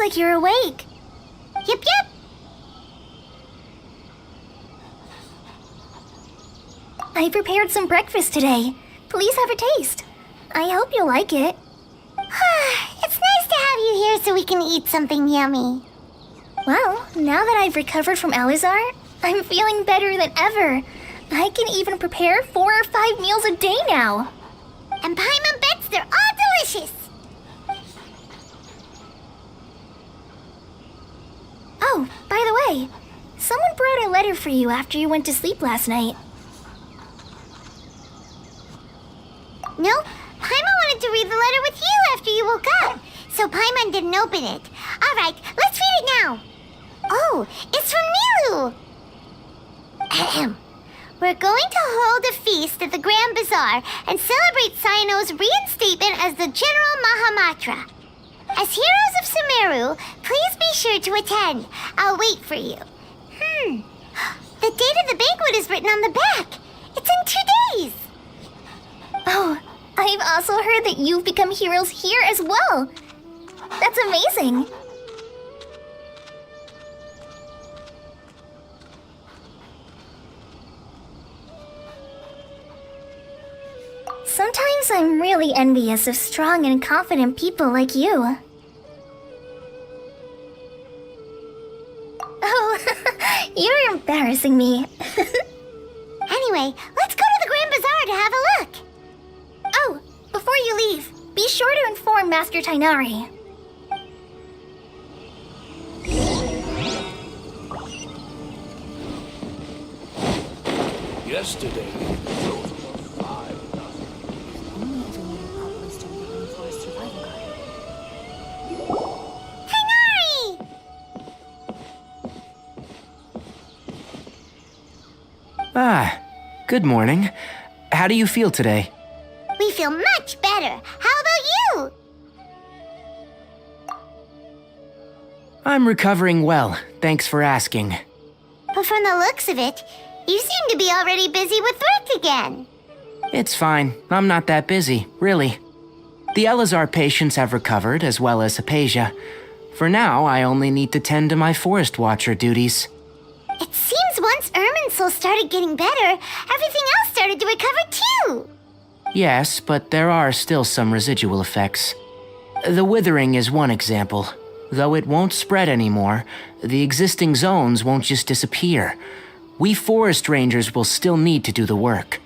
like you're awake. Yep. I prepared some breakfast today. Please have a taste. I hope you'll like it. It's nice to have you here so we can eat something yummy. Well, now that I've recovered from Elazar, I'm feeling better than ever. I can even prepare 4 or 5 meals a day now. And Paimon bets they're all delicious. Oh, by the way, someone brought a letter for you after you went to sleep last night. No, Paimon wanted to read the letter with you after you woke up, so Paimon didn't open it. All right, let's read it now. Oh, it's from Nilu. Ahem. We're going to hold a feast at the Grand Bazaar and celebrate Cyano's reinstatement as the General Mahamatra. As heroes of Sumeru, please be sure to attend. I'll wait for you. The date of the banquet is written on the back. It's in 2 days. Oh, I've also heard that you've become heroes here as well. That's amazing. Sometimes I'm really envious of strong and confident people like you. Oh, you're embarrassing me. Anyway, let's go to the Grand Bazaar to have a look. Oh, before you leave, be sure to inform Master Tainari. Yesterday, Tainari! Ah, good morning. How do you feel today? We feel much better. How about you? I'm recovering well, thanks for asking. But from the looks of it, you seem to be already busy with work again. It's fine, I'm not that busy, really. The Elazar patients have recovered, as well as Hypatia. For now, I only need to tend to my Forest Watcher duties. It seems once Irminsul started getting better, everything else started to recover too. Yes, but there are still some residual effects. The withering is one example. Though it won't spread anymore, the existing zones won't just disappear. We forest rangers will still need to do the work.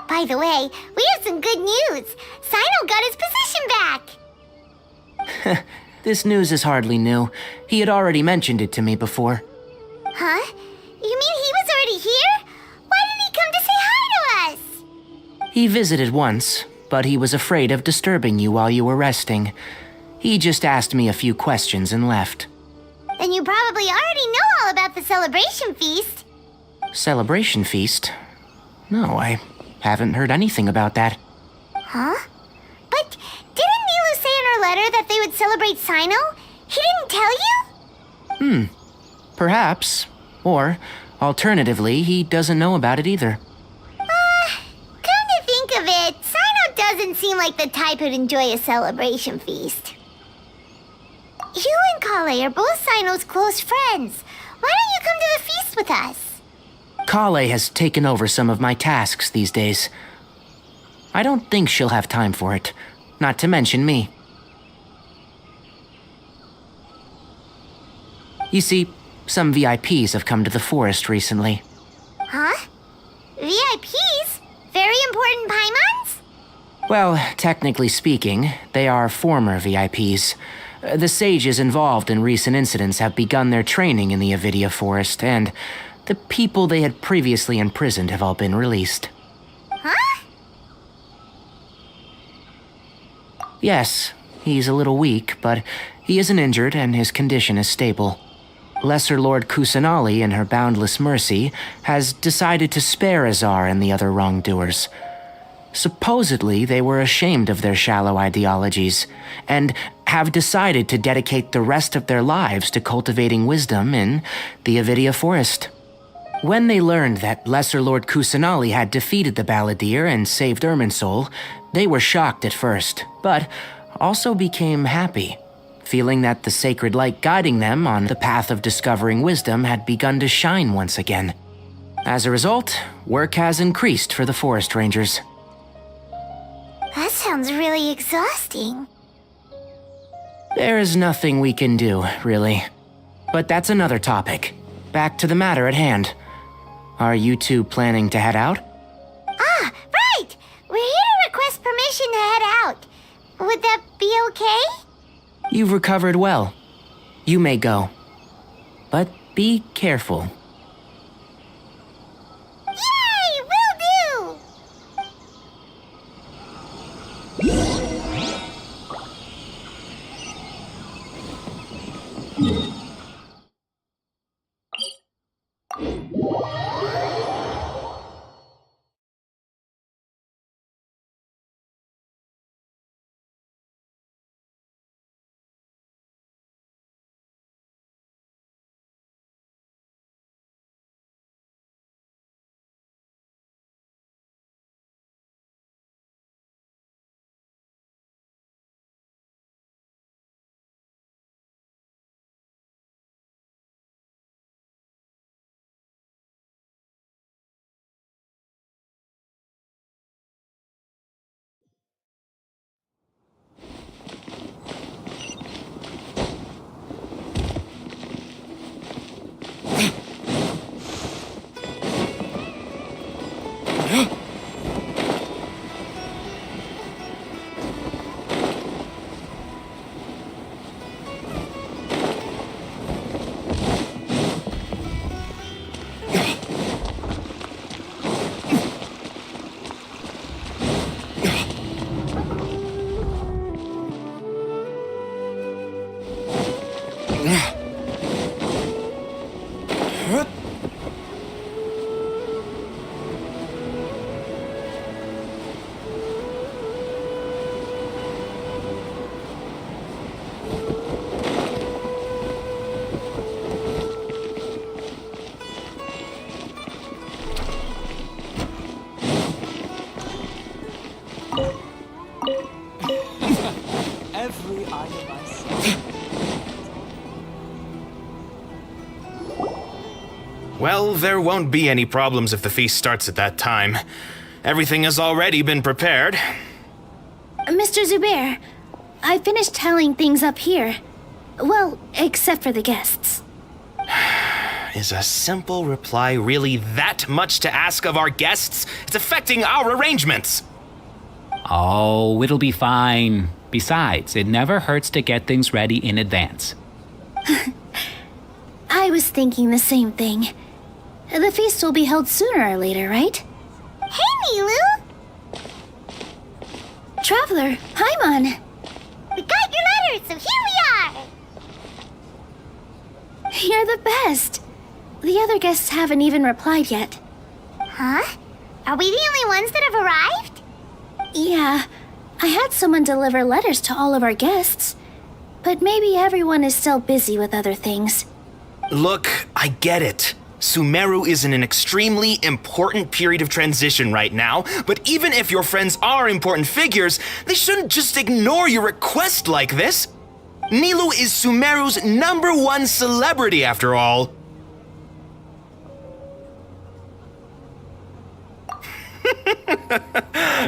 By the way, we have some good news. Cyno got his position back. This news is hardly new. He had already mentioned it to me before. Huh? You mean he was already here? Why didn't he come to say hi to us? He visited once, but he was afraid of disturbing you while you were resting. He just asked me a few questions and left. Then you probably already know all about the celebration feast. Celebration feast? No, I haven't heard anything about that. Huh? But didn't Nilu say in her letter that they would celebrate Cyno? He didn't tell you? Perhaps. Or, alternatively, he doesn't know about it either. Come to think of it, Cyno doesn't seem like the type who'd enjoy a celebration feast. You and Kale are both Cyno's close friends. Why don't you come to the feast with us? Kale has taken over some of my tasks these days. I don't think she'll have time for it, not to mention me. You see, some VIPs have come to the forest recently. Huh? VIPs? Very important Paimons? Well, technically speaking, they are former VIPs. The sages involved in recent incidents have begun their training in the Avidia Forest, and the people they had previously imprisoned have all been released. Huh? Yes, he's a little weak, but he isn't injured and his condition is stable. Lesser Lord Kusanali, in her boundless mercy, has decided to spare Azar and the other wrongdoers. Supposedly, they were ashamed of their shallow ideologies, and have decided to dedicate the rest of their lives to cultivating wisdom in the Avidia Forest. When they learned that Lesser Lord Kusanali had defeated the Balladeer and saved Irminsul, they were shocked at first, but also became happy, feeling that the sacred light guiding them on the path of discovering wisdom had begun to shine once again. As a result, work has increased for the forest rangers. That sounds really exhausting. There is nothing we can do, really. But that's another topic. Back to the matter at hand. Are you two planning to head out? Ah, right! We're here to request permission to head out. Would that be okay? You've recovered well. You may go. But be careful. Yay! Will do! Every item I see. Well, there won't be any problems if the feast starts at that time. Everything has already been prepared. Mr. Zubair, I finished tallying things up here. Well, except for the guests. Is a simple reply really that much to ask of our guests? It's affecting our arrangements. Oh, it'll be fine. Besides, it never hurts to get things ready in advance. I was thinking the same thing. The feast will be held sooner or later, right? Hey, Nilu! Traveler, Paimon. We got your letter, so here we are! You're the best. The other guests haven't even replied yet. Huh? Are we the only ones that have arrived? Yeah, I had someone deliver letters to all of our guests. But maybe everyone is still busy with other things. Look, I get it. Sumeru is in an extremely important period of transition right now, but even if your friends are important figures, they shouldn't just ignore your request like this. Nilu is Sumeru's #1 celebrity after all.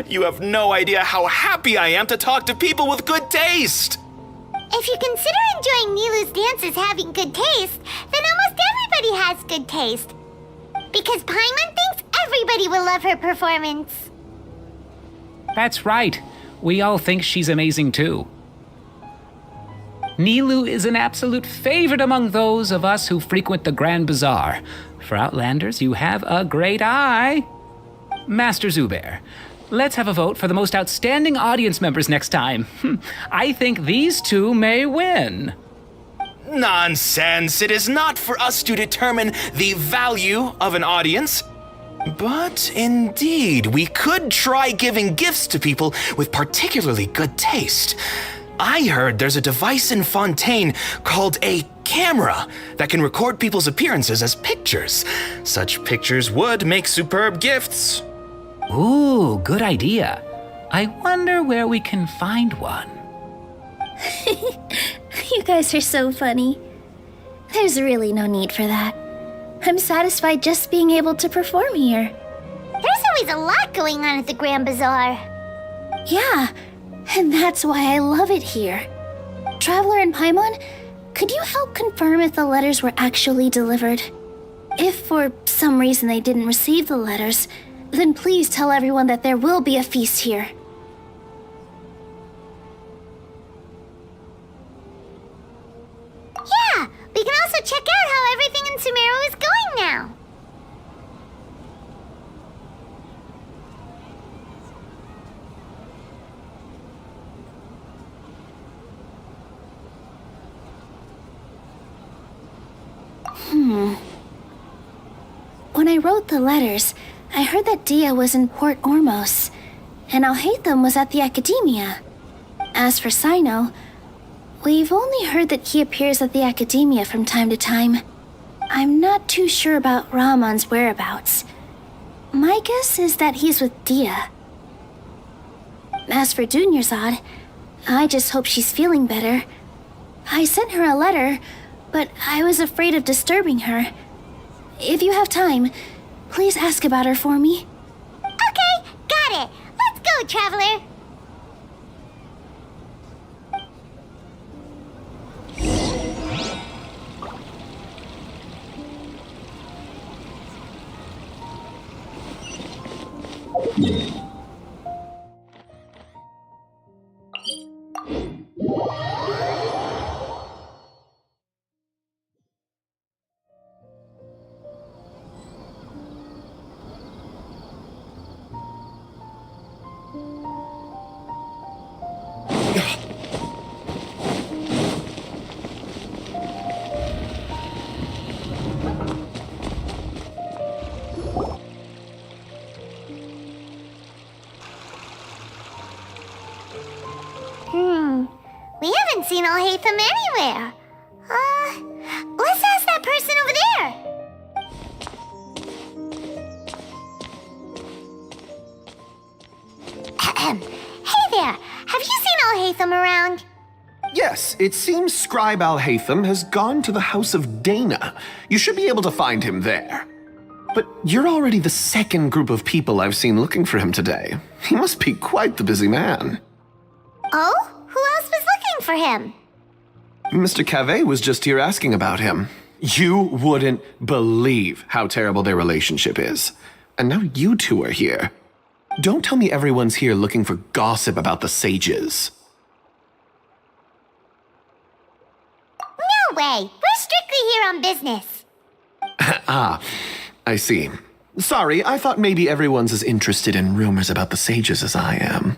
You have no idea how happy I am to talk to people with good taste. If you consider enjoying Nilu's dances having good taste, then almost everybody has good taste. Because Paimon thinks everybody will love her performance. That's right. We all think she's amazing too. Nilu is an absolute favorite among those of us who frequent the Grand Bazaar. For Outlanders, you have a great eye. Master Zubair, let's have a vote for the most outstanding audience members next time. I think these two may win. Nonsense! It is not for us to determine the value of an audience. But indeed, we could try giving gifts to people with particularly good taste. I heard there's a device in Fontaine called a camera that can record people's appearances as pictures. Such pictures would make superb gifts. Ooh, good idea. I wonder where we can find one. You guys are so funny. There's really no need for that. I'm satisfied just being able to perform here. There's always a lot going on at the Grand Bazaar. Yeah, and that's why I love it here. Traveler and Paimon, could you help confirm if the letters were actually delivered? If for some reason they didn't receive the letters, then please tell everyone that there will be a feast here. Yeah, we can also check out how everything in Sumeru is going now. When I wrote the letters, I heard that Dia was in Port Ormos, and Alhaitham was at the Academia. As for Sino, we've only heard that he appears at the Academia from time to time. I'm not too sure about Rahman's whereabouts. My guess is that he's with Dia. As for Dunyarzad, I just hope she's feeling better. I sent her a letter, but I was afraid of disturbing her. If you have time, please ask about her for me. Okay, got it. Let's go, Traveler. We haven't seen Alhaitham anywhere. Let's ask that person over there. Hey there, have you seen Alhaitham around? Yes, it seems Scribe Alhaitham has gone to the House of Dana. You should be able to find him there. But you're already the second group of people I've seen looking for him today. He must be quite the busy man. Oh? Who else was looking for him? Mr. Cave was just here asking about him. You wouldn't believe how terrible their relationship is. And now you two are here. Don't tell me everyone's here looking for gossip about the sages. No way. We're strictly here on business. Ah, I see. Sorry, I thought maybe everyone's as interested in rumors about the sages as I am.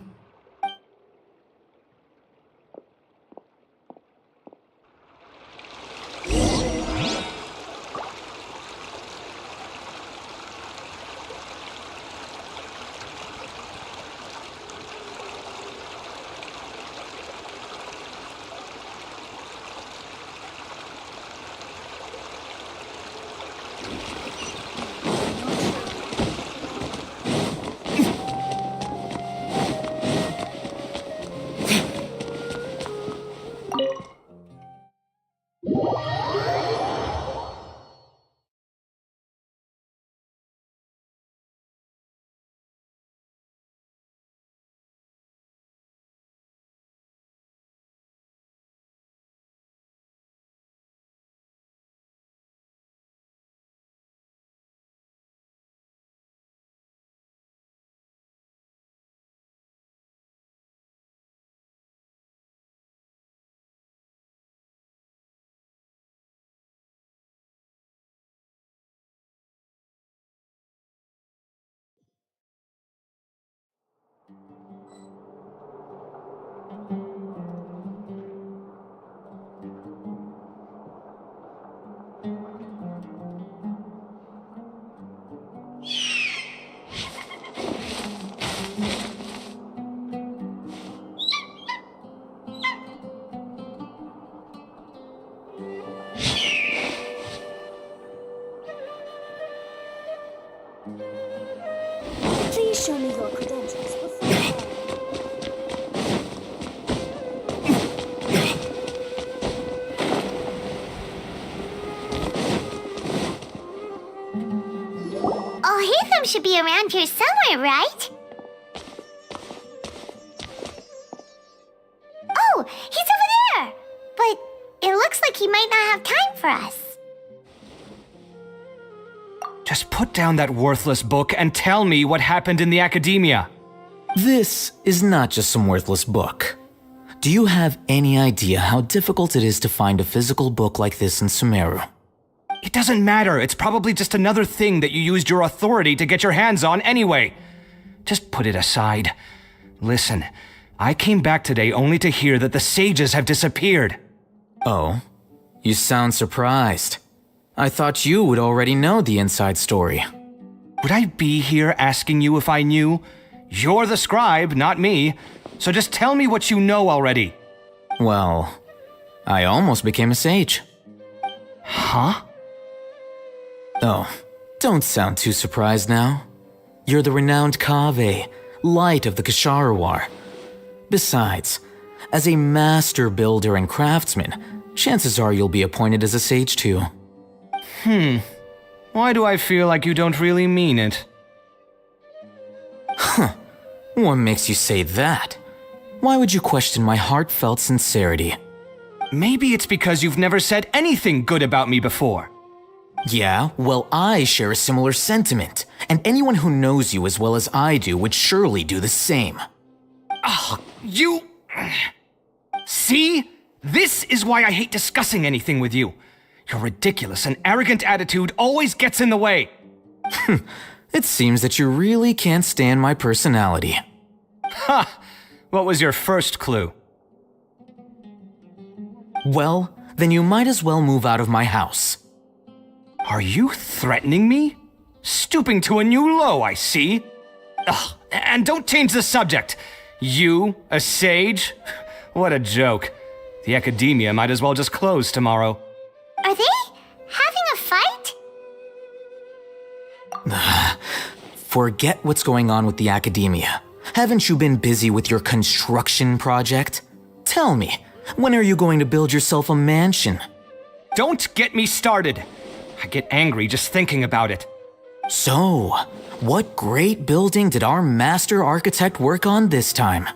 Please show me your credentials before. Alhaitham should be around here somewhere, right? Oh, he's over there! But it looks like he might not have time for us. Just put down that worthless book and tell me what happened in the academia. This is not just some worthless book. Do you have any idea how difficult it is to find a physical book like this in Sumeru? It doesn't matter. It's probably just another thing that you used your authority to get your hands on anyway. Just put it aside. Listen, I came back today only to hear that the sages have disappeared. Oh, you sound surprised. I thought you would already know the inside story. Would I be here asking you if I knew? You're the scribe, not me. So just tell me what you know already. Well, I almost became a sage. Huh? Oh, don't sound too surprised now. You're the renowned Kaveh, light of the Ksharawar. Besides, as a master builder and craftsman, chances are you'll be appointed as a sage too. Why do I feel like you don't really mean it? What makes you say that? Why would you question my heartfelt sincerity? Maybe it's because you've never said anything good about me before. Yeah, well, I share a similar sentiment, and anyone who knows you as well as I do would surely do the same. You... See? This is why I hate discussing anything with you. Your ridiculous and arrogant attitude always gets in the way. It seems that you really can't stand my personality. Ha! What was your first clue? Well, then you might as well move out of my house. Are you threatening me? Stooping to a new low, I see. Ugh, and don't change the subject. You, a sage? What a joke. The academia might as well just close tomorrow. Are they having a fight? Forget what's going on with the academia. Haven't you been busy with your construction project? Tell me, when are you going to build yourself a mansion? Don't get me started. I get angry just thinking about it. So, what great building did our master architect work on this time?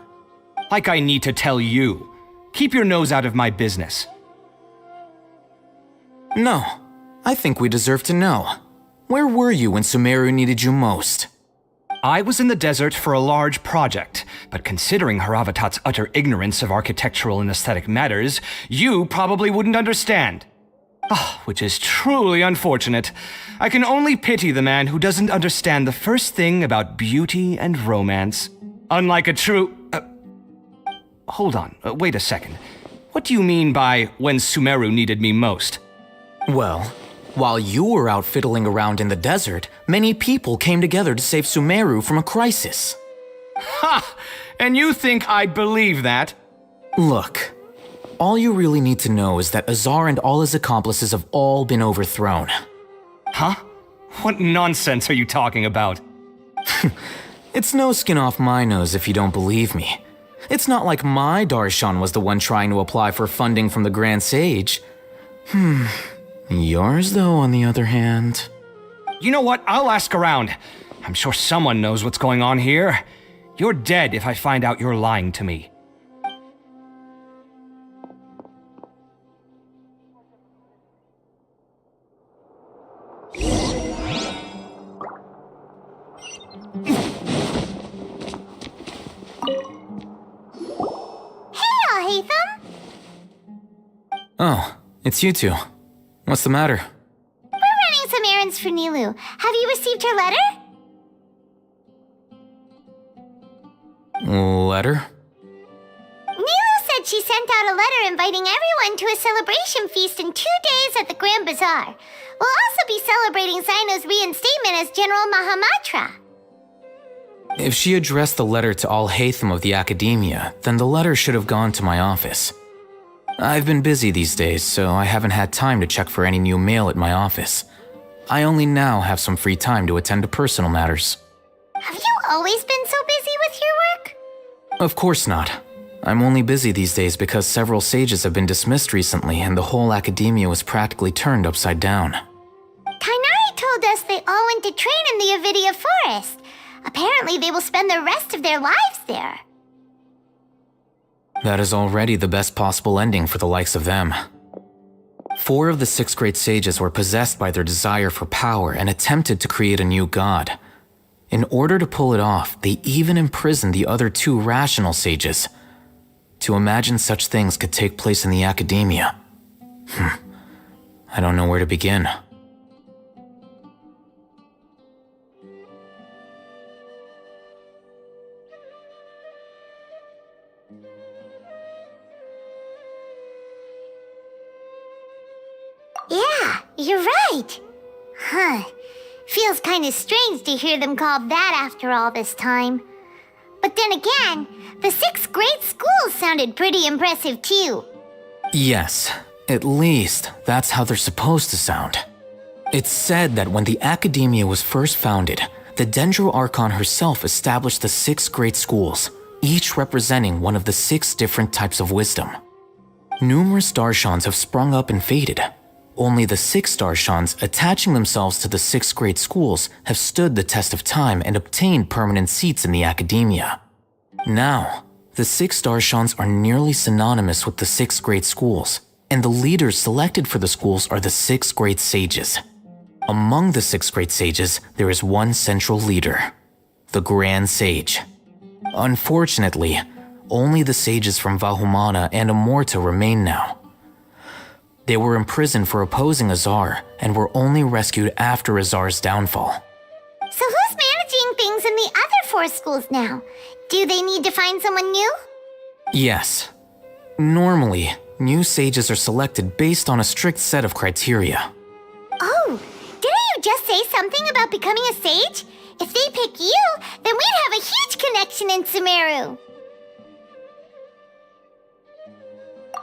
Like I need to tell you. Keep your nose out of my business. No, I think we deserve to know. Where were you when Sumeru needed you most? I was in the desert for a large project, but considering Haravatat's utter ignorance of architectural and aesthetic matters, you probably wouldn't understand. Which is truly unfortunate. I can only pity the man who doesn't understand the first thing about beauty and romance. Unlike a true... hold on, wait a second. What do you mean by when Sumeru needed me most? Well, while you were out fiddling around in the desert, many people came together to save Sumeru from a crisis. Ha! And you think I'd believe that? Look, all you really need to know is that Azar and all his accomplices have all been overthrown. Huh? What nonsense are you talking about? It's no skin off my nose if you don't believe me. It's not like my Darshan was the one trying to apply for funding from the Grand Sage. Yours, though, on the other hand... You know what? I'll ask around. I'm sure someone knows what's going on here. You're dead if I find out you're lying to me. Hey, Alhaitham! Oh, it's you two. What's the matter? We're running some errands for Nilu. Have you received her letter? Letter? Nilu said she sent out a letter inviting everyone to a celebration feast in 2 days at the Grand Bazaar. We'll also be celebrating Sino's reinstatement as General Mahamatra. If she addressed the letter to Alhaitham of the Academia, then the letter should have gone to my office. I've been busy these days, so I haven't had time to check for any new mail at my office. I only now have some free time to attend to personal matters. Have you always been so busy with your work? Of course not. I'm only busy these days because several sages have been dismissed recently and the whole academia was practically turned upside down. Kainari told told us they all went to train in the Avidia Forest. Apparently, they will spend the rest of their lives there. That is already the best possible ending for the likes of them. 4 of the 6 great sages were possessed by their desire for power and attempted to create a new god. In order to pull it off, they even imprisoned the other 2 rational sages. To imagine such things could take place in the academia. I don't know where to begin. Yeah, you're right. Huh. Feels kind of strange to hear them called that after all this time. But then again, the 6 great schools sounded pretty impressive too. Yes, at least that's how they're supposed to sound. It's said that when the academia was first founded, the Dendro Archon herself established the 6 great schools, each representing one of the 6 different types of wisdom. Numerous Darshans have sprung up and faded. Only the 6 Darshans attaching themselves to the 6 great schools have stood the test of time and obtained permanent seats in the academia. Now, the 6 Darshans are nearly synonymous with the 6 great schools, and the leaders selected for the schools are the 6 great sages. Among the 6 great sages, there is one central leader, the Grand Sage. Unfortunately, only the sages from Vahumana and Amorta remain now. They were imprisoned for opposing Azar and were only rescued after Azar's downfall. So who's managing things in the other 4 schools now? Do they need to find someone new? Yes. Normally, new sages are selected based on a strict set of criteria. Oh, didn't you just say something about becoming a sage? If they pick you, then we'd have a huge connection in Sumeru.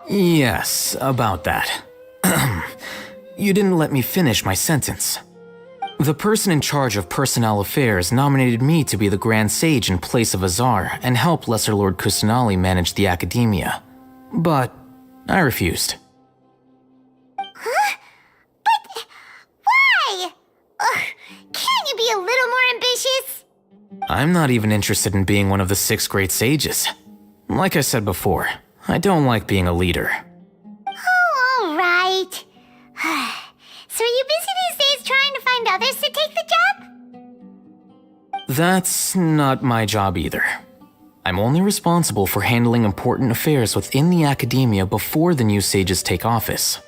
Yes, about that. You didn't let me finish my sentence. The person in charge of personnel affairs nominated me to be the Grand Sage in place of Azar and help Lesser Lord Kusanali manage the academia. But I refused. Huh? But why? Ugh, can't you be a little more ambitious? I'm not even interested in being one of the 6 great sages. Like I said before, I don't like being a leader. Oh, all right. So are you busy these days trying to find others to take the job? That's not my job either. I'm only responsible for handling important affairs within the academia before the new sages take office.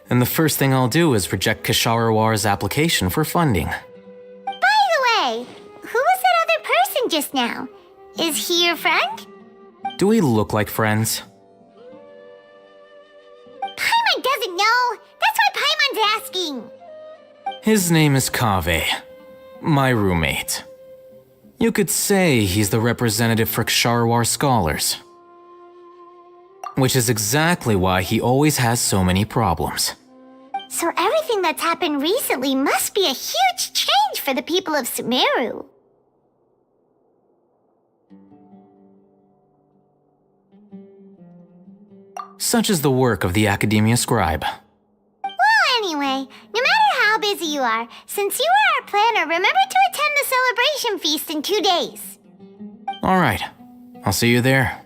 And the first thing I'll do is reject Kasharawar's application for funding. By the way, who was that other person just now? Is he your friend? Do we look like friends? Paimon doesn't know. That's why Paimon's asking. His name is Kaveh, my roommate. You could say he's the representative for Ksharawar scholars. Which is exactly why he always has so many problems. So everything that's happened recently must be a huge change for the people of Sumeru. Such is the work of the Academia Scribe. Well, anyway, no matter how busy you are, since you are our planner, remember to attend the celebration feast in 2 days. Alright, I'll see you there.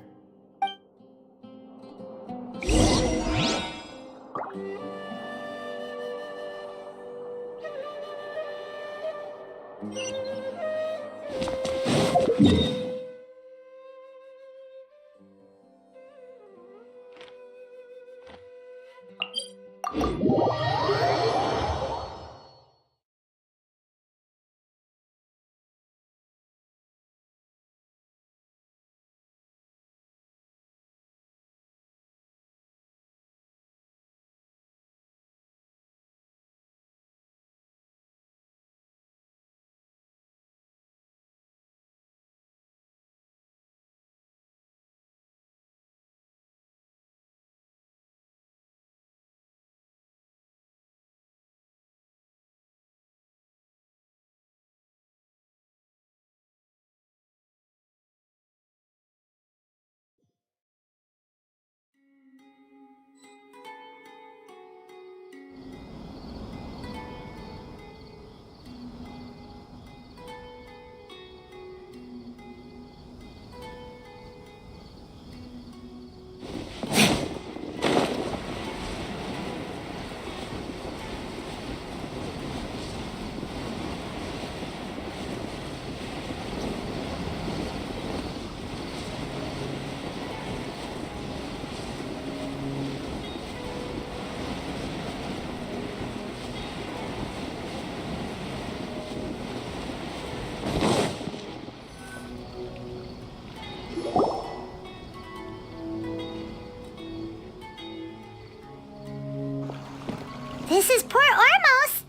This is Port Ormos.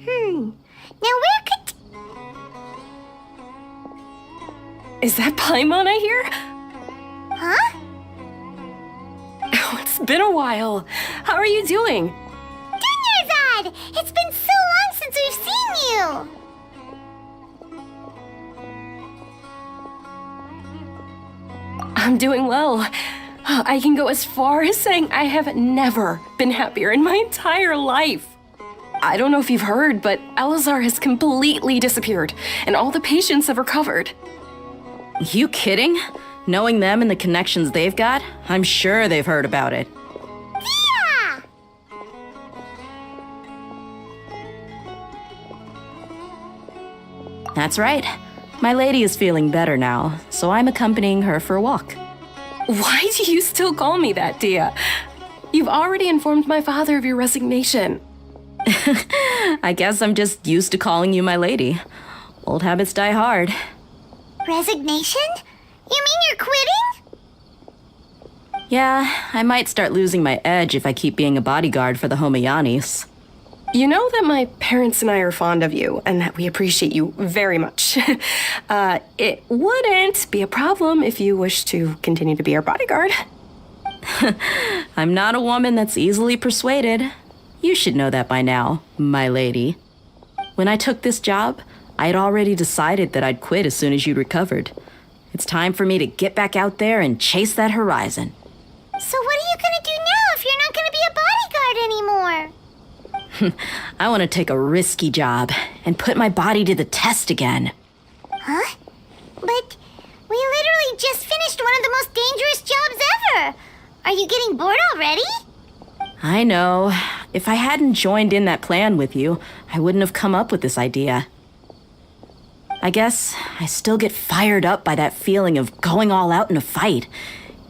Now where could... Is that Paimon I hear? Huh? Oh, it's been a while. How are you doing? Dunyarzad! It's been so long since we've seen you! I'm doing well. I can go as far as saying I have never been happier in my entire life. I don't know if you've heard, but Elazar has completely disappeared, and all the patients have recovered. You kidding? Knowing them and the connections they've got, I'm sure they've heard about it. Yeah! That's right. My lady is feeling better now, so I'm accompanying her for a walk. Why do you still call me that, Dia? You've already informed my father of your resignation. I guess I'm just used to calling you my lady. Old habits die hard. Resignation? You mean you're quitting? Yeah, I might start losing my edge if I keep being a bodyguard for the Homayanis. You know that my parents and I are fond of you, and that we appreciate you very much. It wouldn't be a problem if you wish to continue to be our bodyguard. I'm not a woman that's easily persuaded. You should know that by now, my lady. When I took this job, I had already decided that I'd quit as soon as you'd recovered. It's time for me to get back out there and chase that horizon. So what are you gonna do now if you're not gonna be a bodyguard anymore? I want to take a risky job and put my body to the test again. Huh? But we literally just finished one of the most dangerous jobs ever! Are you getting bored already? I know. If I hadn't joined in that plan with you, I wouldn't have come up with this idea. I guess I still get fired up by that feeling of going all out in a fight.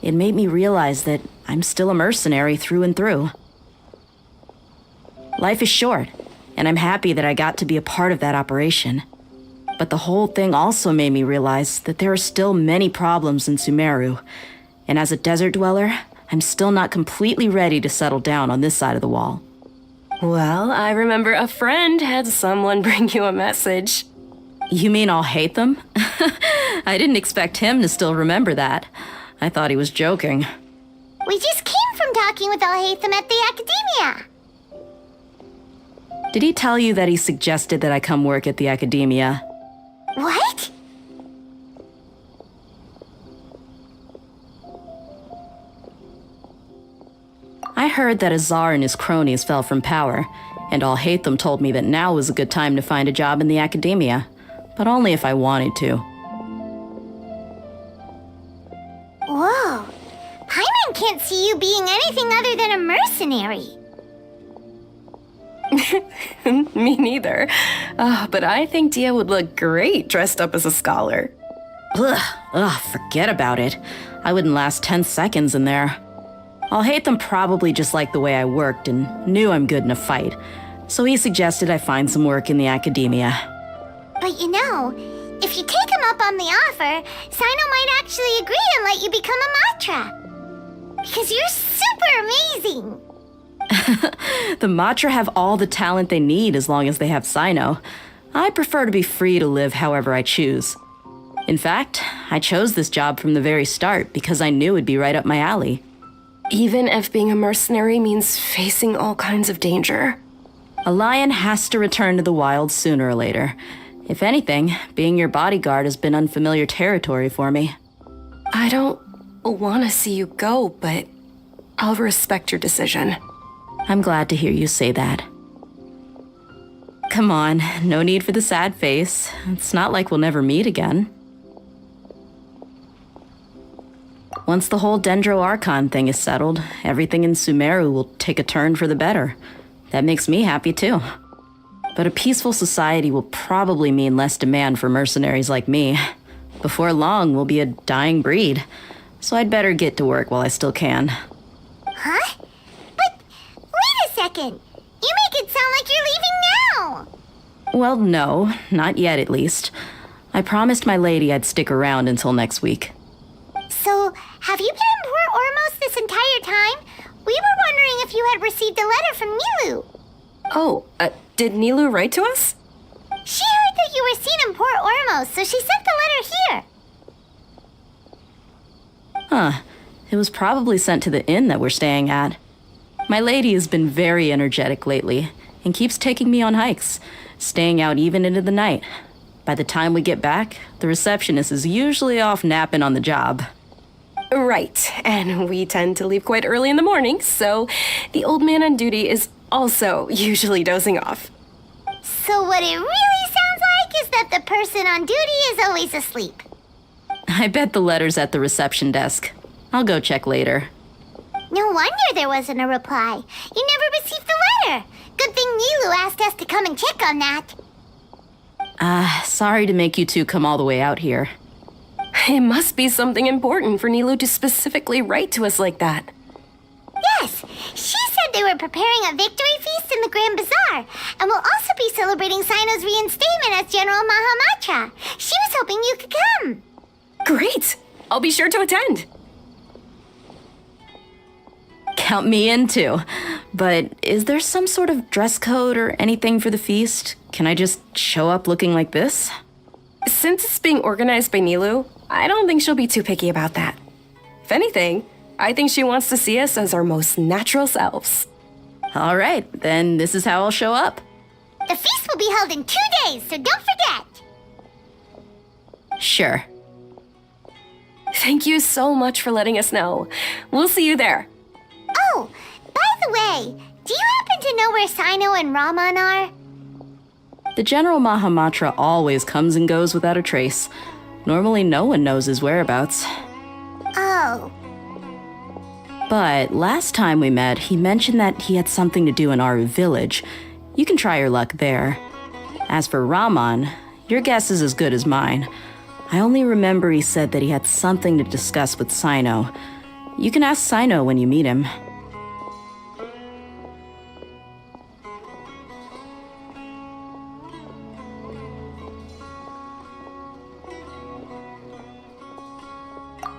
It made me realize that I'm still a mercenary through and through. Life is short, and I'm happy that I got to be a part of that operation. But the whole thing also made me realize that there are still many problems in Sumeru, and as a desert dweller, I'm still not completely ready to settle down on this side of the wall. Well, I remember a friend had someone bring you a message. You mean I'll hate them? I didn't expect him to still remember that. I thought he was joking. We just came from talking with Alhaitham at the Academia. Did he tell you that he suggested that I come work at the Academia? What? I heard that Azar and his cronies fell from power, and Alhaitham told me that now was a good time to find a job in the Academia, but only if I wanted to. Whoa. Paimon can't see you being anything other than a mercenary. Me neither. But I think Dia would look great dressed up as a scholar. Forget about it. I wouldn't last 10 seconds in there. Alhaitham probably just liked the way I worked and knew I'm good in a fight, so he suggested I find some work in the Academia. But you know, if you take him up on the offer, Sino might actually agree and let you become a Matra. Because you're super amazing. The Matra have all the talent they need as long as they have Sino. I prefer to be free to live however I choose. In fact, I chose this job from the very start because I knew it'd be right up my alley. Even if being a mercenary means facing all kinds of danger. A lion has to return to the wild sooner or later. If anything, being your bodyguard has been unfamiliar territory for me. I don't want to see you go, but I'll respect your decision. I'm glad to hear you say that. Come on, no need for the sad face. It's not like we'll never meet again. Once the whole Dendro Archon thing is settled, everything in Sumeru will take a turn for the better. That makes me happy too. But a peaceful society will probably mean less demand for mercenaries like me. Before long, we'll be a dying breed. So I'd better get to work while I still can. Huh? But wait a second. You make it sound like you're leaving now. Well, no, not yet at least. I promised my lady I'd stick around until next week. So, have you been in Port Ormos this entire time? We were wondering if you had received a letter from Nilu. Oh, did Nilu write to us? She heard that you were seen in Port Ormos, so she sent the letter here. Huh. It was probably sent to the inn that we're staying at. My lady has been very energetic lately and keeps taking me on hikes, staying out even into the night. By the time we get back, the receptionist is usually off napping on the job. Right, and we tend to leave quite early in the morning, so the old man on duty is also usually dozing off. So what it really sounds like is that the person on duty is always asleep. I bet the letter's at the reception desk. I'll go check later. No wonder there wasn't a reply. You never received the letter. Good thing Nilu asked us to come and check on that. Sorry to make you two come all the way out here. It must be something important for Nilu to specifically write to us like that. Yes, she said they were preparing a victory feast in the Grand Bazaar, and will also be celebrating Sino's reinstatement as General Mahamatra. She was hoping you could come. Great! I'll be sure to attend. Count me in too. But is there some sort of dress code or anything for the feast? Can I just show up looking like this? Since it's being organized by Nilu, I don't think she'll be too picky about that. If anything, I think she wants to see us as our most natural selves. All right, then this is how I'll show up. The feast will be held in 2 days, so don't forget. Sure. Thank you so much for letting us know. We'll see you there. Oh, by the way, do you happen to know where Sino and Raman are? The General Mahamatra always comes and goes without a trace. Normally no one knows his whereabouts. Oh. But last time we met, he mentioned that he had something to do in our village. You can try your luck there. As for Raman, your guess is as good as mine. I only remember he said that he had something to discuss with Sino. You can ask Sino when you meet him.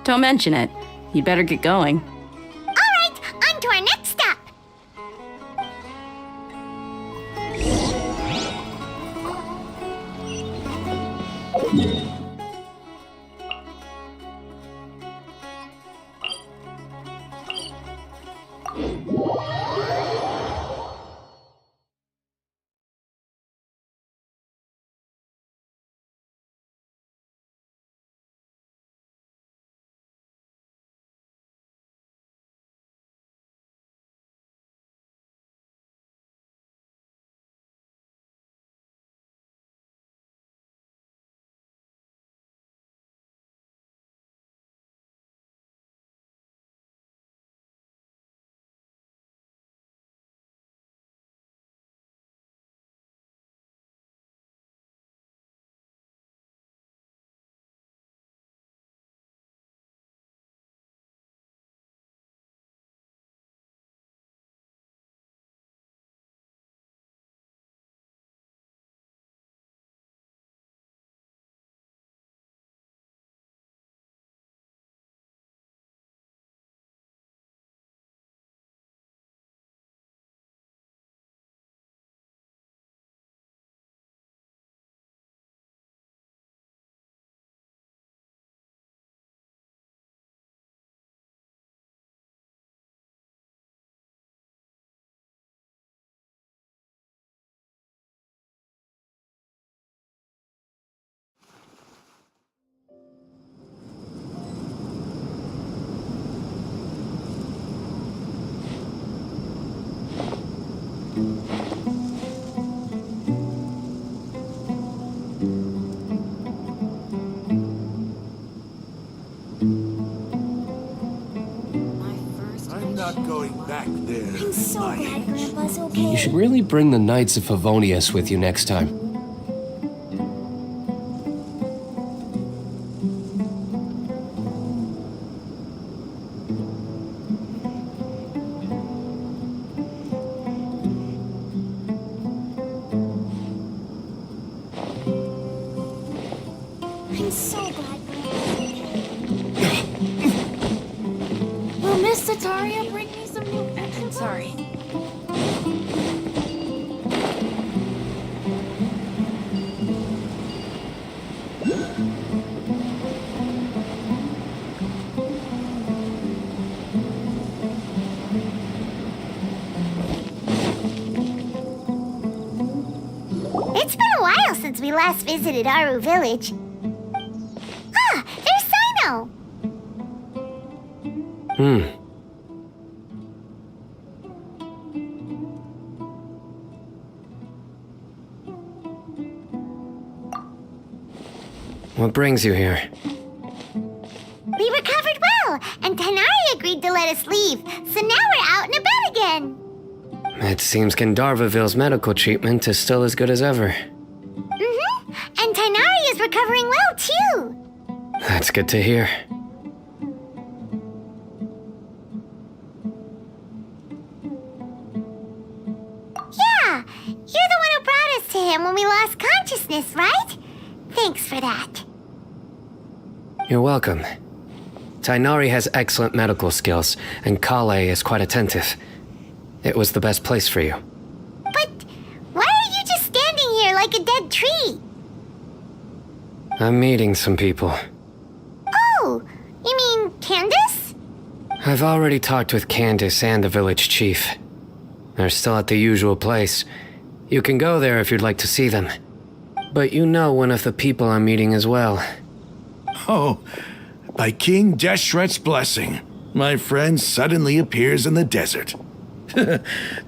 Don't mention it. You'd better get going. All right, on to our next stop. I'm not going back there. I'm so glad Grandpa's okay. You should really bring the Knights of Favonius with you next time. I'm so glad Grandpa's okay. Will Miss Sataria bring me some new extra? Sorry. It's been a while since we last visited Aru Village. Ah, there's Sino! What brings you here? We recovered well, and Tainari agreed to let us leave, so now we're out and about again. It seems Gandharvaville's medical treatment is still as good as ever. Mm-hmm, and Tainari is recovering well, too. That's good to hear. Yeah, you're the one who brought us to him when we lost consciousness, right? Thanks for that. You're welcome. Tainari has excellent medical skills, and Kale is quite attentive. It was the best place for you. But why are you just standing here like a dead tree? I'm meeting some people. Oh, you mean Candace? I've already talked with Candace and the village chief. They're still at the usual place. You can go there if you'd like to see them. But you know one of the people I'm meeting as well. Oh, by King Deshret's blessing, my friend suddenly appears in the desert.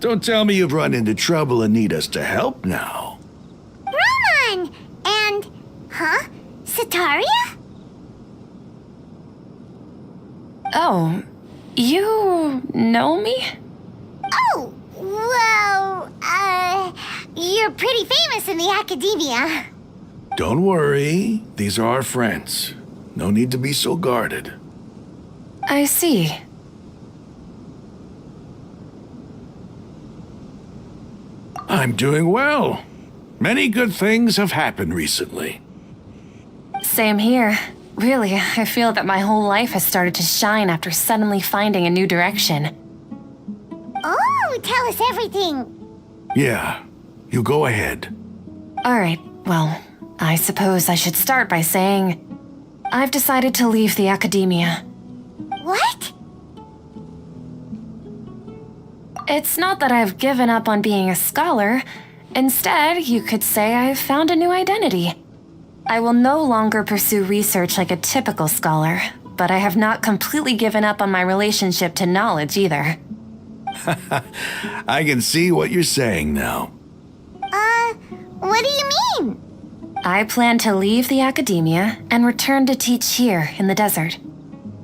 Don't tell me you've run into trouble and need us to help now. Roman! And, Sataria? Oh, you know me? Oh, well, you're pretty famous in the academia. Don't worry, these are our friends. No need to be so guarded. I see. I'm doing well. Many good things have happened recently. Same here. Really, I feel that my whole life has started to shine after suddenly finding a new direction. Oh, tell us everything. Yeah, you go ahead. Alright, well, I suppose I should start by saying I've decided to leave the academia. What? It's not that I've given up on being a scholar. Instead, you could say I've found a new identity. I will no longer pursue research like a typical scholar, but I have not completely given up on my relationship to knowledge either. I can see what you're saying now. What do you mean? I plan to leave the academia and return to teach here in the desert.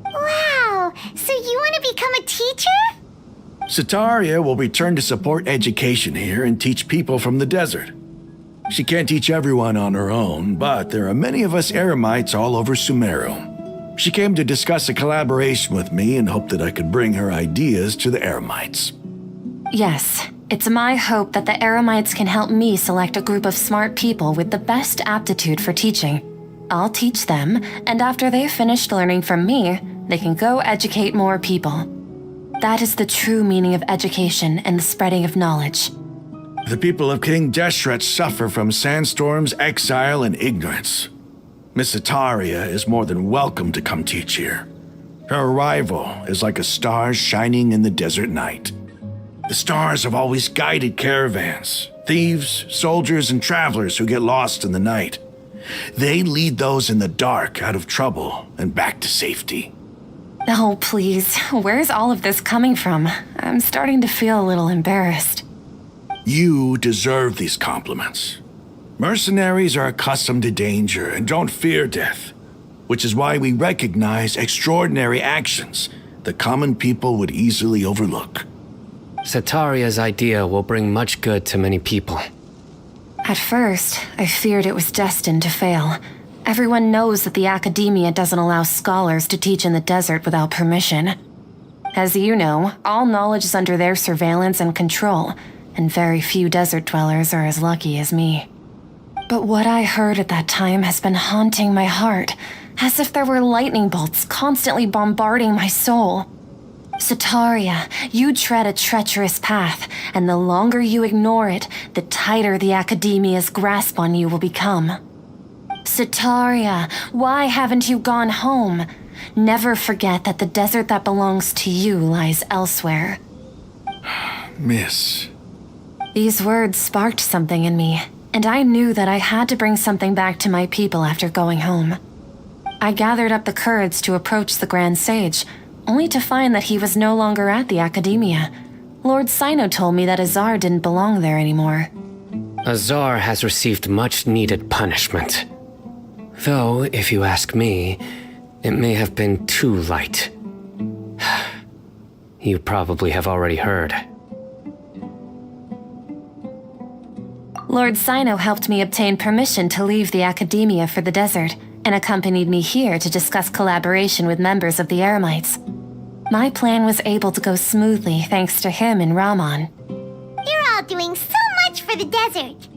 Wow, so you want to become a teacher? Sataria will return to support education here and teach people from the desert. She can't teach everyone on her own, but there are many of us Eremites all over Sumeru. She came to discuss a collaboration with me and hoped that I could bring her ideas to the Eremites. Yes, it's my hope that the Eremites can help me select a group of smart people with the best aptitude for teaching. I'll teach them, and after they've finished learning from me, they can go educate more people. That is the true meaning of education and the spreading of knowledge. The people of King Deshret suffer from sandstorms, exile, and ignorance. Miss Sataria is more than welcome to come teach here. Her arrival is like a star shining in the desert night. The stars have always guided caravans, thieves, soldiers, and travelers who get lost in the night. They lead those in the dark out of trouble and back to safety. Oh, please, where's all of this coming from? I'm starting to feel a little embarrassed. You deserve these compliments. Mercenaries are accustomed to danger and don't fear death, which is why we recognize extraordinary actions that common people would easily overlook. Sataria's idea will bring much good to many people. At first, I feared it was destined to fail. Everyone knows that the Academia doesn't allow scholars to teach in the desert without permission. As you know, all knowledge is under their surveillance and control, and very few desert dwellers are as lucky as me. But what I heard at that time has been haunting my heart, as if there were lightning bolts constantly bombarding my soul. Sataria, you tread a treacherous path, and the longer you ignore it, the tighter the Academia's grasp on you will become. Sataria, why haven't you gone home? Never forget that the desert that belongs to you lies elsewhere. Miss. These words sparked something in me, and I knew that I had to bring something back to my people after going home. I gathered up the courage to approach the Grand Sage, only to find that he was no longer at the Academia. Lord Sino told me that Azar didn't belong there anymore. Azar has received much needed punishment. Though, if you ask me, it may have been too light. You probably have already heard. Lord Sino helped me obtain permission to leave the Academia for the desert, and accompanied me here to discuss collaboration with members of the Eremites. My plan was able to go smoothly thanks to him and Rahman. You're all doing so much for the desert.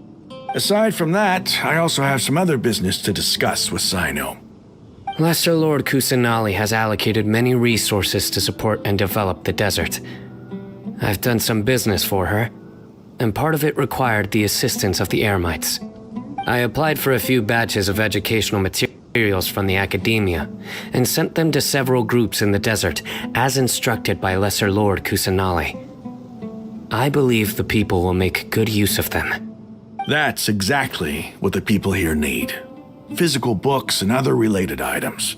Aside from that, I also have some other business to discuss with Sino. Lesser Lord Kusanali has allocated many resources to support and develop the desert. I've done some business for her, and part of it required the assistance of the Eremites. I applied for a few batches of educational materials from the Academia, and sent them to several groups in the desert, as instructed by Lesser Lord Kusanali. I believe the people will make good use of them. That's exactly what the people here need. Physical books and other related items.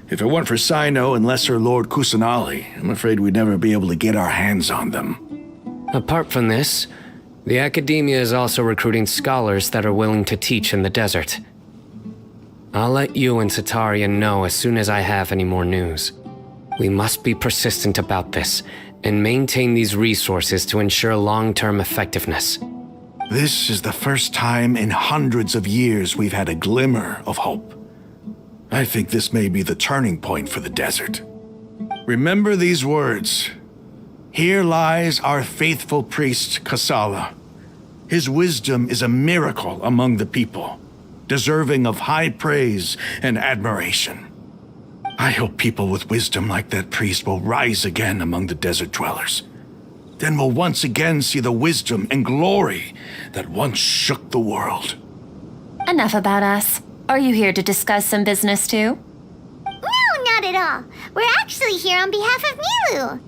If it weren't for Sino and Lesser Lord Kusanali, I'm afraid we'd never be able to get our hands on them. Apart from this, the Academia is also recruiting scholars that are willing to teach in the desert. I'll let you and Sataria know as soon as I have any more news. We must be persistent about this, and maintain these resources to ensure long-term effectiveness. This is the first time in hundreds of years we've had a glimmer of hope. I think this may be the turning point for the desert. Remember these words. Here lies our faithful priest, Kasala. His wisdom is a miracle among the people, deserving of high praise and admiration. I hope people with wisdom like that priest will rise again among the desert dwellers. Then we'll once again see the wisdom and glory that once shook the world. Enough about us. Are you here to discuss some business too? No, not at all. We're actually here on behalf of Nilu.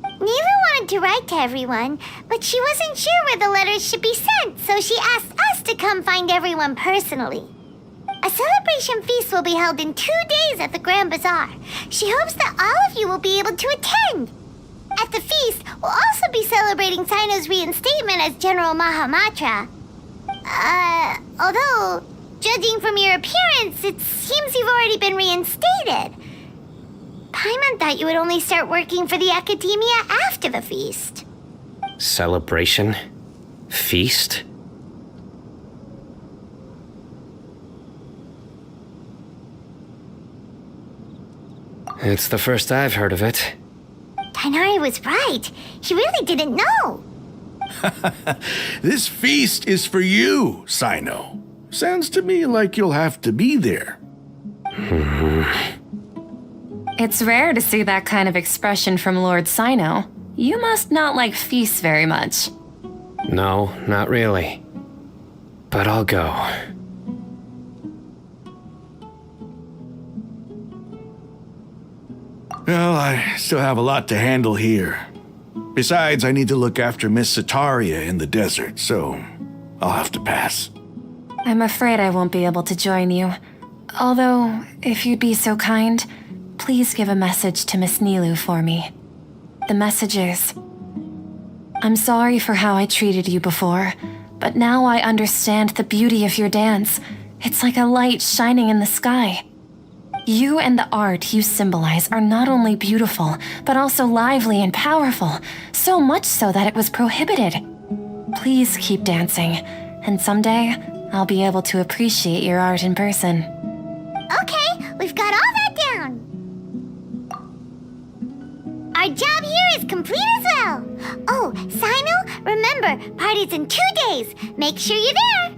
Nilu wanted to write to everyone, but she wasn't sure where the letters should be sent, so she asked us to come find everyone personally. A celebration feast will be held in 2 days at the Grand Bazaar. She hopes that all of you will be able to attend. At the feast, we'll also be celebrating Sino's reinstatement as General Mahamatra. Although, judging from your appearance, it seems you've already been reinstated. Paimon thought you would only start working for the Academia after the feast. Celebration? Feast? It's the first I've heard of it. Tainari was right. He really didn't know. This feast is for you, Sino. Sounds to me like you'll have to be there. It's rare to see that kind of expression from Lord Sino. You must not like feasts very much. No, not really. But I'll go. Well, I still have a lot to handle here. Besides, I need to look after Miss Sataria in the desert, so I'll have to pass. I'm afraid I won't be able to join you. Although, if you'd be so kind, please give a message to Miss Nilu for me. The message is, I'm sorry for how I treated you before, but now I understand the beauty of your dance. It's like a light shining in the sky. You and the art you symbolize are not only beautiful, but also lively and powerful, so much so that it was prohibited. Please keep dancing, and someday I'll be able to appreciate your art in person. Okay, we've got all that down. Our job here is complete as well. Oh, Sino, remember, party's in 2 days. Make sure you're there.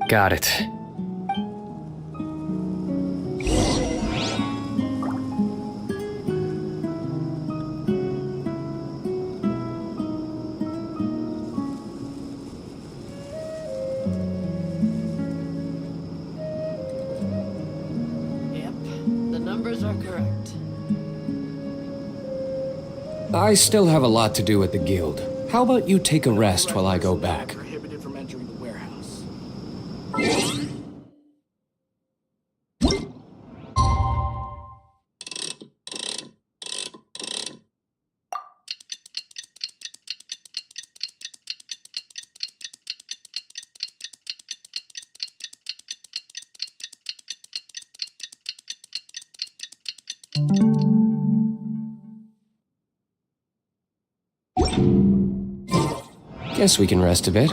Got it. I still have a lot to do at the guild. How about you take a rest while I go back? Prohibited from entering the warehouse. Guess we can rest a bit.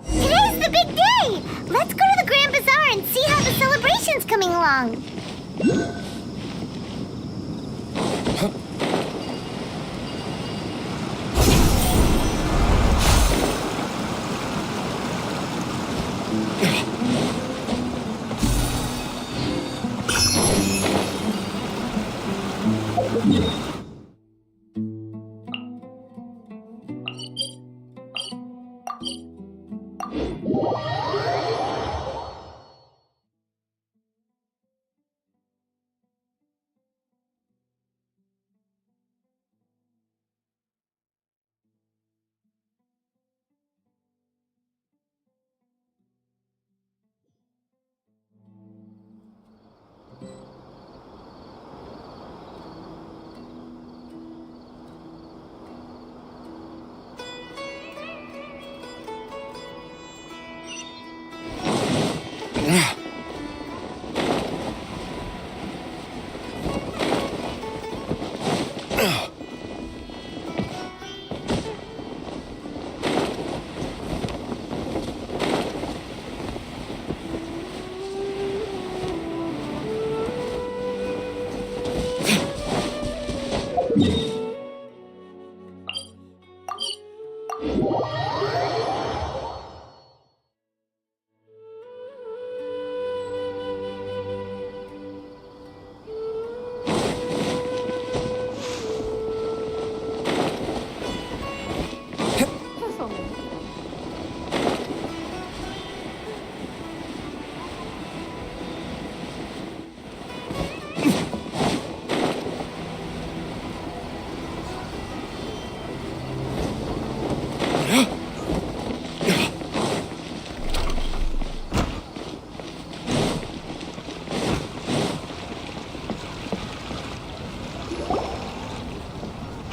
Today's the big day. Let's go to the Grand Bazaar and see how the celebration's coming along.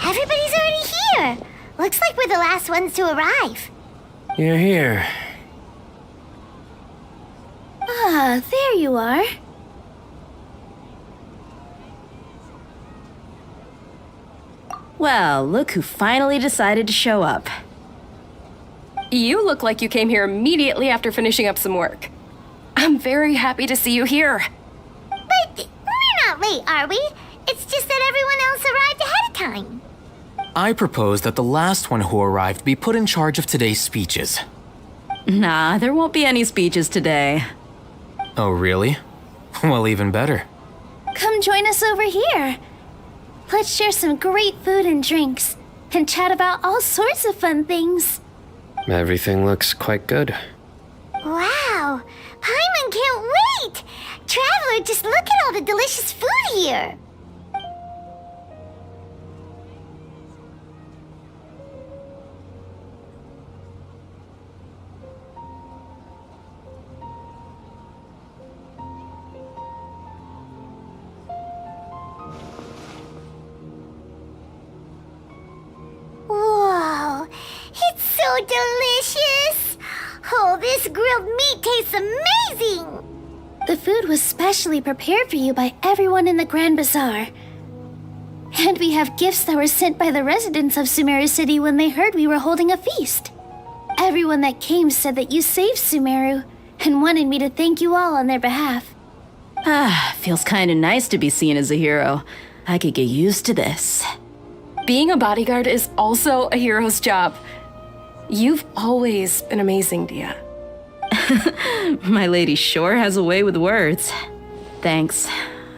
Everybody's already here. Looks like we're the last ones to arrive. You're here. Ah, there you are. Well, look who finally decided to show up. You look like you came here immediately after finishing up some work. I'm very happy to see you here. But we're not late, are we? It's just that everyone else arrived ahead of time. I propose that the last one who arrived be put in charge of today's speeches. Nah, there won't be any speeches today. Oh, really? Well, even better. Come join us over here. Let's share some great food and drinks, and chat about all sorts of fun things. Everything looks quite good. Wow! Paimon can't wait! Traveler, just look at all the delicious food here! Whoa! It's so delicious! Oh, this grilled meat tastes amazing! The food was specially prepared for you by everyone in the Grand Bazaar. And we have gifts that were sent by the residents of Sumeru City when they heard we were holding a feast. Everyone that came said that you saved Sumeru and wanted me to thank you all on their behalf. Feels kinda nice to be seen as a hero. I could get used to this. Being a bodyguard is also a hero's job. You've always been amazing, Dia. My lady sure has a way with words. Thanks.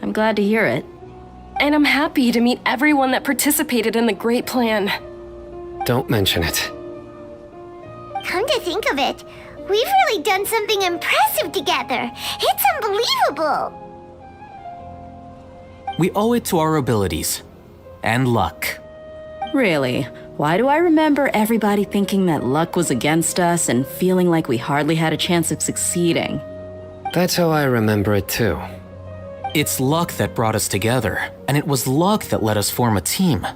I'm glad to hear it. And I'm happy to meet everyone that participated in the great plan. Don't mention it. Come to think of it, we've really done something impressive together. It's unbelievable. We owe it to our abilities. And luck. Really? Why do I remember everybody thinking that luck was against us and feeling like we hardly had a chance of succeeding? That's how I remember it too. It's luck that brought us together, and it was luck that let us form a team.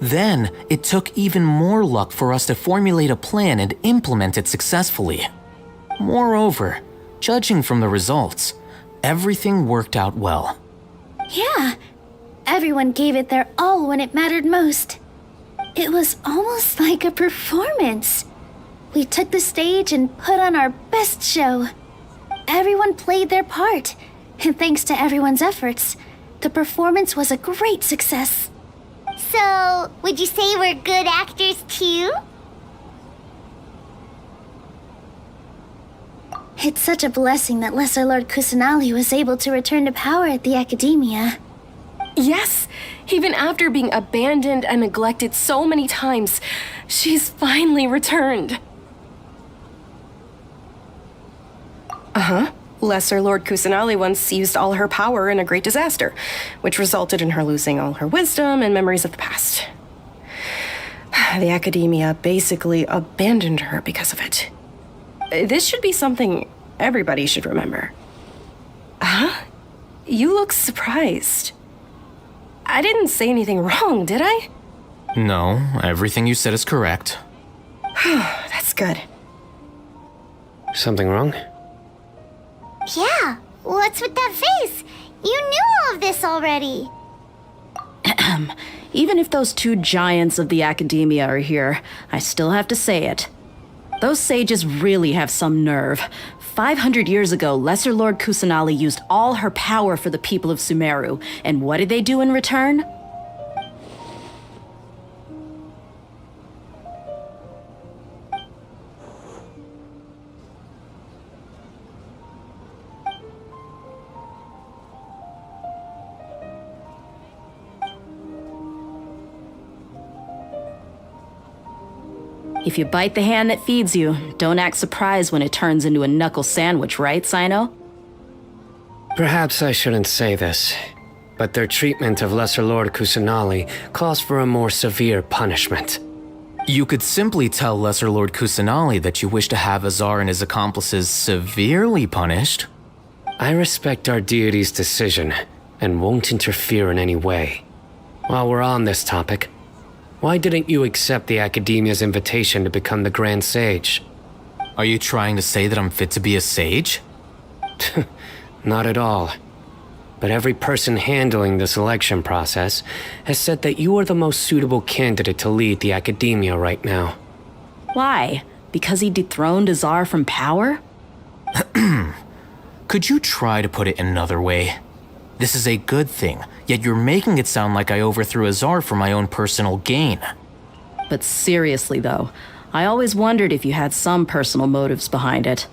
Then, it took even more luck for us to formulate a plan and implement it successfully. Moreover, judging from the results, everything worked out well. Yeah, everyone gave it their all when it mattered most. It was almost like a performance. We took the stage and put on our best show. Everyone played their part, and thanks to everyone's efforts, the performance was a great success. So, would you say we're good actors too? It's such a blessing that Lesser Lord Kusanali was able to return to power at the Academia. Yes, even after being abandoned and neglected so many times, she's finally returned. Lesser Lord Kusanali once used all her power in a great disaster, which resulted in her losing all her wisdom and memories of the past. The Academia basically abandoned her because of it. This should be something everybody should remember. You look surprised. I didn't say anything wrong, did I? No, everything you said is correct. That's good. Something wrong? Yeah, what's with that face? You knew all of this already. Even if those two giants of the Academia are here, I still have to say it. Those sages really have some nerve. 500 years ago, Lesser Lord Kusanali used all her power for the people of Sumeru, and what did they do in return? If you bite the hand that feeds you, don't act surprised when it turns into a knuckle sandwich, right, Sino? Perhaps I shouldn't say this, but their treatment of Lesser Lord Kusanali calls for a more severe punishment. You could simply tell Lesser Lord Kusanali that you wish to have Azar and his accomplices severely punished. I respect our deity's decision and won't interfere in any way. While we're on this topic, why didn't you accept the Academia's invitation to become the Grand Sage? Are you trying to say that I'm fit to be a sage? Not at all. But every person handling the selection process has said that you are the most suitable candidate to lead the Academia right now. Why? Because he dethroned Azar from power? Could you try to put it another way? This is a good thing, yet you're making it sound like I overthrew Azar for my own personal gain. But seriously, though, I always wondered if you had some personal motives behind it.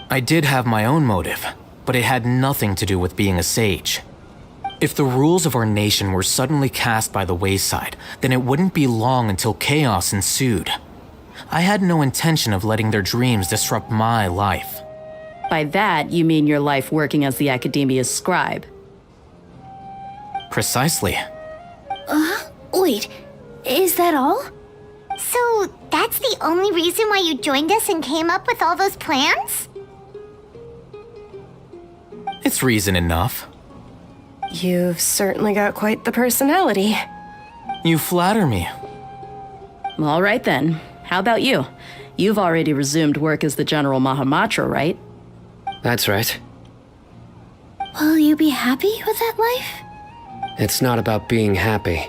I did have my own motive, but it had nothing to do with being a sage. If the rules of our nation were suddenly cast by the wayside, then it wouldn't be long until chaos ensued. I had no intention of letting their dreams disrupt my life. By that, you mean your life working as the Academia's scribe. Precisely. Wait, is that all? So that's the only reason why you joined us and came up with all those plans? It's reason enough. You've certainly got quite the personality. You flatter me. All right then. How about you? You've already resumed work as the General Mahamatra, right? That's right. Will you be happy with that life? It's not about being happy.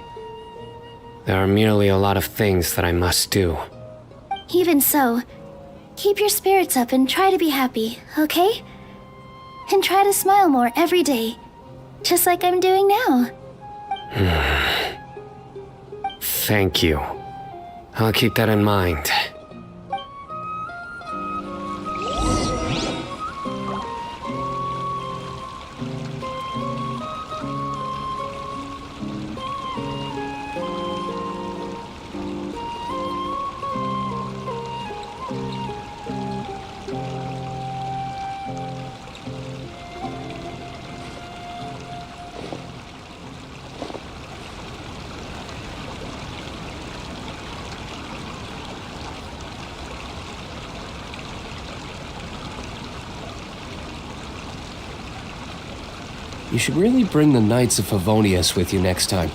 There are merely a lot of things that I must do. Even so, keep your spirits up and try to be happy, okay? And try to smile more every day, just like I'm doing now. Thank you. I'll keep that in mind. You should really bring the Knights of Favonius with you next time.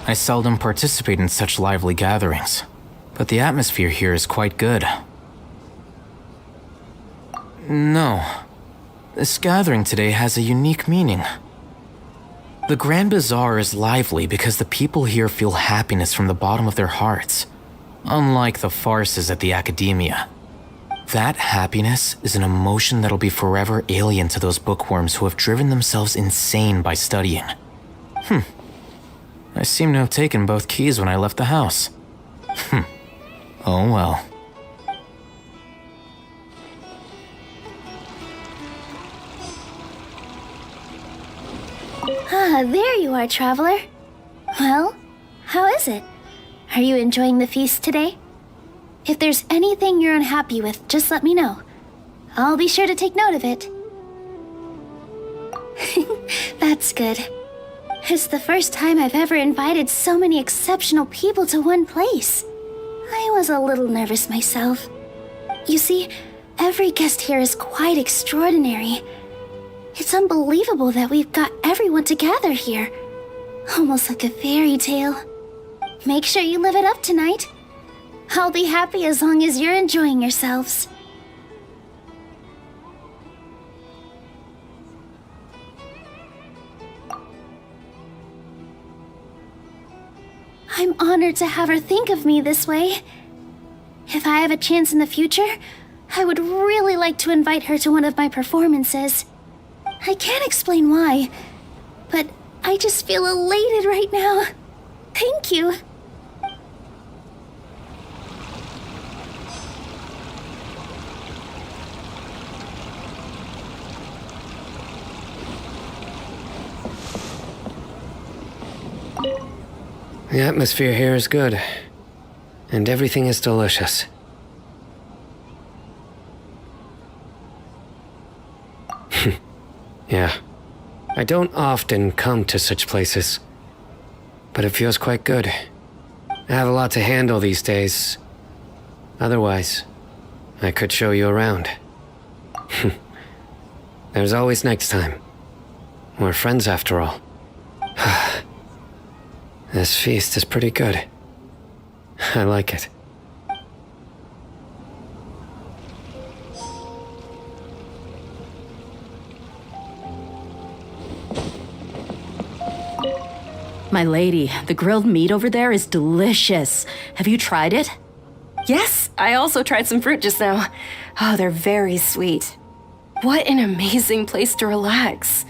I seldom participate in such lively gatherings, but the atmosphere here is quite good. No, this gathering today has a unique meaning. The Grand Bazaar is lively because the people here feel happiness from the bottom of their hearts, unlike the farces at the Academia. That happiness is an emotion that'll be forever alien to those bookworms who have driven themselves insane by studying. I seem to have taken both keys when I left the house. Oh well. Ah, there you are, traveler. Well, how is it? Are you enjoying the feast today? If there's anything you're unhappy with, just let me know. I'll be sure to take note of it. That's good. It's the first time I've ever invited so many exceptional people to one place. I was a little nervous myself. You see, every guest here is quite extraordinary. It's unbelievable that we've got everyone together here. Almost like a fairy tale. Make sure you live it up tonight. I'll be happy as long as you're enjoying yourselves. I'm honored to have her think of me this way. If I have a chance in the future, I would really like to invite her to one of my performances. I can't explain why, but I just feel elated right now. Thank you. The atmosphere here is good, and everything is delicious. Yeah. I don't often come to such places, but it feels quite good. I have a lot to handle these days. Otherwise, I could show you around. There's always next time. We're friends after all. This feast is pretty good. I like it. My lady, the grilled meat over there is delicious. Have you tried it? Yes, I also tried some fruit just now. Oh, they're very sweet. What an amazing place to relax.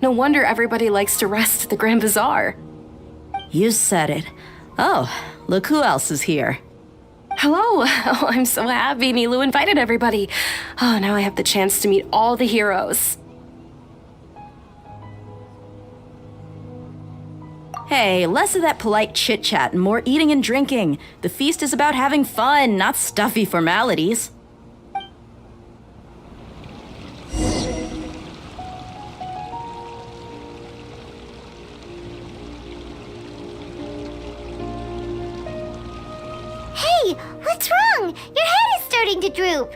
No wonder everybody likes to rest at the Grand Bazaar. You said it. Oh, look who else is here. Hello. Oh, I'm so happy Nilu invited everybody. Oh, now I have the chance to meet all the heroes. Hey, less of that polite chit-chat and more eating and drinking. The feast is about having fun, not stuffy formalities. Hey, what's wrong? Your head is starting to droop.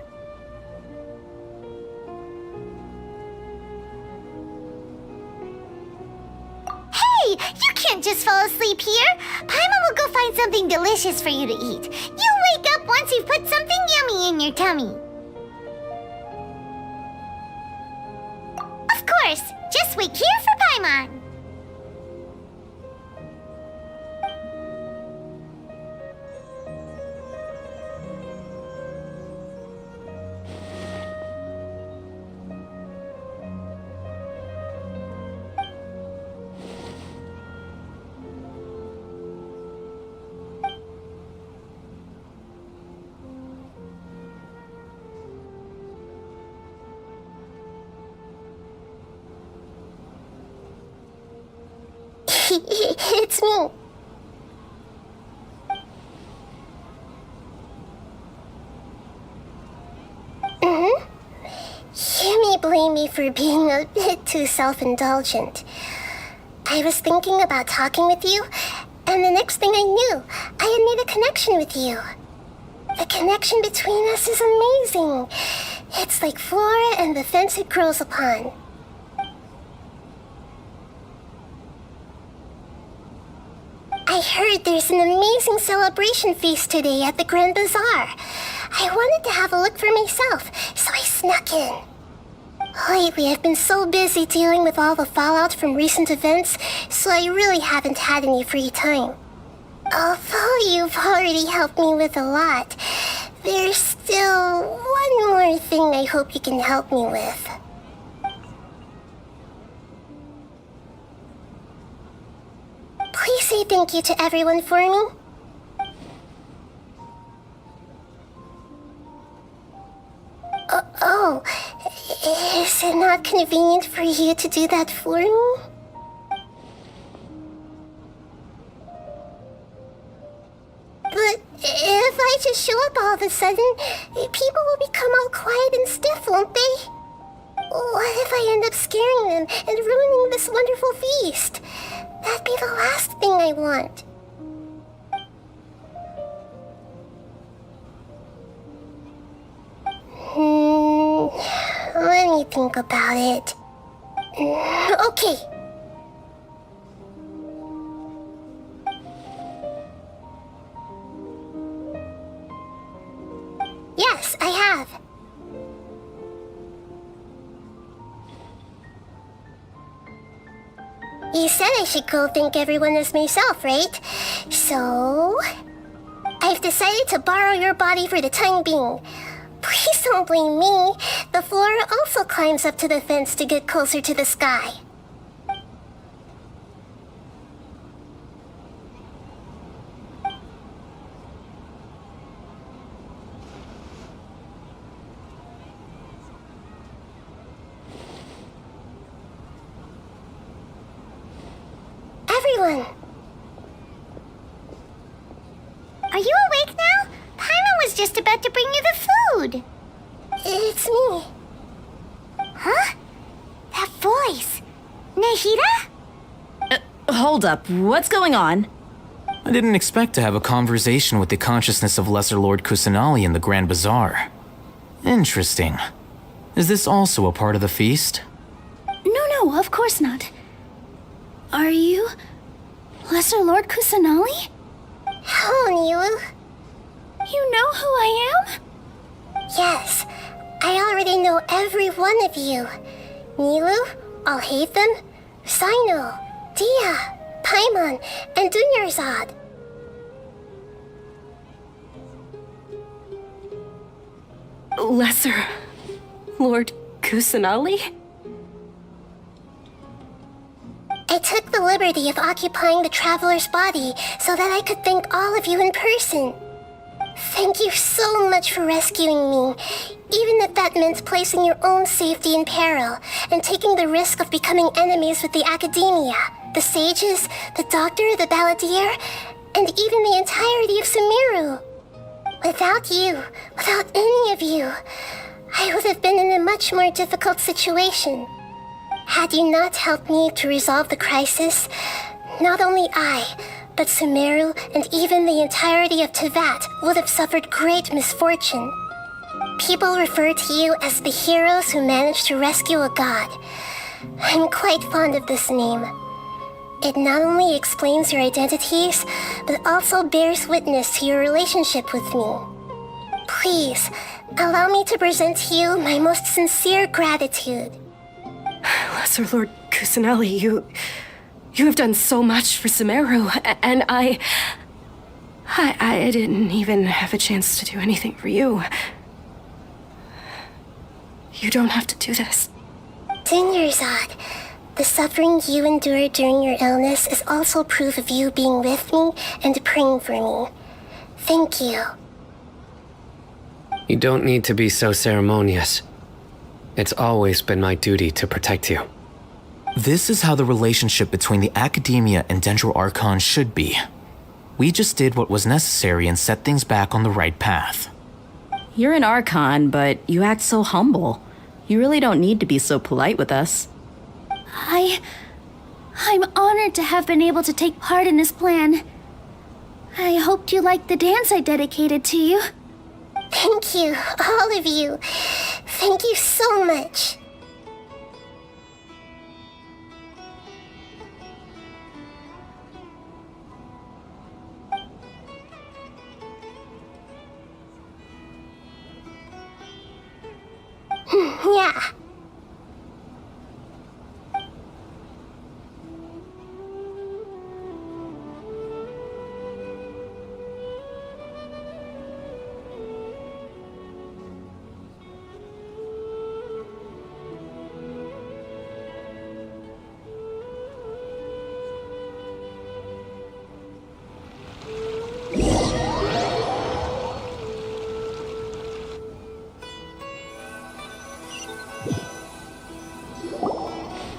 Hey, you can't just fall asleep here. Paimon will go find something delicious for you to eat. You'll wake up once you've put something yummy in your tummy. Of course, just wait here for Paimon. It's me. You may blame me for being a bit too self-indulgent. I was thinking about talking with you, and the next thing I knew, I had made a connection with you. The connection between us is amazing. It's like flora and the fence it grows upon. I heard there's an amazing celebration feast today at the Grand Bazaar. I wanted to have a look for myself, so I snuck in. Lately, I've been so busy dealing with all the fallout from recent events, so I really haven't had any free time. Although you've already helped me with a lot, there's still one more thing I hope you can help me with. Please say thank you to everyone for me. Oh, is it not convenient for you to do that for me? But if I just show up all of a sudden, people will become all quiet and stiff, won't they? What if I end up scaring them and ruining this wonderful feast? That'd be the last thing I want. Let me think about it. Okay. Yes, I have. You said I should go thank everyone as myself, right? So, I've decided to borrow your body for the time being. Please don't blame me. The flora also climbs up to the fence to get closer to the sky. Everyone! Are you awake now? Paimon was just about to bring you the food. It's me. Huh? That voice. Nahida? Hold up, what's going on? I didn't expect to have a conversation with the consciousness of Lesser Lord Kusanali in the Grand Bazaar. Interesting. Is this also a part of the feast? No, of course not. Are you Lesser Lord Kusanali? Hello, Nilu. You know who I am? Yes, I already know every one of you. Nilu, Alhaitham, Sino, Dia, Paimon, and Dunyarzad. Lesser Lord Kusanali? I took the liberty of occupying the traveler's body so that I could thank all of you in person. Thank you so much for rescuing me, even if that meant placing your own safety in peril and taking the risk of becoming enemies with the Academia, the sages, the doctor, the balladeer, and even the entirety of Sumeru. Without you, without any of you, I would have been in a much more difficult situation. Had you not helped me to resolve the crisis, not only I, but Sumeru and even the entirety of Tevat would have suffered great misfortune. People refer to you as the heroes who managed to rescue a god. I'm quite fond of this name. It not only explains your identities, but also bears witness to your relationship with me. Please, allow me to present to you my most sincere gratitude. Lesser Lord Kusanali, you have done so much for Sumeru, and I didn't even have a chance to do anything for you. You don't have to do this. Dinyarzad, the suffering you endured during your illness is also proof of you being with me and praying for me. Thank you. You don't need to be so ceremonious. It's always been my duty to protect you. This is how the relationship between the Academia and Dendro Archon should be. We just did what was necessary and set things back on the right path. You're an Archon, but you act so humble. You really don't need to be so polite with us. I'm honored to have been able to take part in this plan. I hoped you liked the dance I dedicated to you. Thank you, all of you. Thank you so much. Yeah.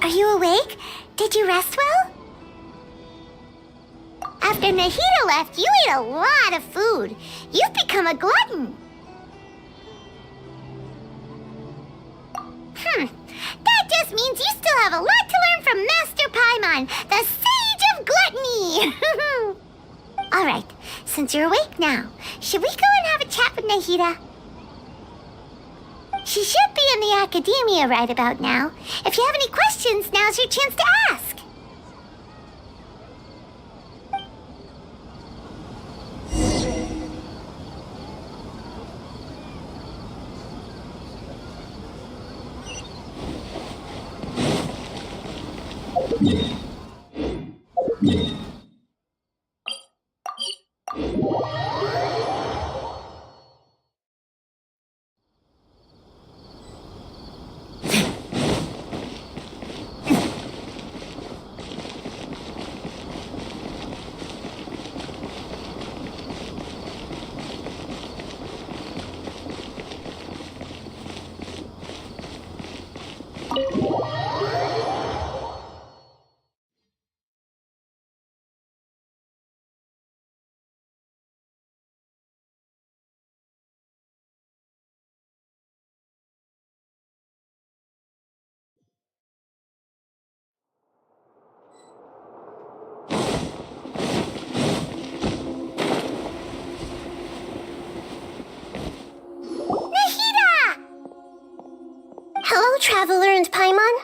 Are you awake? Did you rest well? After Nahida left, you ate a lot of food. You've become a glutton. That just means you still have a lot to learn from Master Paimon, the Sage of Gluttony. All right, since you're awake now, should we go and have a chat with Nahida? She should be in the Academia right about now. If you have any questions, now's your chance to ask. Hello, Traveler and Paimon.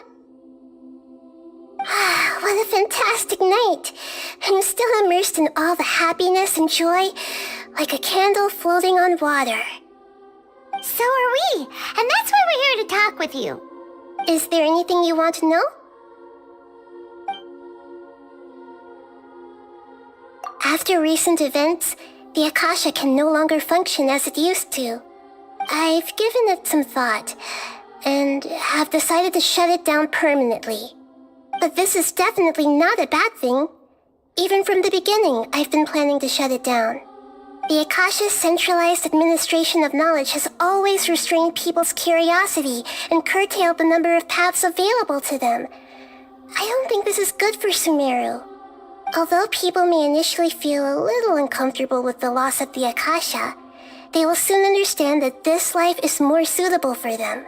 What a fantastic night. I'm still immersed in all the happiness and joy, like a candle floating on water. So are we, and that's why we're here to talk with you. Is there anything you want to know? After recent events, the Akasha can no longer function as it used to. I've given it some thought, and have decided to shut it down permanently. But this is definitely not a bad thing. Even from the beginning, I've been planning to shut it down. The Akasha's centralized administration of knowledge has always restrained people's curiosity and curtailed the number of paths available to them. I don't think this is good for Sumeru. Although people may initially feel a little uncomfortable with the loss of the Akasha, they will soon understand that this life is more suitable for them.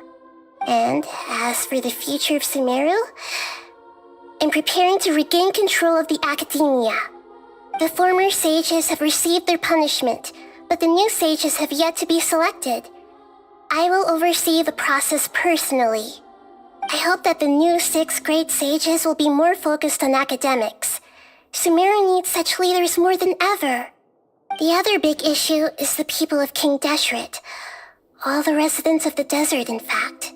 And as for the future of Sumeru, I'm preparing to regain control of the academia. The former sages have received their punishment, but the new sages have yet to be selected. I will oversee the process personally. I hope that the new 6 great sages will be more focused on academics. Sumeru needs such leaders more than ever. The other big issue is the people of King Deshret. All the residents of the desert, in fact.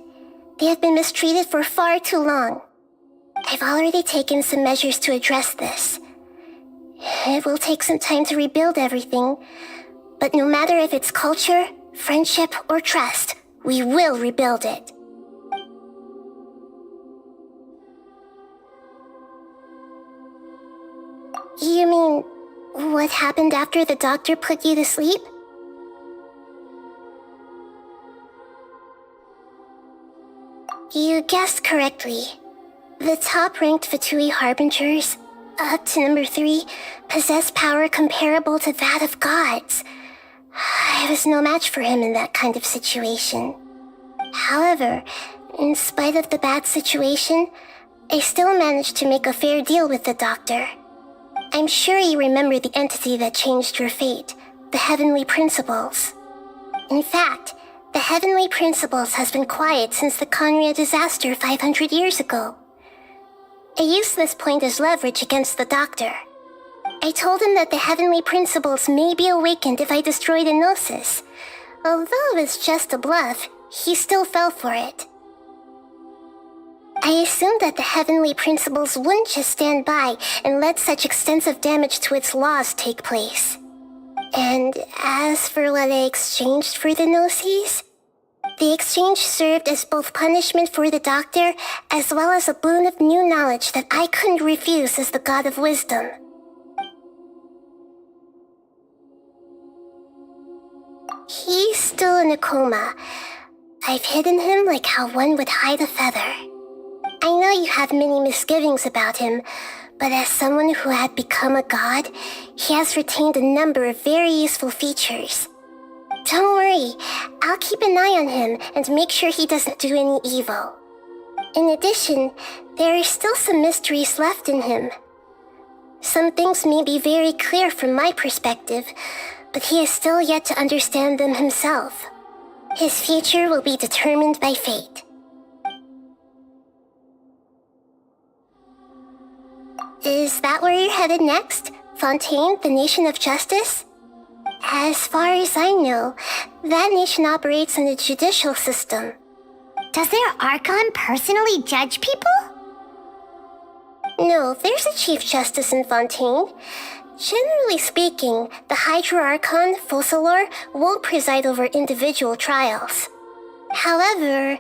They have been mistreated for far too long. I've already taken some measures to address this. It will take some time to rebuild everything, but no matter if it's culture, friendship, or trust, we will rebuild it. You mean, what happened after the doctor put you to sleep? You guessed correctly. The top-ranked Fatui Harbingers, up to number 3, possess power comparable to that of gods. I was no match for him in that kind of situation. However, in spite of the bad situation, I still managed to make a fair deal with the doctor. I'm sure you remember the entity that changed your fate, the Heavenly Principles. In fact, the Heavenly Principles has been quiet since the Conria disaster 500 years ago. I used this point as leverage against the doctor. I told him that the Heavenly Principles may be awakened if I destroy the Gnosis. Although it was just a bluff, he still fell for it. I assumed that the Heavenly Principles wouldn't just stand by and let such extensive damage to its laws take place. And as for what I exchanged for the Gnosis, the exchange served as both punishment for the doctor as well as a boon of new knowledge that I couldn't refuse as the god of wisdom. He's still in a coma. I've hidden him like how one would hide a feather. I know you have many misgivings about him, but as someone who had become a god, he has retained a number of very useful features. Don't worry, I'll keep an eye on him and make sure he doesn't do any evil. In addition, there are still some mysteries left in him. Some things may be very clear from my perspective, but he is still yet to understand them himself. His future will be determined by fate. Is that where you're headed next? Fontaine, the Nation of Justice? As far as I know, that nation operates in a judicial system. Does their Archon personally judge people? No, there's a Chief Justice in Fontaine. Generally speaking, the Hydra Archon, Focalor, won't preside over individual trials. However,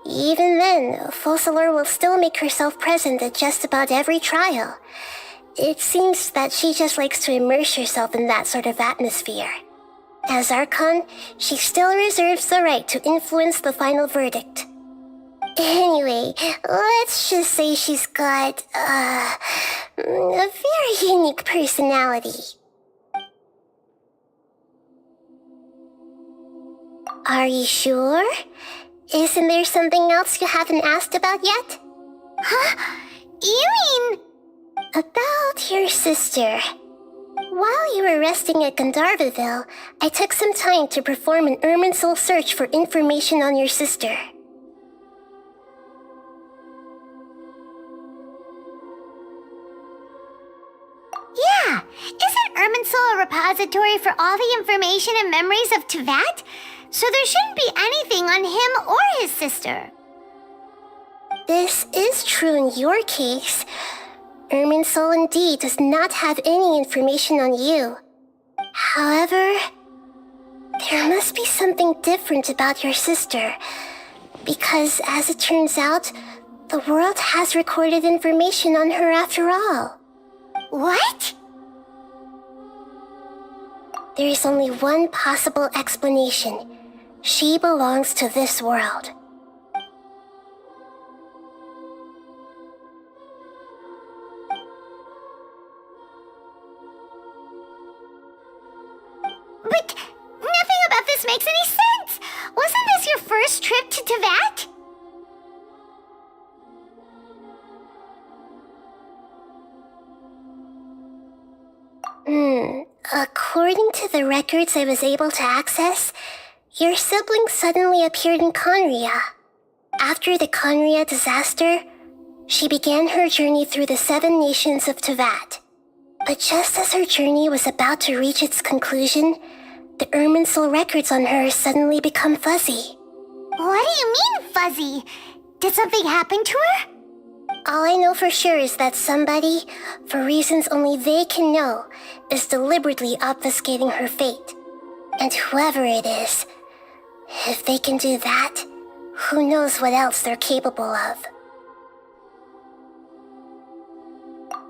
even then, Focalor will still make herself present at just about every trial. It seems that she just likes to immerse herself in that sort of atmosphere. As Archon, she still reserves the right to influence the final verdict. Anyway, let's just say she's got, a very unique personality. Are you sure? Isn't there something else you haven't asked about yet? Huh? You mean... About your sister. While you were resting at Gandharvaville, I took some time to perform an Irminsul search for information on your sister. Yeah, isn't Irminsul a repository for all the information and memories of Tevat? So there shouldn't be anything on him or his sister. This is true in your case. Irminsul indeed does not have any information on you. However, there must be something different about your sister. Because as it turns out, the world has recorded information on her after all. What? There is only one possible explanation. She belongs to this world. But nothing about this makes any sense! Wasn't this your first trip to Teyvat? According to the records I was able to access, your sibling suddenly appeared in Conria. After the Conria disaster, she began her journey through the 7 nations of Teyvat. But just as her journey was about to reach its conclusion, the Irminsul records on her suddenly become fuzzy. What do you mean, fuzzy? Did something happen to her? All I know for sure is that somebody, for reasons only they can know, is deliberately obfuscating her fate. And whoever it is, if they can do that, who knows what else they're capable of.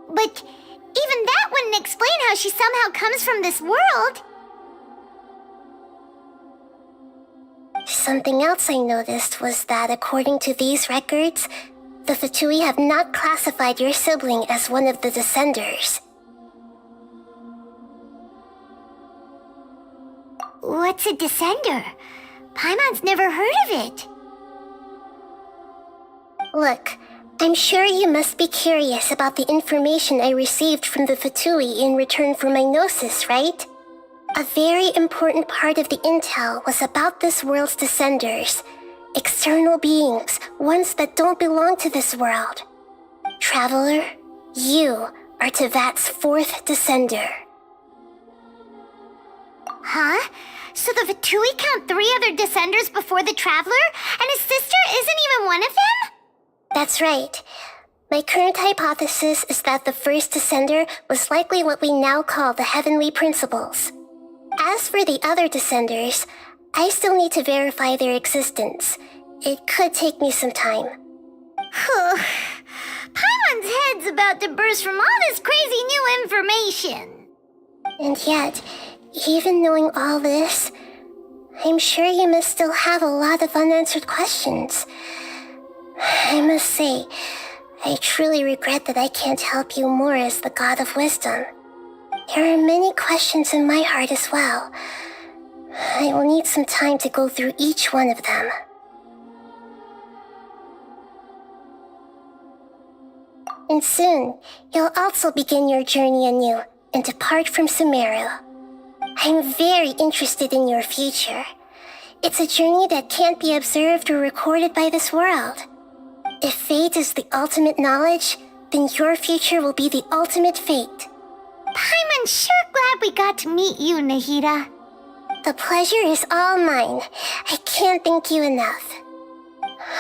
But even that wouldn't explain how she somehow comes from this world. Something else I noticed was that according to these records, the Fatui have not classified your sibling as one of the Descenders. What's a Descender? Paimon's never heard of it. Look, I'm sure you must be curious about the information I received from the Fatui in return for my gnosis, right? A very important part of the intel was about this world's Descenders. External beings, ones that don't belong to this world. Traveler, you are Teyvat's 4th Descender. Huh? So the Fatui count 3 other Descenders before the Traveler, and his sister isn't even one of them? That's right. My current hypothesis is that the first Descender was likely what we now call the Heavenly Principles. As for the other Descenders, I still need to verify their existence. It could take me some time. Paimon's head's about to burst from all this crazy new information. And yet, even knowing all this, I'm sure you must still have a lot of unanswered questions. I must say, I truly regret that I can't help you more as the God of Wisdom. There are many questions in my heart as well. I will need some time to go through each one of them. And soon, you'll also begin your journey anew and depart from Sumeru. I'm very interested in your future. It's a journey that can't be observed or recorded by this world. If fate is the ultimate knowledge, then your future will be the ultimate fate. Paimon's sure glad we got to meet you, Nahida. The pleasure is all mine. I can't thank you enough.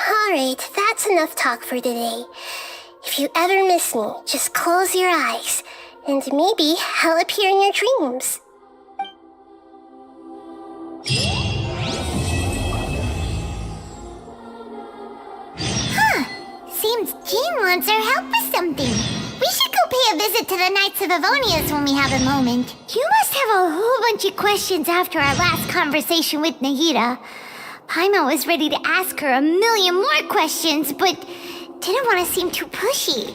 Alright, that's enough talk for today. If you ever miss me, just close your eyes, and maybe I'll appear in your dreams. Seems Jean wants our help with something. We should go pay a visit to the Knights of Avonius when we have a moment. You must have a whole bunch of questions after our last conversation with Nahida. Paimon was ready to ask her a million more questions, but didn't want to seem too pushy.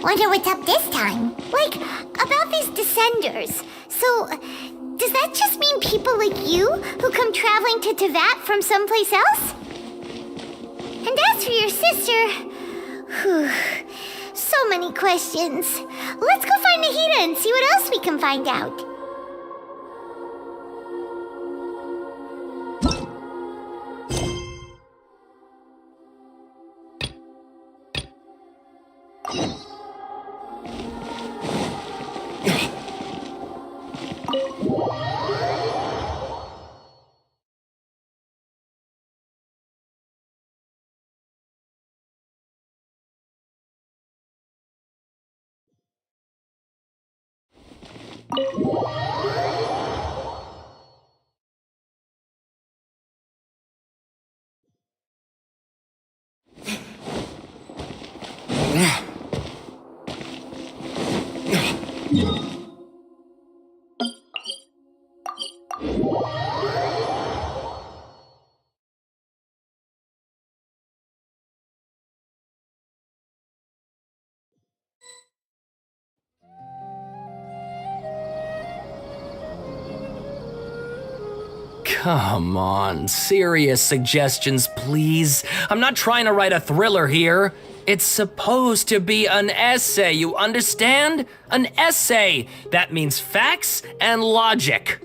Wonder what's up this time? Like, about these Descenders. So, does that just mean people like you who come traveling to Teyvat from someplace else? And as for your sister... so many questions. Let's go find Nahida and see what else we can find out. come on, serious suggestions, please. I'm not trying to write a thriller here. It's supposed to be an essay, you understand? An essay! That means facts and logic.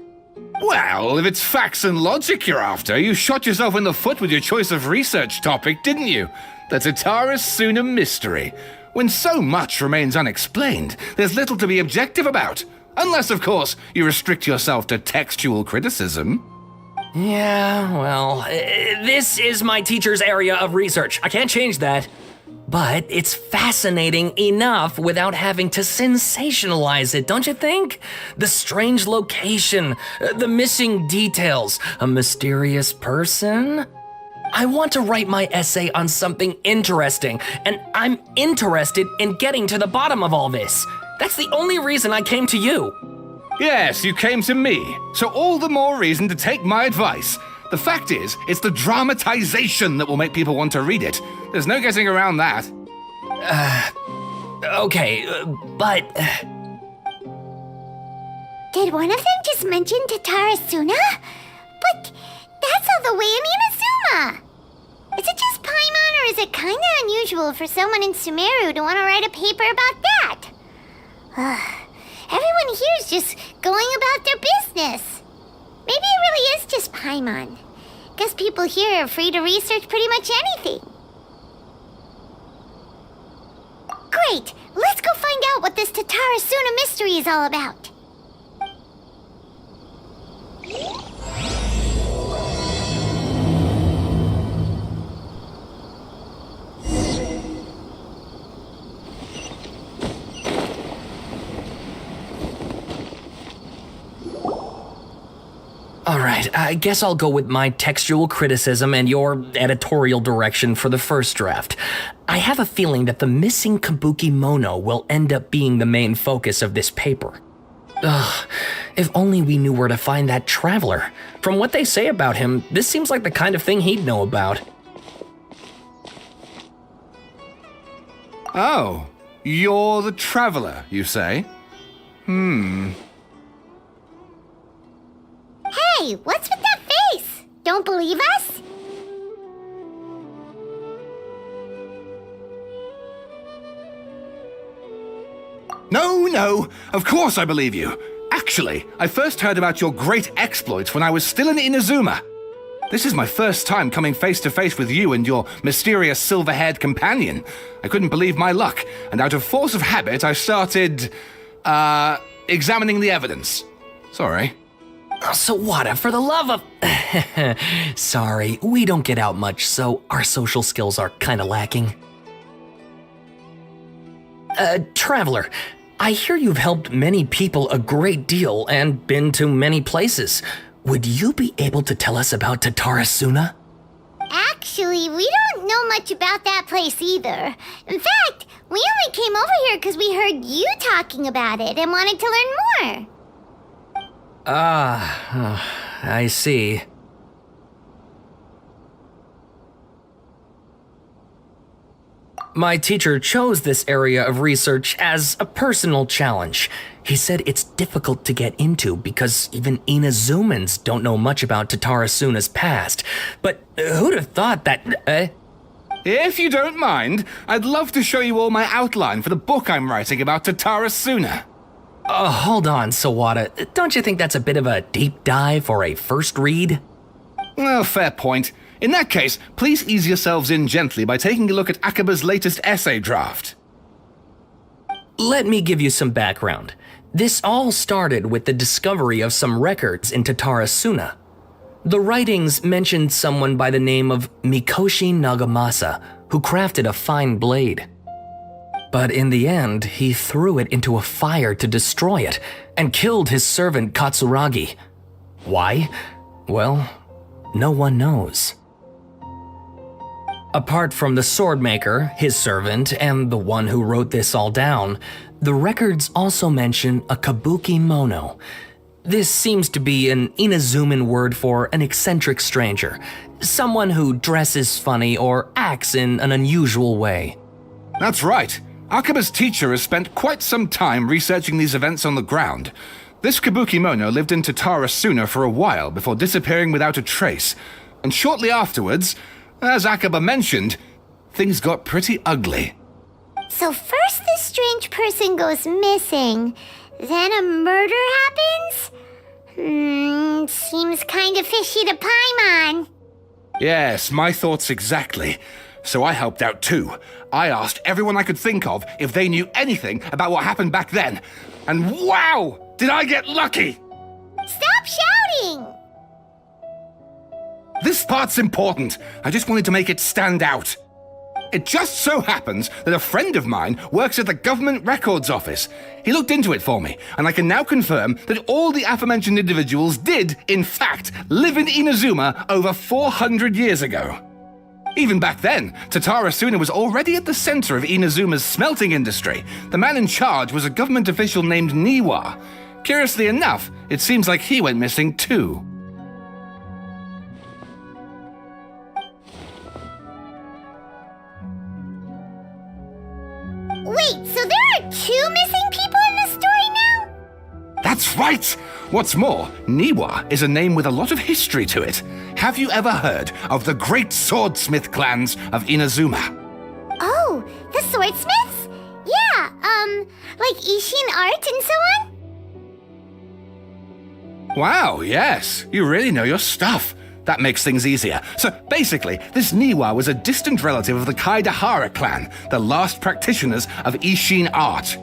Well, if it's facts and logic you're after, you shot yourself in the foot with your choice of research topic, didn't you? The Tatara Suna mystery. When so much remains unexplained, there's little to be objective about. Unless, of course, you restrict yourself to textual criticism. Yeah, well, this is my teacher's area of research. I can't change that. But it's fascinating enough without having to sensationalize it, don't you think? The strange location, the missing details, a mysterious person. I want to write my essay on something interesting, and I'm interested in getting to the bottom of all this. That's the only reason I came to you. Yes, you came to me, so all the more reason to take my advice. The fact is, it's the dramatization that will make people want to read it. There's no getting around that. Okay, but... Did one of them just mention Tatara Suna? But that's all the way in Inazuma! Is it just Paimon, or is it kinda unusual for someone in Sumeru to want to write a paper about that? Everyone here is just going about their business. Maybe it really is just Paimon. Guess people here are free to research pretty much anything. Great! Let's go find out what this Tatara Suna mystery is all about. All right, I guess I'll go with my textual criticism and your editorial direction for the first draft. I have a feeling that the missing Kabuki Mono will end up being the main focus of this paper. Ugh, if only we knew where to find that traveler. From what they say about him, this seems like the kind of thing he'd know about. Oh, you're the traveler, you say? Hey, what's with that face? Don't believe us? No, of course I believe you. Actually, I first heard about your great exploits when I was still in Inazuma. This is my first time coming face to face with you and your mysterious silver-haired companion. I couldn't believe my luck, and out of force of habit, I started, examining the evidence. Sorry. Sawada, for the love of... Sorry, we don't get out much, so our social skills are kinda lacking. Traveler, I hear you've helped many people a great deal and been to many places. Would you be able to tell us about Tatara Suna? Actually, we don't know much about that place either. In fact, we only came over here because we heard you talking about it and wanted to learn more. I see. My teacher chose this area of research as a personal challenge. He said it's difficult to get into because even Inazumans don't know much about Tatara Suna's past. But who'd have thought that... If you don't mind, I'd love to show you all my outline for the book I'm writing about Tatara Suna. Hold on, Sawada. Don't you think that's a bit of a deep dive for a first read? Well, fair point. In that case, please ease yourselves in gently by taking a look at Akaba's latest essay draft. Let me give you some background. This all started with the discovery of some records in Tatara Suna. The writings mentioned someone by the name of Mikoshi Nagamasa, who crafted a fine blade. But in the end, he threw it into a fire to destroy it, and killed his servant Katsuragi. Why? Well, no one knows. Apart from the swordmaker, his servant, and the one who wrote this all down, the records also mention a kabuki mono. This seems to be an Inazuman word for an eccentric stranger, someone who dresses funny or acts in an unusual way. That's right. Akaba's teacher has spent quite some time researching these events on the ground. This Kabukimono lived in Tatarasuna for a while before disappearing without a trace. And shortly afterwards, as Akaba mentioned, things got pretty ugly. So first this strange person goes missing, then a murder happens? Seems kind of fishy to Paimon. Yes, my thoughts exactly. So I helped out too. I asked everyone I could think of if they knew anything about what happened back then. And wow! Did I get lucky! Stop shouting! This part's important. I just wanted to make it stand out. It just so happens that a friend of mine works at the Government Records Office. He looked into it for me, and I can now confirm that all the aforementioned individuals did, in fact, live in Inazuma over 400 years ago. Even back then, Tatarasuna was already at the center of Inazuma's smelting industry. The man in charge was a government official named Niwa. Curiously enough, it seems like he went missing too. Wait, so there are 2 missing people in the story now? That's right! What's more, Niwa is a name with a lot of history to it. Have you ever heard of the great swordsmith clans of Inazuma? Oh, the swordsmiths? Yeah, like Ishin art and so on? Wow, yes, you really know your stuff. That makes things easier. So basically, this Niwa was a distant relative of the Kaidahara clan, the last practitioners of Ishin art.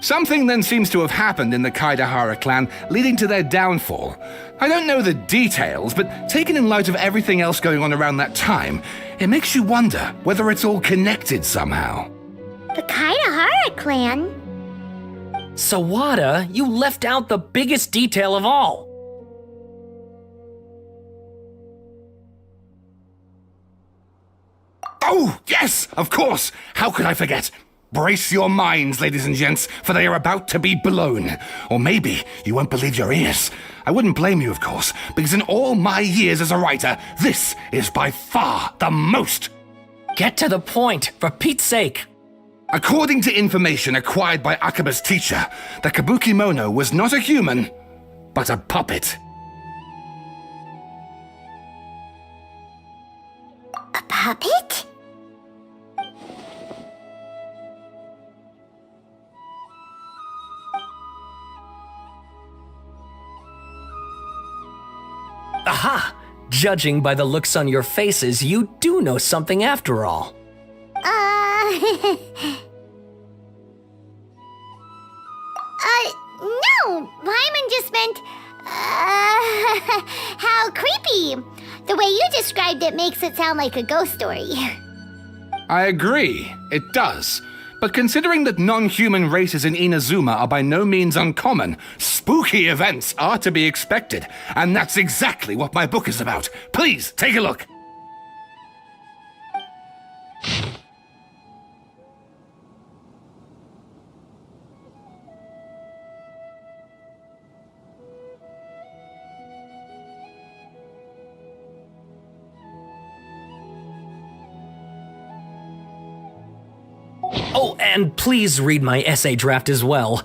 Something then seems to have happened in the Kaidahara clan, leading to their downfall. I don't know the details, but taken in light of everything else going on around that time, it makes you wonder whether it's all connected somehow. The Kaidahara clan? Sawada, you left out the biggest detail of all. Oh, yes, of course. How could I forget? Brace your minds, ladies and gents, for they are about to be blown. Or maybe you won't believe your ears. I wouldn't blame you, of course, because in all my years as a writer, this is by far the most. Get to the point, for Pete's sake. According to information acquired by Akaba's teacher, the Kabukimono was not a human, but a puppet. A puppet? Aha! Judging by the looks on your faces, you do know something after all. No! Paimon just meant, how creepy. The way you described it makes it sound like a ghost story. I agree, it does. But considering that non-human races in Inazuma are by no means uncommon, spooky events are to be expected. And that's exactly what my book is about. Please, take a look. Oh, and please read my essay draft as well.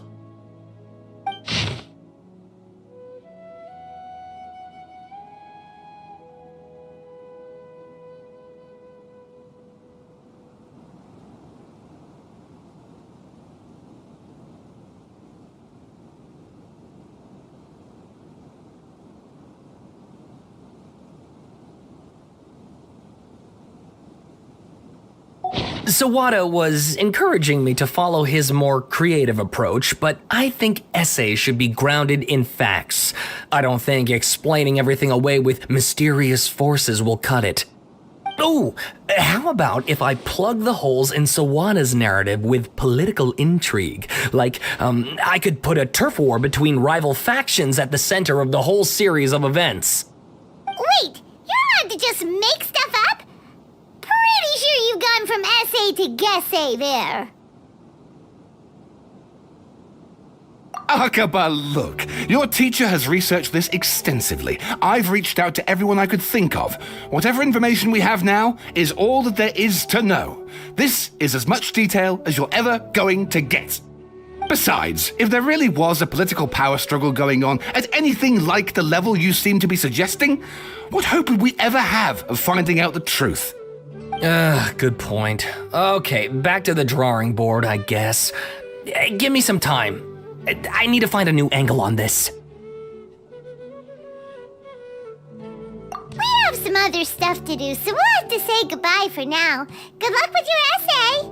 Sawada was encouraging me to follow his more creative approach, but I think essays should be grounded in facts. I don't think explaining everything away with mysterious forces will cut it. Oh, how about if I plug the holes in Sawada's narrative with political intrigue? Like, I could put a turf war between rival factions at the center of the whole series of events. Wait, you're allowed to just make stuff up? Pretty sure you've gone from essay to guessay there. Akaba, look, your teacher has researched this extensively. I've reached out to everyone I could think of. Whatever information we have now is all that there is to know. This is as much detail as you're ever going to get. Besides, if there really was a political power struggle going on at anything like the level you seem to be suggesting, what hope would we ever have of finding out the truth? Good point. Okay, back to the drawing board, I guess. Give me some time. I need to find a new angle on this. We have some other stuff to do, so we'll have to say goodbye for now. Good luck with your essay!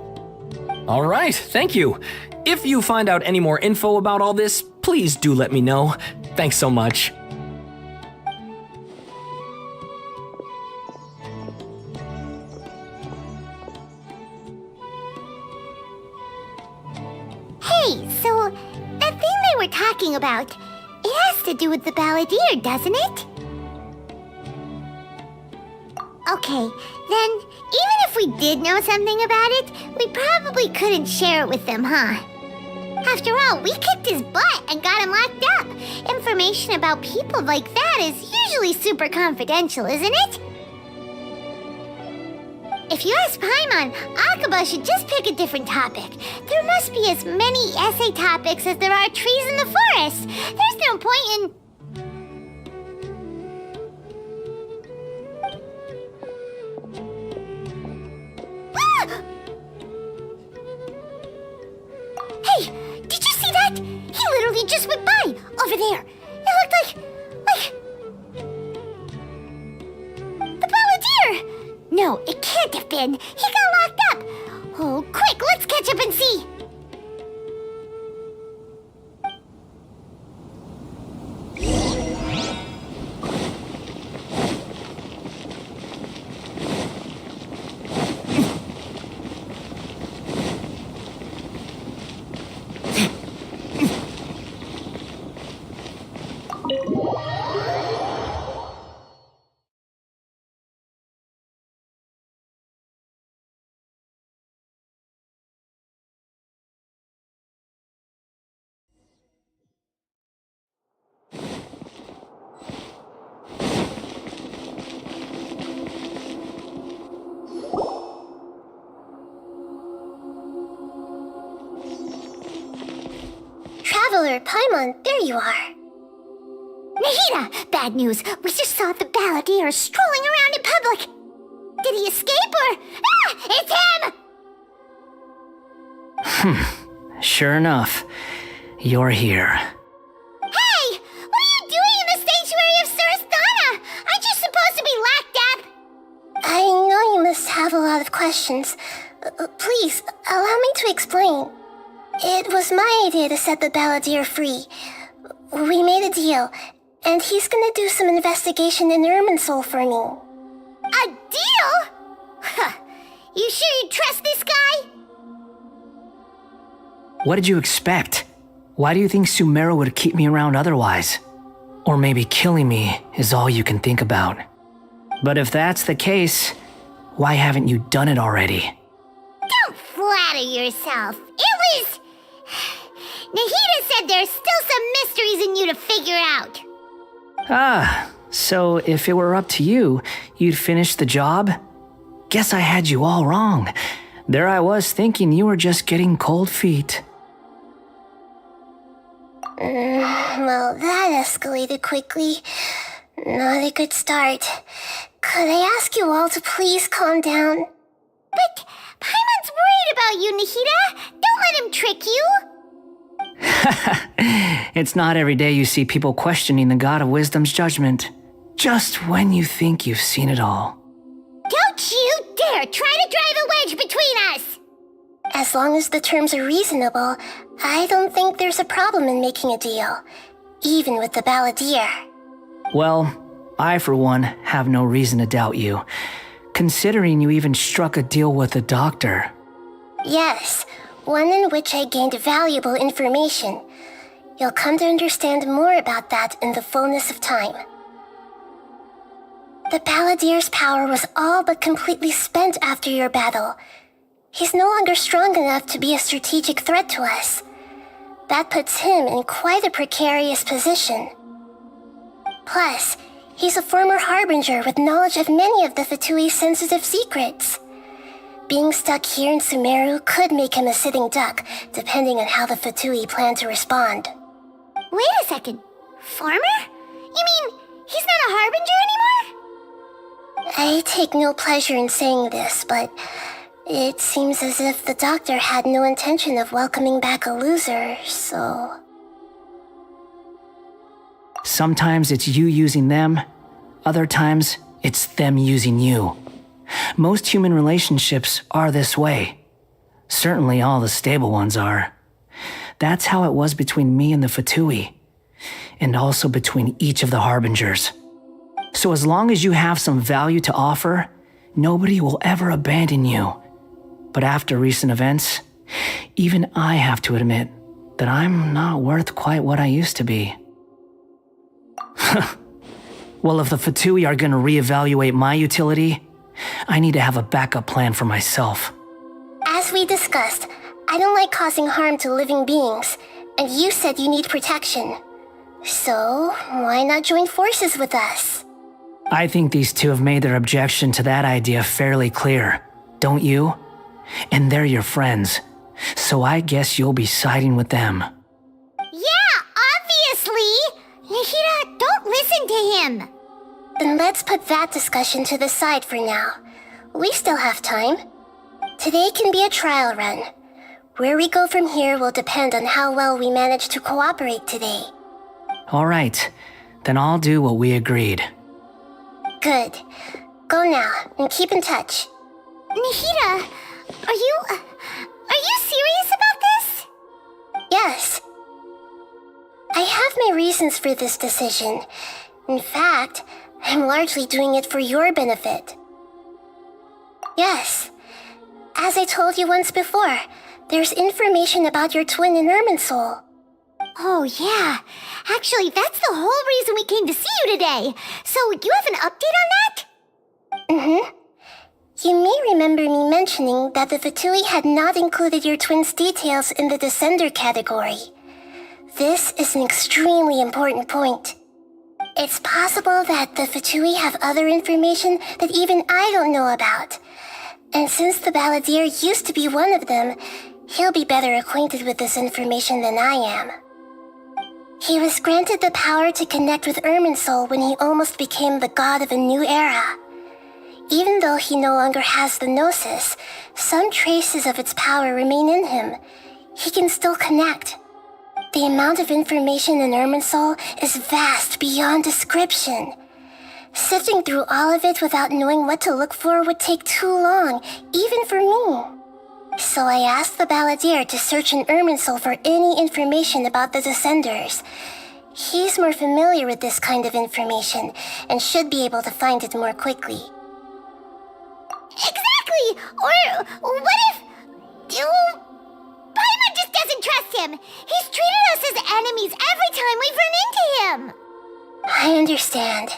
All right, thank you. If you find out any more info about all this, please do let me know. Thanks so much. Hey, so that thing they were talking about, it has to do with the balladeer, doesn't it? Okay, then even if we did know something about it, we probably couldn't share it with them, huh? After all, we kicked his butt and got him locked up. Information about people like that is usually super confidential, isn't it? If you ask Paimon, Akaba should just pick a different topic. There must be as many essay topics as there are trees in the forest. There's no point in... Hey, did you see that? He literally just went by, over there. It looked like... the balladeer! No, it can't have been. He got locked up. Oh, quick, let's catch up and see. Traveler, Paimon, there you are. Nahida! Bad news. We just saw the balladeer strolling around in public. Did he escape or... Ah! It's him! Sure enough, you're here. Hey! What are you doing in the sanctuary of Surasthana? Aren't you supposed to be locked up? I know you must have a lot of questions. Please, allow me to explain. It was my idea to set the balladeer free. We made a deal, and he's gonna do some investigation in Irminsul for me. A deal? Huh. You sure you trust this guy? What did you expect? Why do you think Sumeru would keep me around otherwise? Or maybe killing me is all you can think about. But if that's the case, why haven't you done it already? Don't flatter yourself. It was... Nahida said there's still some mysteries in you to figure out. Ah, so if it were up to you, you'd finish the job? Guess I had you all wrong. There I was thinking you were just getting cold feet. Well, that escalated quickly. Not a good start. Could I ask you all to please calm down? But Paimon's worried about you, Nahida. Don't let him trick you. It's not every day you see people questioning the God of Wisdom's judgment. Just when you think you've seen it all. Don't you dare try to drive a wedge between us! As long as the terms are reasonable, I don't think there's a problem in making a deal. Even with the balladeer. Well, I for one have no reason to doubt you, considering you even struck a deal with the doctor. Yes, one in which I gained valuable information. You'll come to understand more about that in the fullness of time. The balladeer's power was all but completely spent after your battle. He's no longer strong enough to be a strategic threat to us. That puts him in quite a precarious position. Plus, he's a former harbinger with knowledge of many of the Fatui's sensitive secrets. being stuck here in Sumeru could make him a sitting duck, depending on how the Fatui plan to respond. Wait a second. Farmer? You mean he's not a harbinger anymore? I take no pleasure in saying this, but it seems as if the doctor had no intention of welcoming back a loser, so... Sometimes it's you using them, other times it's them using you. Most human relationships are this way. Certainly all the stable ones are. That's how it was between me and the Fatui, and also between each of the Harbingers. So as long as you have some value to offer, nobody will ever abandon you. But after recent events, even I have to admit that I'm not worth quite what I used to be. Well, if the Fatui are going to reevaluate my utility, I need to have a backup plan for myself. As we discussed, I don't like causing harm to living beings, and you said you need protection. So, why not join forces with us? I think these two have made their objection to that idea fairly clear, don't you? And they're your friends, so I guess you'll be siding with them. Yeah, obviously! Nihira, don't listen to him! Then let's put that discussion to the side for now. We still have time. Today can be a trial run. Where we go from here will depend on how well we manage to cooperate today. All right, then I'll do what we agreed. Good. Go now, and keep in touch. Nihira, are you serious about this? Yes. I have my reasons for this decision. In fact, I'm largely doing it for your benefit. Yes. As I told you once before, there's information about your twin in Irminsul. Oh, yeah. Actually, that's the whole reason we came to see you today. So, you have an update on that? Mm-hmm. You may remember me mentioning that the Fatui had not included your twin's details in the Descender category. This is an extremely important point. It's possible that the Fatui have other information that even I don't know about. And since the Balladeer used to be one of them, he'll be better acquainted with this information than I am. He was granted the power to connect with Irminsul when he almost became the god of a new era. Even though he no longer has the Gnosis, some traces of its power remain in him. He can still connect. The amount of information in Irminsul is vast beyond description. Sifting through all of it without knowing what to look for would take too long, even for me. So I asked the Balladeer to search in Irminsul for any information about the Descenders. He's more familiar with this kind of information, and should be able to find it more quickly. Exactly! Or what if... Paimon just doesn't trust him! He's treated us as enemies every time we've run into him! I understand.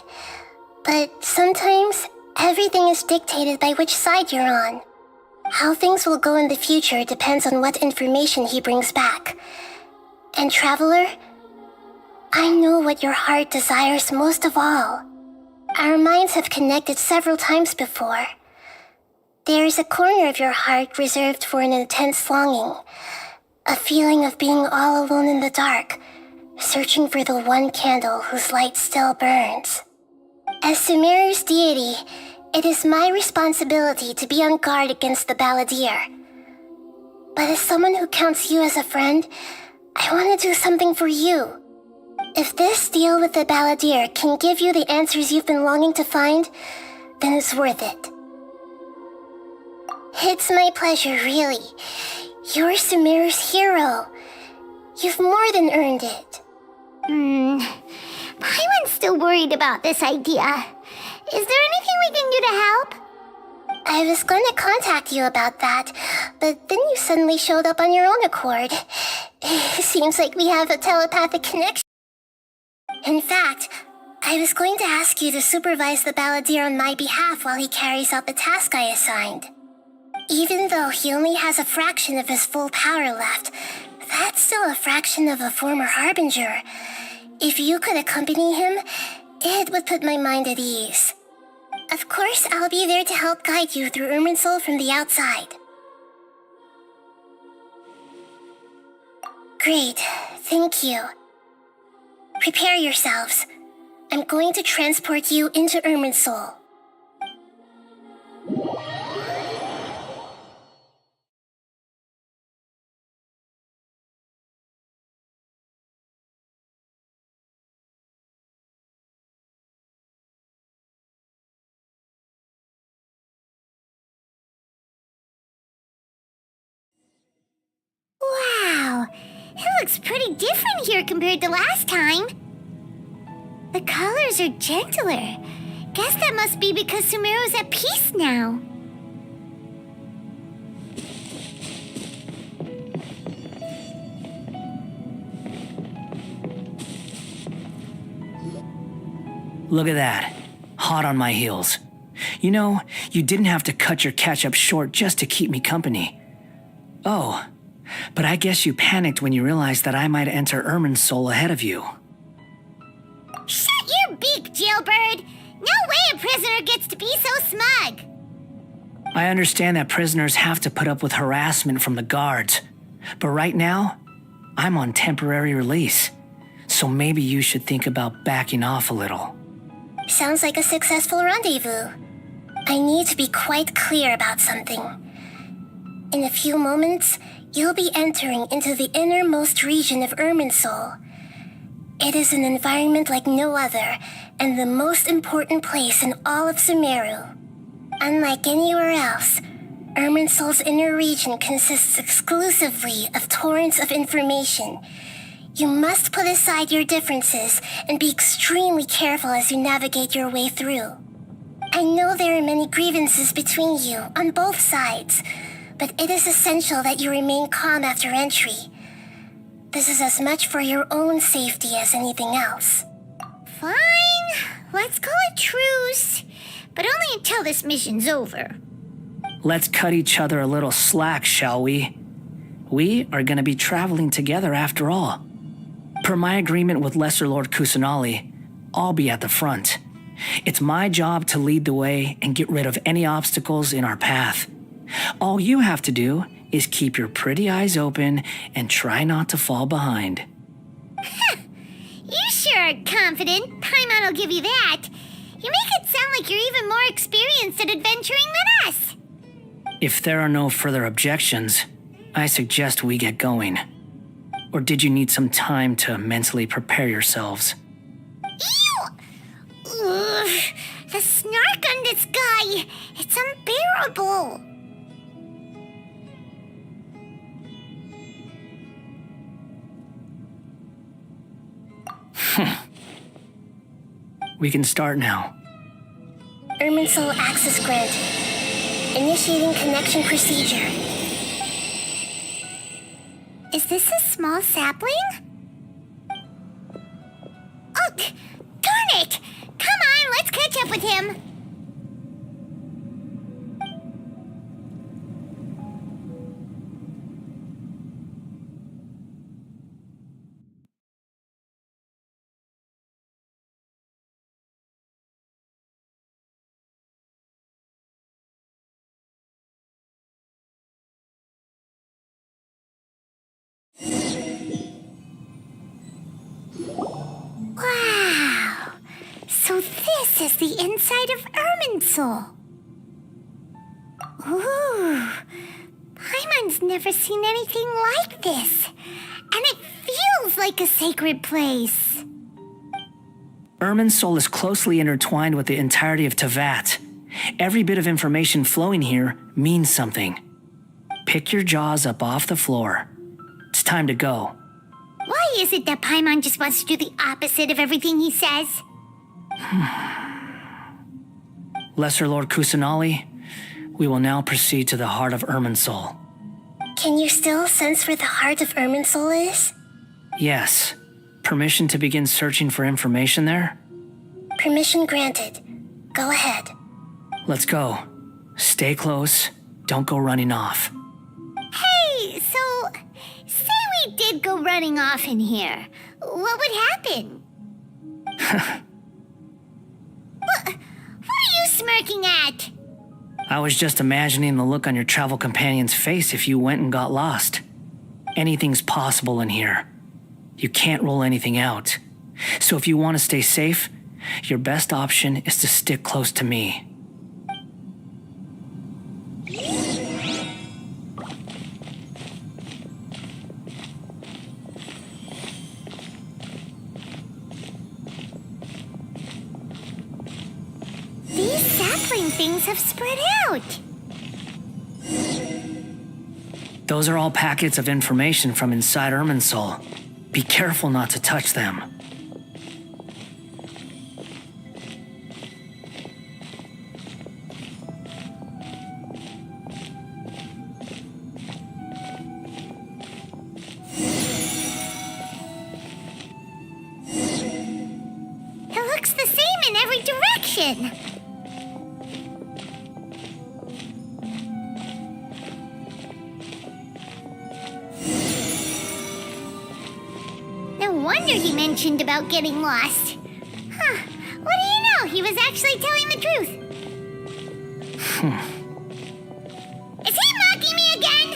But sometimes, everything is dictated by which side you're on. How things will go in the future depends on what information he brings back. And Traveler, I know what your heart desires most of all. Our minds have connected several times before. There is a corner of your heart reserved for an intense longing, a feeling of being all alone in the dark, searching for the one candle whose light still burns. As Sumeru's deity, it is my responsibility to be on guard against the Balladeer. But as someone who counts you as a friend, I want to do something for you. If this deal with the Balladeer can give you the answers you've been longing to find, then it's worth it. It's my pleasure, really. You're Sumeru's hero. You've more than earned it. Paimon's still worried about this idea. Is there anything we can do to help? I was going to contact you about that, but then you suddenly showed up on your own accord. Seems like we have a telepathic connection. In fact, I was going to ask you to supervise the Balladeer on my behalf while he carries out the task I assigned. Even though he only has a fraction of his full power left, that's still a fraction of a former Harbinger. If you could accompany him, it would put my mind at ease. Of course, I'll be there to help guide you through Irminsul from the outside. Great, thank you. Prepare yourselves. I'm going to transport you into Irminsul. Wow, it looks pretty different here compared to last time. The colors are gentler. Guess that must be because Sumeru's at peace now. Look at that. Hot on my heels. You know, you didn't have to cut your catch-up short just to keep me company. Oh, but I guess you panicked when you realized that I might enter Irminsul ahead of you. Shut your beak, jailbird! No way a prisoner gets to be so smug! I understand that prisoners have to put up with harassment from the guards, but right now, I'm on temporary release, so maybe you should think about backing off a little. Sounds like a successful rendezvous. I need to be quite clear about something. In a few moments, you'll be entering into the innermost region of Irminsul. It is an environment like no other, and the most important place in all of Sumeru. Unlike anywhere else, Irminsul's inner region consists exclusively of torrents of information. You must put aside your differences and be extremely careful as you navigate your way through. I know there are many grievances between you on both sides, but it is essential that you remain calm after entry. This is as much for your own safety as anything else. Fine, let's call it truce, but only until this mission's over. Let's cut each other a little slack, shall we? We are going to be traveling together after all. Per my agreement with Lesser Lord Kusanali, I'll be at the front. It's my job to lead the way and get rid of any obstacles in our path. All you have to do is keep your pretty eyes open and try not to fall behind. You sure are confident. Paimon will give you that. You make it sound like you're even more experienced at adventuring than us. If there are no further objections, I suggest we get going. Or did you need some time to mentally prepare yourselves? Ew! Ugh, the snark on this guy, it's unbearable. We can start now. Irminsul access granted. Initiating connection procedure. Is this a small sapling? Oh, darn it! Come on, let's catch up with him. Wow! So this is the inside of Irminsul. Ooh! Paimon's never seen anything like this. And it feels like a sacred place. Irminsul is closely intertwined with the entirety of Tevat. Every bit of information flowing here means something. Pick your jaws up off the floor. It's time to go. Why is it that Paimon just wants to do the opposite of everything he says? Lesser Lord Kusanali, we will now proceed to the heart of Irminsul. Can you still sense where the heart of Irminsul is? Yes. Permission to begin searching for information there? Permission granted. Go ahead. Let's go. Stay close. Don't go running off. Hey, so... say we did go running off in here. What would happen? What are you smirking at? I was just imagining the look on your travel companion's face if you went and got lost. Anything's possible in here. You can't rule anything out. So if you want to stay safe, your best option is to stick close to me. These sapling things have spread out. Those are all packets of information from inside Irminsul. Be careful not to touch them. It looks the same in every direction. No wonder he mentioned about getting lost. Huh. What do you know? He was actually telling the truth. Is he mocking me again?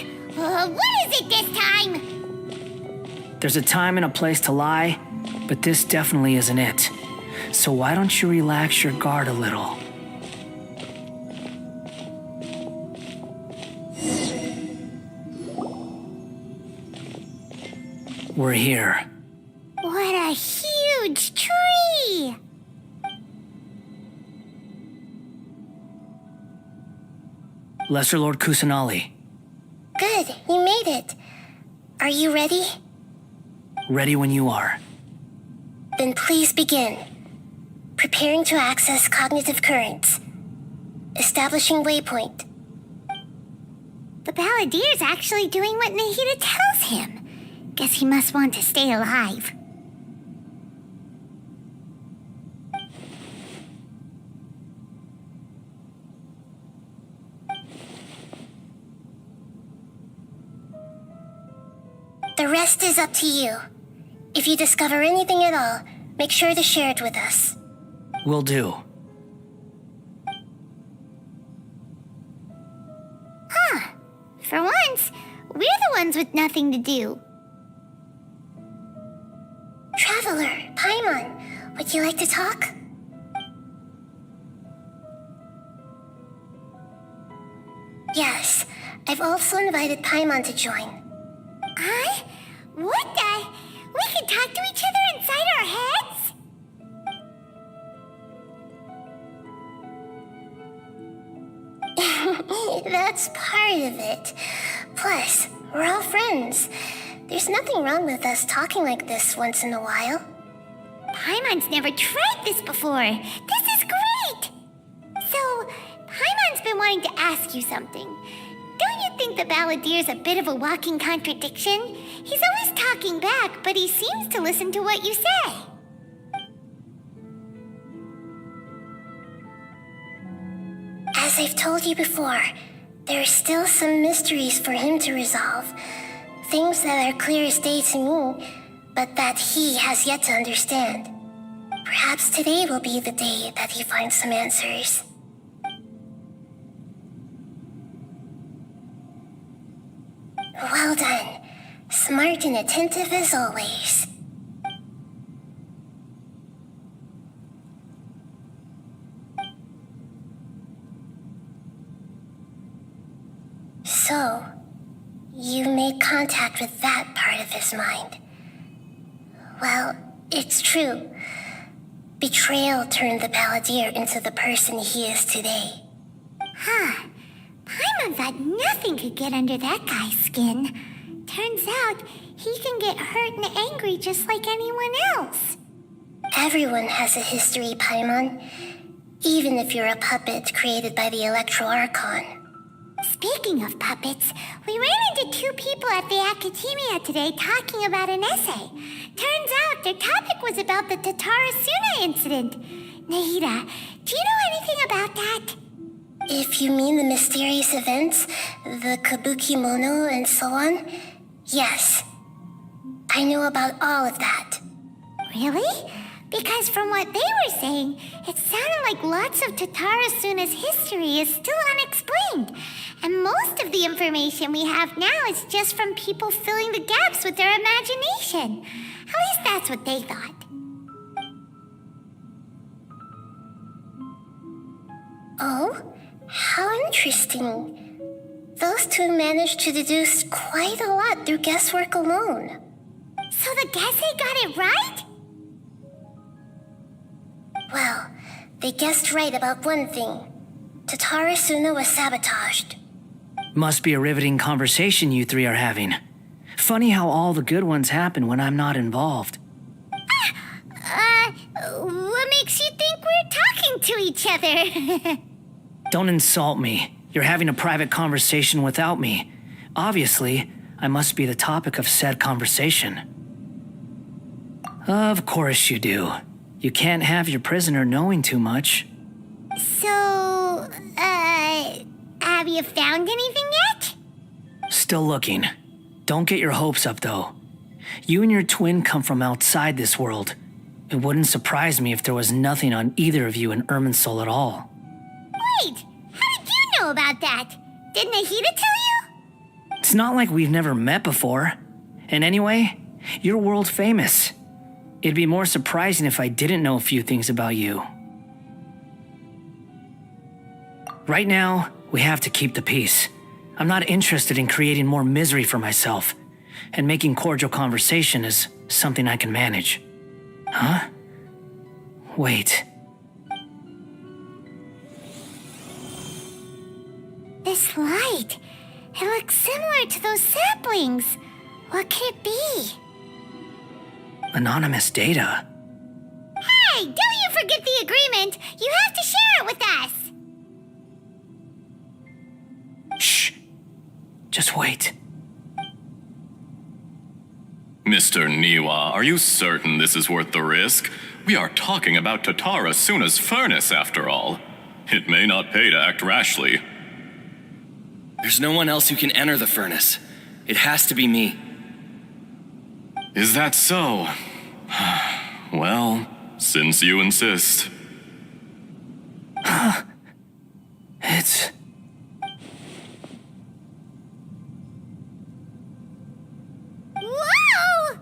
What is it this time? There's a time and a place to lie, but this definitely isn't it. So why don't you relax your guard a little? We're here. What a huge tree! Lesser Lord Kusanali, Good, you made it. Are you ready? ready when you are. Then please begin. Preparing to access cognitive currents. Establishing waypoint. The Balladier's actually doing what Nahida tells him. Guess he must want to stay alive. The rest is up to you. If you discover anything at all, make sure to share it with us. Will do. Huh. For once, we're the ones with nothing to do. Traveler, Paimon, would you like to talk? Yes, I've also invited Paimon to join. Huh? What the? We can talk to each other inside our heads? That's part of it. Plus, we're all friends. There's nothing wrong with us talking like this once in a while. Paimon's never tried this before. This is great! So, Paimon's been wanting to ask you something. Don't you think the Balladier's a bit of a walking contradiction? He's always talking back, but he seems to listen to what you say. As I've told you before, there are still some mysteries for him to resolve. Things that are clear as day to me, but that he has yet to understand. Perhaps today will be the day that he finds some answers. Well done. Smart and attentive as always. So, you made contact with that part of his mind. Well, it's true. Betrayal turned the Balladeer into the person he is today. Huh. Paimon thought nothing could get under that guy's skin. Turns out, he can get hurt and angry just like anyone else. Everyone has a history, Paimon. Even if you're a puppet created by the Electro Archon. Speaking of puppets, we ran into two people at the Academia today talking about an essay. Turns out their topic was about the Tatarasuna incident. Nahida, do you know anything about that? If you mean the mysterious events, the Kabuki Mono and so on, yes. I know about all of that. Really? Because from what they were saying, it sounded like lots of Tatara Suna's history is still unexplained. And most of the information we have now is just from people filling the gaps with their imagination. At least that's what they thought. Oh, how interesting. Those two managed to deduce quite a lot through guesswork alone. So the Gese got it right? Well, they guessed right about one thing. Tatara Suna was sabotaged. Must be a riveting conversation you three are having. Funny how all the good ones happen when I'm not involved. What makes you think we're talking to each other? Don't insult me. You're having a private conversation without me. Obviously, I must be the topic of said conversation. Of course you do. You can't have your prisoner knowing too much. So, have you found anything yet? Still looking. Don't get your hopes up, though. You and your twin come from outside this world. It wouldn't surprise me if there was nothing on either of you in Irminsul at all. Wait, how did you know about that? Didn't Nahida tell you? It's not like we've never met before. And anyway, you're world famous. It'd be more surprising if I didn't know a few things about you. Right now, we have to keep the peace. I'm not interested in creating more misery for myself, and making cordial conversation is something I can manage. Huh? Wait. This light, it looks similar to those saplings. What could it be? Anonymous data. Hey, don't you forget the agreement! You have to share it with us! Shh. Just wait. Mr. Niwa, are you certain this is worth the risk? We are talking about Tatara Suna's furnace, after all. It may not pay to act rashly. There's no one else who can enter the furnace. It has to be me. Is that so? Well, since you insist. It's... Whoa!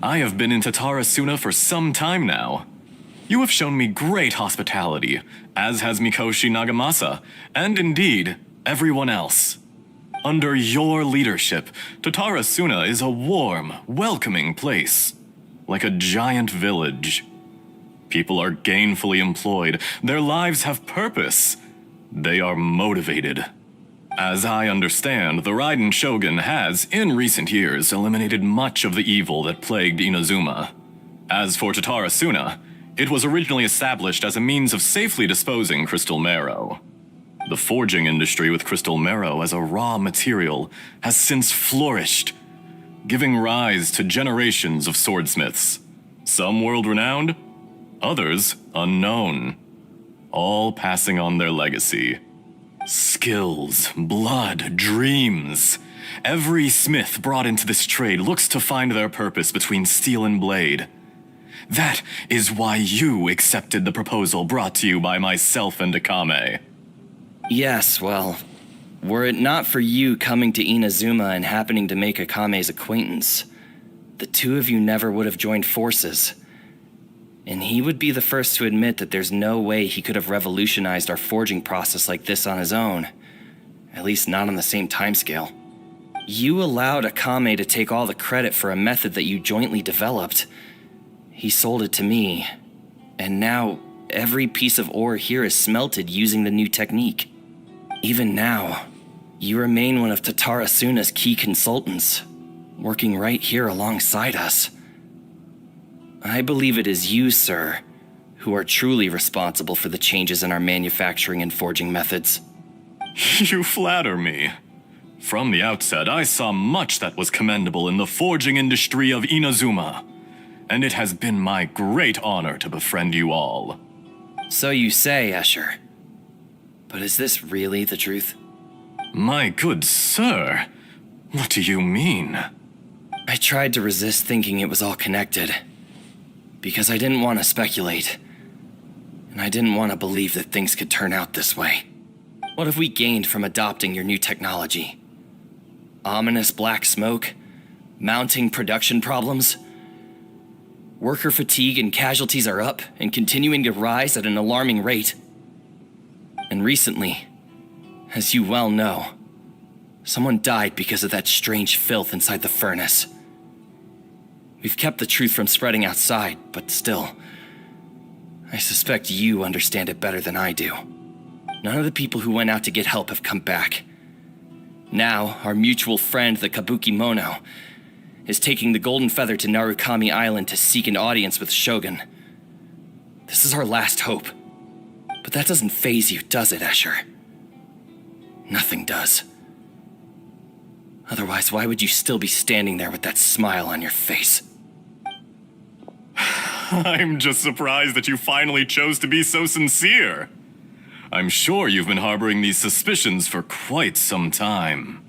I have been in Tatara Suna for some time now. You have shown me great hospitality, as has Mikoshi Nagamasa, and indeed, everyone else. Under your leadership, Tatara Suna is a warm, welcoming place, like a giant village. People are gainfully employed, their lives have purpose, they are motivated. As I understand, the Raiden Shogun has, in recent years, eliminated much of the evil that plagued Inazuma. As for Tatara Suna, it was originally established as a means of safely disposing crystal marrow. The forging industry with crystal marrow as a raw material has since flourished, giving rise to generations of swordsmiths, some world-renowned, others unknown, all passing on their legacy. Skills, blood, dreams. Every smith brought into this trade looks to find their purpose between steel and blade. That is why you accepted the proposal brought to you by myself and Akame. Yes, well, were it not for you coming to Inazuma and happening to make Akame's acquaintance, the two of you never would have joined forces. And he would be the first to admit that there's no way he could have revolutionized our forging process like this on his own. At least not on the same timescale. You allowed Akame to take all the credit for a method that you jointly developed. He sold it to me, and now every piece of ore here is smelted using the new technique. Even now, you remain one of Tatara Suna's key consultants, working right here alongside us. I believe it is you, sir, who are truly responsible for the changes in our manufacturing and forging methods. You flatter me. From the outset, I saw much that was commendable in the forging industry of Inazuma, and it has been my great honor to befriend you all. So you say, Escher. But is this really the truth? My good sir, what do you mean? I tried to resist thinking it was all connected. Because I didn't want to speculate. And I didn't want to believe that things could turn out this way. What have we gained from adopting your new technology? Ominous black smoke? Mounting production problems? Worker fatigue and casualties are up and continuing to rise at an alarming rate. And recently, as you well know, someone died because of that strange filth inside the furnace. We've kept the truth from spreading outside, but still, I suspect you understand it better than I do. None of the people who went out to get help have come back. Now, our mutual friend, the Kabuki Mono, is taking the Golden Feather to Narukami Island to seek an audience with Shogun. This is our last hope. But that doesn't faze you, does it, Escher? Nothing does. Otherwise, why would you still be standing there with that smile on your face? I'm just surprised that you finally chose to be so sincere. I'm sure you've been harboring these suspicions for quite some time.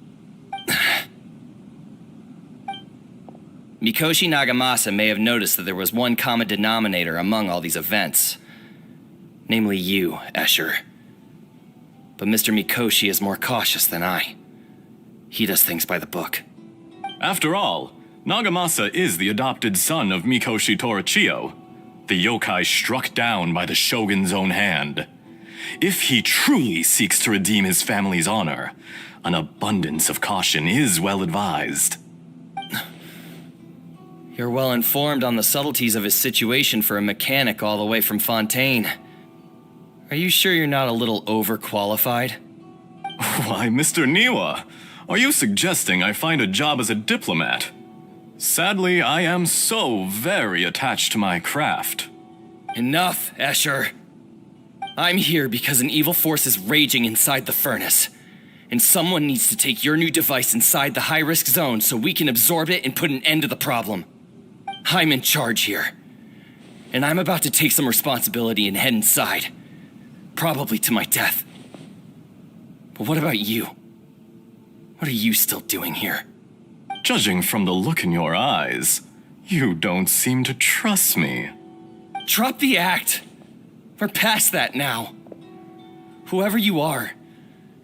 Mikoshi Nagamasa may have noticed that there was one common denominator among all these events. Namely you, Escher. But Mr. Mikoshi is more cautious than I. He does things by the book. After all, Nagamasa is the adopted son of Mikoshi Torichio, the yokai struck down by the Shogun's own hand. If he truly seeks to redeem his family's honor, an abundance of caution is well advised. You're well informed on the subtleties of his situation for a mechanic all the way from Fontaine. Are you sure you're not a little overqualified? Why, Mr. Niwa, are you suggesting I find a job as a diplomat? Sadly, I am so very attached to my craft. Enough, Escher. I'm here because an evil force is raging inside the furnace. And someone needs to take your new device inside the high-risk zone so we can absorb it and put an end to the problem. I'm in charge here. And I'm about to take some responsibility and head inside. Probably to my death. But what about you? What are you still doing here? Judging from the look in your eyes, you don't seem to trust me. Drop the act. We're past that now. Whoever you are,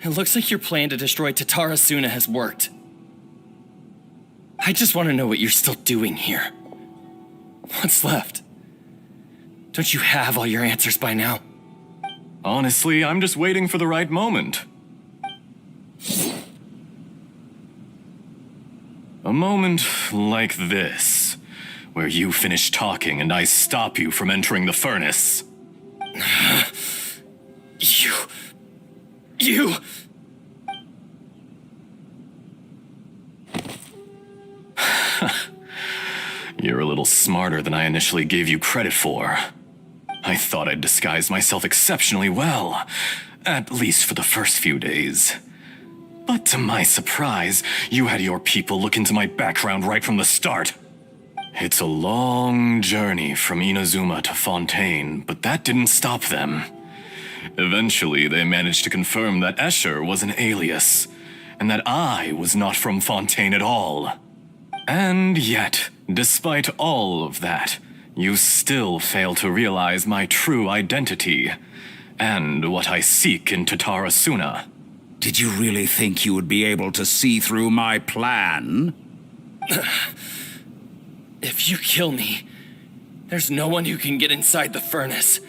it looks like your plan to destroy Tatarasuna has worked. I just want to know what you're still doing here. What's left? Don't you have all your answers by now? Honestly, I'm just waiting for the right moment. A moment like this, where you finish talking and I stop you from entering the furnace. You... You're a little smarter than I initially gave you credit for. I thought I'd disguised myself exceptionally well, at least for the first few days. But to my surprise, you had your people look into my background right from the start. It's a long journey from Inazuma to Fontaine, but that didn't stop them. Eventually, they managed to confirm that Escher was an alias, and that I was not from Fontaine at all. And yet, despite all of that, you still fail to realize my true identity, and what I seek in Tatarasuna. Did you really think you would be able to see through my plan? If you kill me, there's no one who can get inside the furnace.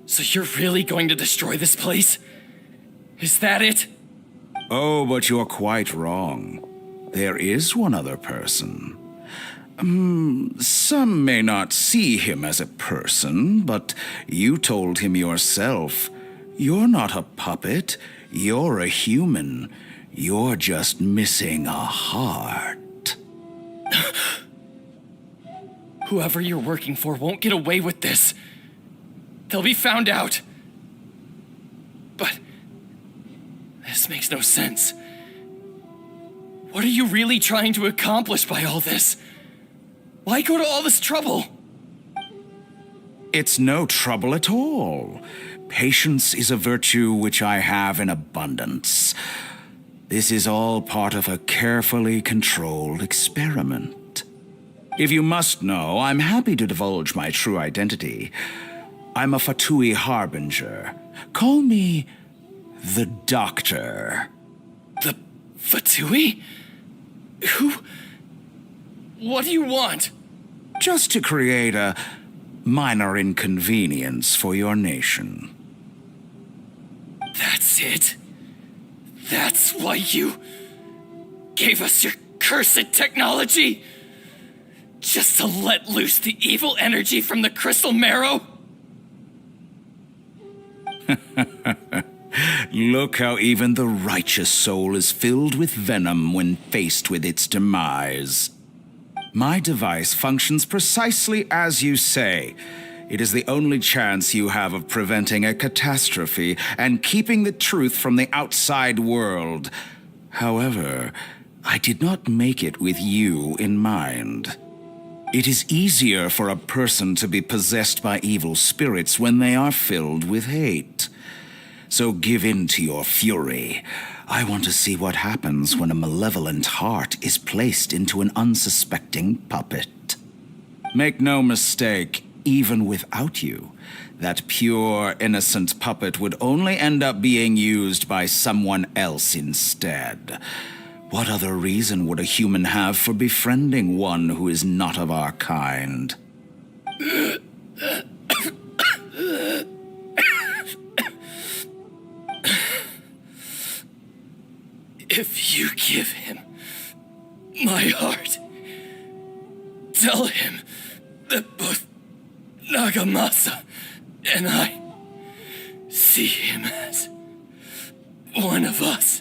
So you're really going to destroy this place? Is that it? Oh, but you're quite wrong. There is one other person. Some may not see him as a person, but you told him yourself. You're not a puppet. You're a human. You're just missing a heart. Whoever you're working for won't get away with this. They'll be found out. But this makes no sense. What are you really trying to accomplish by all this? Why go to all this trouble? It's no trouble at all. Patience is a virtue which I have in abundance. This is all part of a carefully controlled experiment. If you must know, I'm happy to divulge my true identity. I'm a Fatui harbinger. Call me the Doctor. The Fatui? Who? What do you want? Just to create a minor inconvenience for your nation. That's it? That's why you gave us your cursed technology? Just to let loose the evil energy from the crystal marrow? Look how even the righteous soul is filled with venom when faced with its demise. My device functions precisely as you say. It is the only chance you have of preventing a catastrophe and keeping the truth from the outside world. However, I did not make it with you in mind. It is easier for a person to be possessed by evil spirits when they are filled with hate. So give in to your fury. I want to see what happens when a malevolent heart is placed into an unsuspecting puppet. Make no mistake, even without you, that pure, innocent puppet would only end up being used by someone else instead. What other reason would a human have for befriending one who is not of our kind? If you give him my heart, tell him that both Nagamasa and I see him as one of us.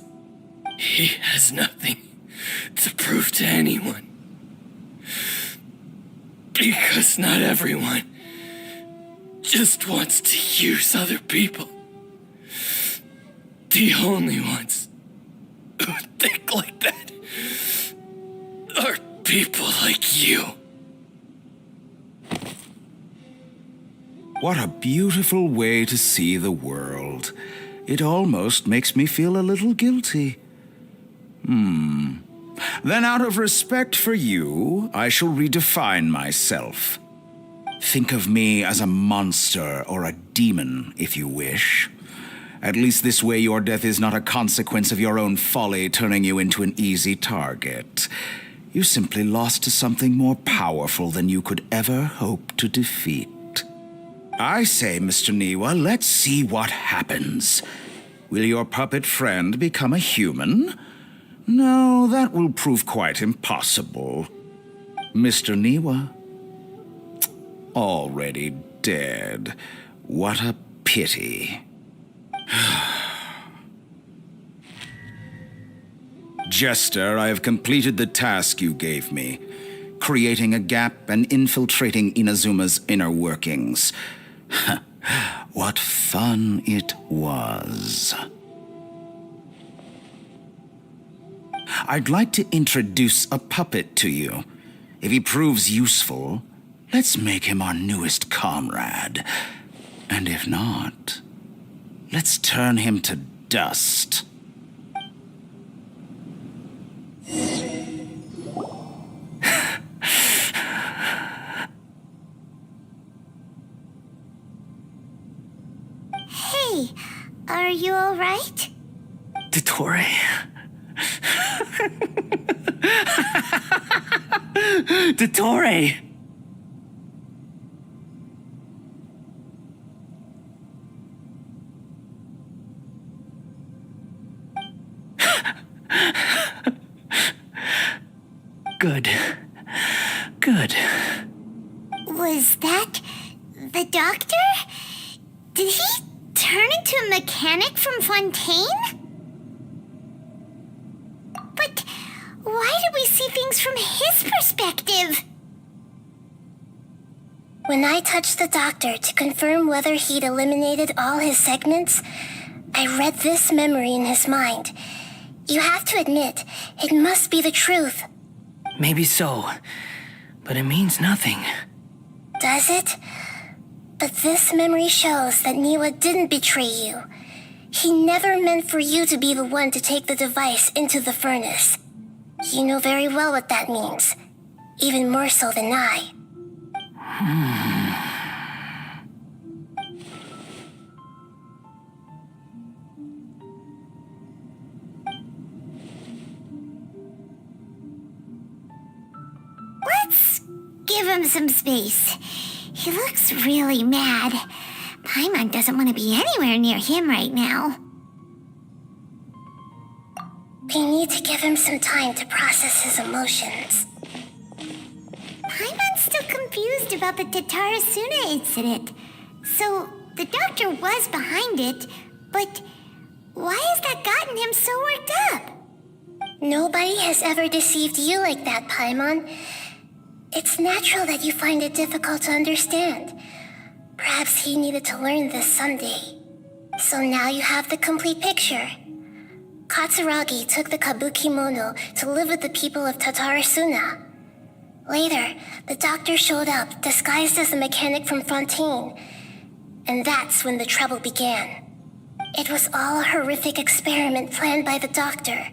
He has nothing to prove to anyone. Because not everyone just wants to use other people. The only ones who think like that are people like you. What a beautiful way to see the world. It almost makes me feel a little guilty. Then out of respect for you, I shall redefine myself. Think of me as a monster or a demon, if you wish. At least this way your death is not a consequence of your own folly turning you into an easy target. You simply lost to something more powerful than you could ever hope to defeat. I say, Mr. Niwa, let's see what happens. Will your puppet friend become a human? No, that will prove quite impossible. Mr. Niwa? Already dead. What a pity. Jester, I have completed the task you gave me, creating a gap and infiltrating Inazuma's inner workings. What fun it was. I'd like to introduce a puppet to you. If he proves useful, let's make him our newest comrade. And if not, let's turn him to dust. Hey, are you all right? Dottore. Dottore! Good. Good. Was that the doctor? Did he turn into a mechanic from Fontaine? But why do we see things from his perspective? When I touched the doctor to confirm whether he'd eliminated all his segments, I read this memory in his mind. You have to admit, it must be the truth. Maybe so, but it means nothing. Does it? But this memory shows that Niwa didn't betray you. He never meant for you to be the one to take the device into the furnace. You know very well what that means, even more so than I. Let's give him some space. He looks really mad. Paimon doesn't want to be anywhere near him right now. We need to give him some time to process his emotions. Paimon's still confused about the Tatarasuna incident. So, the doctor was behind it, but why has that gotten him so worked up? Nobody has ever deceived you like that, Paimon. It's natural that you find it difficult to understand. Perhaps he needed to learn this someday. So now you have the complete picture. Katsuragi took the kabuki mono to live with the people of Tatarasuna. Later, the doctor showed up, disguised as a mechanic from Fontaine. And that's when the trouble began. It was all a horrific experiment planned by the doctor.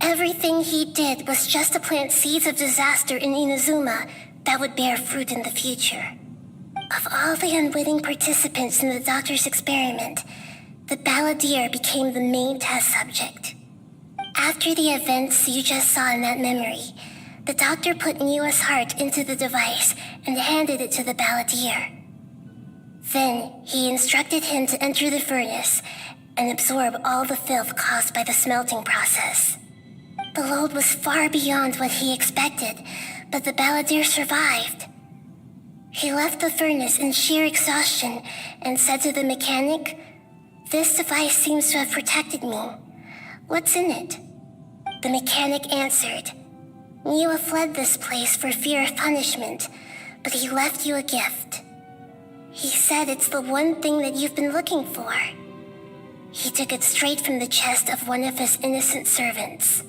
Everything he did was just to plant seeds of disaster in Inazuma that would bear fruit in the future. Of all the unwitting participants in the doctor's experiment, the balladeer became the main test subject. After the events you just saw in that memory, the doctor put Niwa's heart into the device and handed it to the balladeer. Then he instructed him to enter the furnace and absorb all the filth caused by the smelting process. The load was far beyond what he expected, but the balladeer survived. He left the furnace in sheer exhaustion and said to the mechanic, "This device seems to have protected me. What's in it?" The mechanic answered, "Niwa fled this place for fear of punishment, but he left you a gift. He said it's the one thing that you've been looking for." He took it straight from the chest of one of his innocent servants.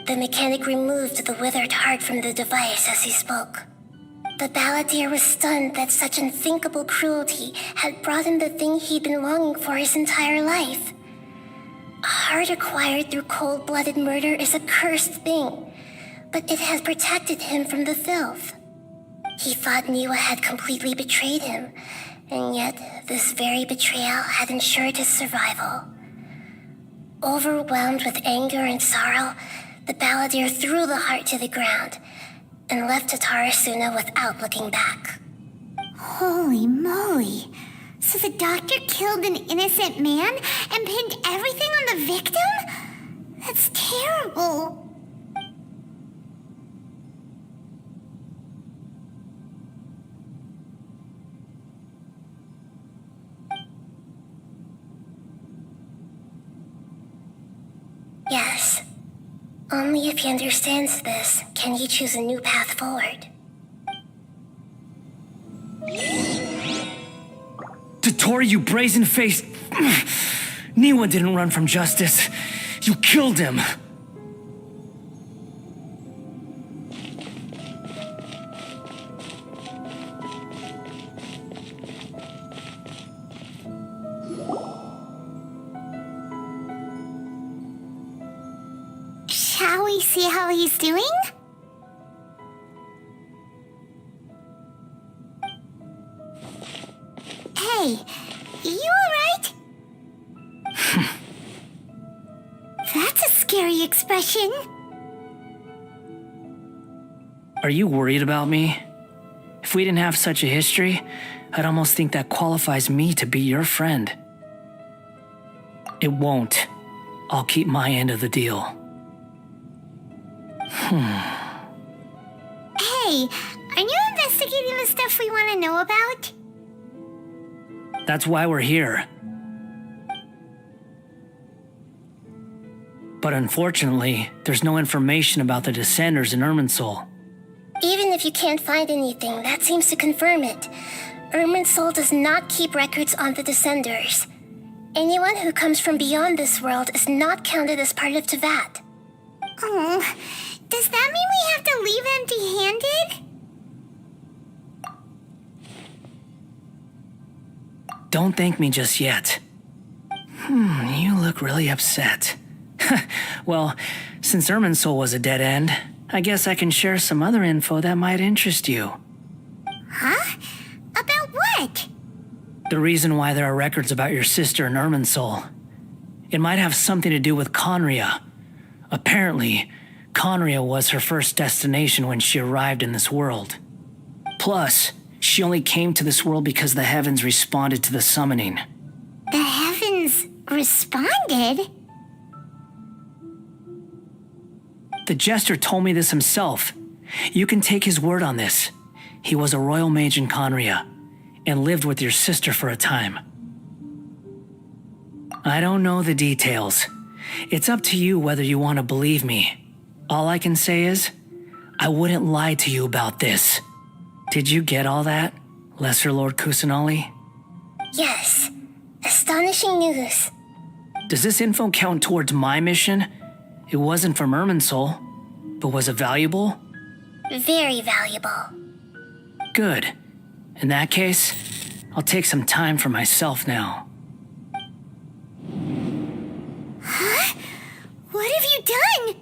The mechanic removed the withered heart from the device as he spoke. The balladeer was stunned that such unthinkable cruelty had brought him the thing he'd been longing for his entire life. A heart acquired through cold-blooded murder is a cursed thing, but it has protected him from the filth. He thought Niwa had completely betrayed him, and yet this very betrayal had ensured his survival. Overwhelmed with anger and sorrow, the balladeer threw the heart to the ground and left Tatarasuna without looking back. Holy moly! So the doctor killed an innocent man and pinned everything on the victim? That's terrible. Yes. Only if he understands this can he choose a new path forward. Tottori, you brazen-faced... Niwa didn't run from justice. You killed him. Shall we see how he's doing? Hey, you alright? That's a scary expression. Are you worried about me? If we didn't have such a history, I'd almost think that qualifies me to be your friend. It won't. I'll keep my end of the deal. Hey, are you investigating the stuff we want to know about? That's why we're here. But unfortunately, there's no information about the Descenders in Irminsul. Even if you can't find anything, that seems to confirm it. Irminsul does not keep records on the Descenders. Anyone who comes from beyond this world is not counted as part of Tevat. Oh, does that mean we have to leave empty-handed? don't thank me just yet. You look really upset. Well, since Irminsul was a dead end, I guess I can share some other info that might interest you. Huh? About what? The reason why there are records about your sister in Irminsul. It might have something to do with Conria. Apparently, Conria was her first destination when she arrived in this world. Plus, she only came to this world because the heavens responded to the summoning. The heavens responded? The jester told me this himself. You can take his word on this. He was a royal mage in Conria, and lived with your sister for a time. I don't know the details. It's up to you whether you want to believe me. All I can say is, I wouldn't lie to you about this. Did you get all that, Lesser Lord Kusanali? Yes. Astonishing news. Does this info count towards my mission? It wasn't from Irminsul, but was it valuable? Very valuable. Good. In that case, I'll take some time for myself now. Huh? What have you done?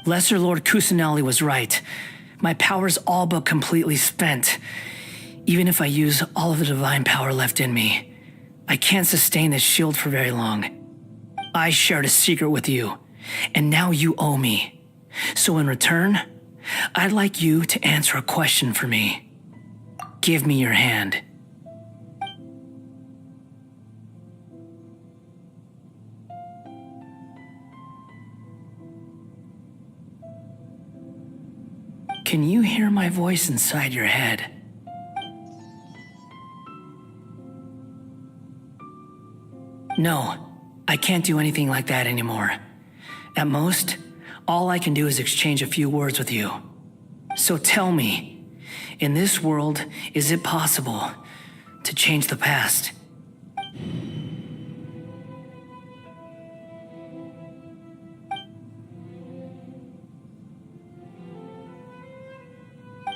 Lesser Lord Kusanali was right. My power's all but completely spent. Even if I use all of the divine power left in me, I can't sustain this shield for very long. I shared a secret with you, and now you owe me. So in return, I'd like you to answer a question for me. Give me your hand. Can you hear my voice inside your head? No, I can't do anything like that anymore. At most, all I can do is exchange a few words with you. So tell me, in this world, is it possible to change the past?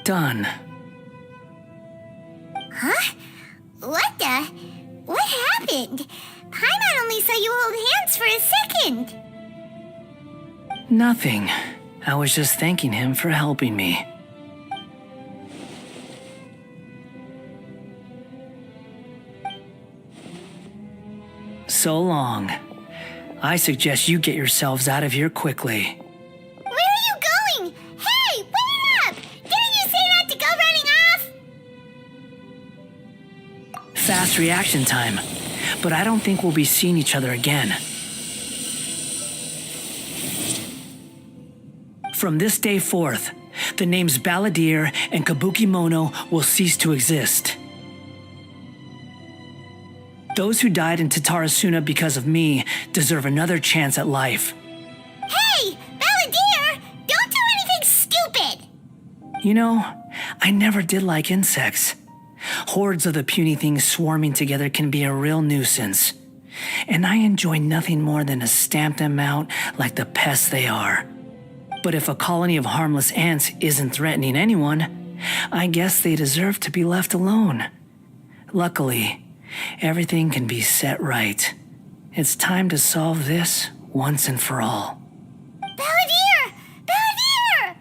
Done. Huh? What the? What happened? Paimon only saw you hold hands for a second. Nothing. I was just thanking him for helping me. So long. I suggest you get yourselves out of here quickly. Where are you going? Hey, wait up! Didn't you say not to go running off? Fast reaction time. But I don't think we'll be seeing each other again. From this day forth, the names Balladeer and Kabukimono will cease to exist. Those who died in Tatarasuna because of me deserve another chance at life. Hey, Balladeer! Don't do anything stupid! You know, I never did like insects. Hordes of the puny things swarming together can be a real nuisance. And I enjoy nothing more than to stamp them out like the pests they are. But if a colony of harmless ants isn't threatening anyone, I guess they deserve to be left alone. Luckily, everything can be set right. It's time to solve this once and for all. Balladeer! Balladeer!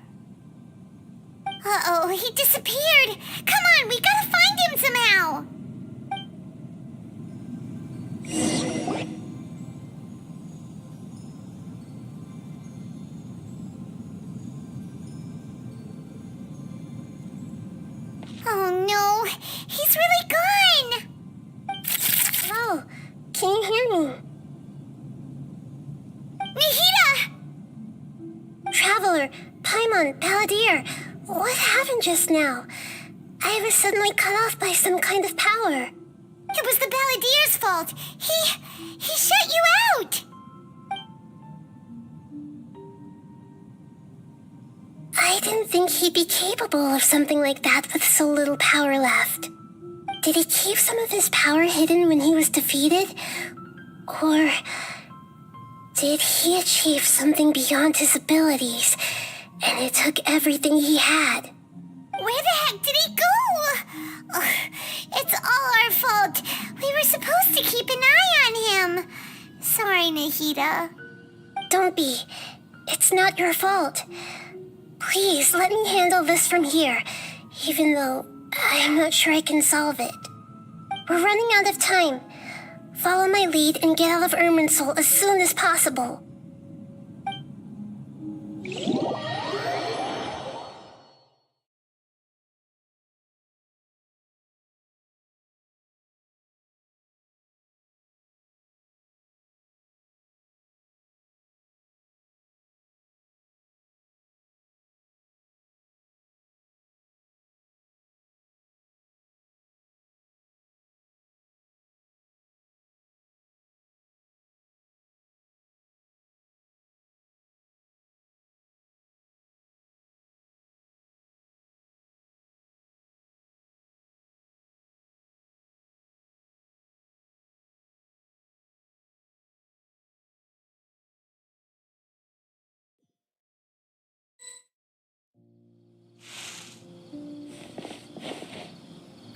Uh-oh, he disappeared. Come on, we gotta find him somehow. Oh no, he's really gone. Oh, can you hear me? Nihida! Traveler, Paimon, Balladeer, what happened just now? I was suddenly cut off by some kind of power. It was the Balladeer's fault. He shut you out. I didn't think he'd be capable of something like that with so little power left. Did he keep some of his power hidden when he was defeated? Or did he achieve something beyond his abilities, and it took everything he had? Where the heck did he go? It's all our fault. We were supposed to keep an eye on him. Sorry, Nahida. Don't be. It's not your fault. Please, let me handle this from here, even though I'm not sure I can solve it. We're running out of time. Follow my lead and get out of Irminsul as soon as possible.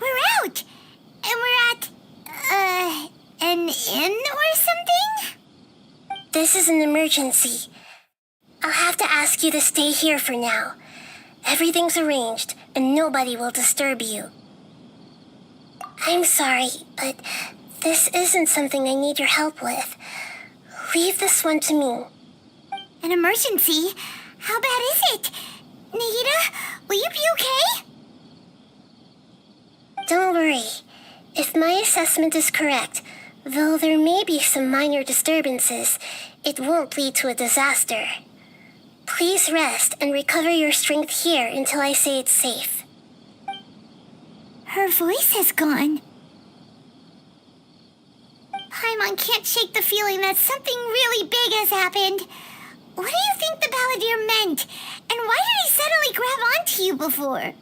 We're out! And we're at, an inn or something? This is an emergency. I'll have to ask you to stay here for now. Everything's arranged, and nobody will disturb you. I'm sorry, but this isn't something I need your help with. Leave this one to me. An emergency? How bad is it? Nahida, will you be okay? Don't worry. If my assessment is correct, though there may be some minor disturbances, it won't lead to a disaster. Please rest and recover your strength here until I say it's safe. Her voice has gone. Paimon can't shake the feeling that something really big has happened. What do you think the Balladeer meant? And why did he suddenly grab onto you before?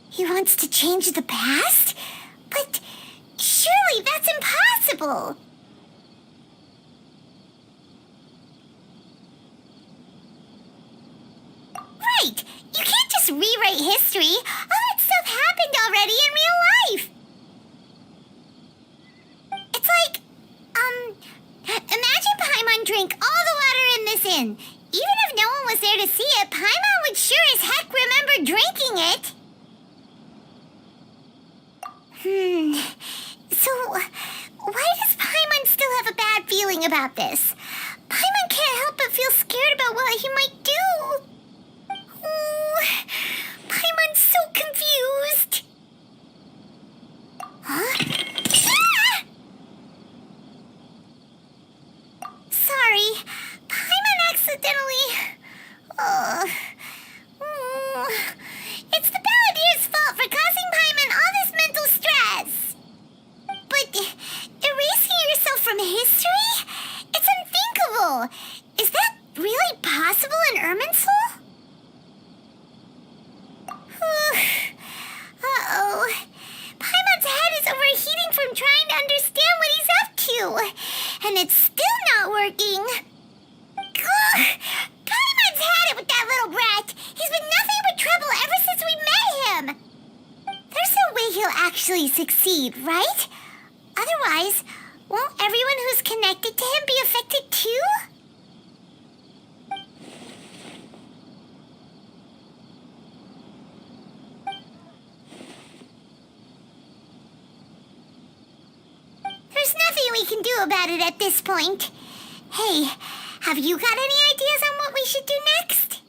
He wants to change the past? But surely that's impossible! Right! You can't just rewrite history! All that stuff happened already in real life! It's like, imagine Paimon drank all the water in this inn. Even if no one was there to see it, Paimon would sure as heck remember drinking it! So, why does Paimon still have a bad feeling about this? Paimon can't help but feel scared about what he might do. Oh, Paimon's so confused. Huh? Ah! Sorry, Paimon accidentally... It's the Balladeer's fault for causing Paimon all this mental stress. But erasing yourself from history? It's unthinkable. Is that really possible in Irminsul? Uh-oh. Paimon's head is overheating from trying to understand what he's up to. And it's still not working. Ugh. Paimon's had it with that little brat. He's been nothing but trouble ever since we met him. There's no way he'll actually succeed, right? Otherwise, won't everyone who's connected to him be affected too? There's nothing we can do about it at this point. Hey, have you got any ideas on what we should do next?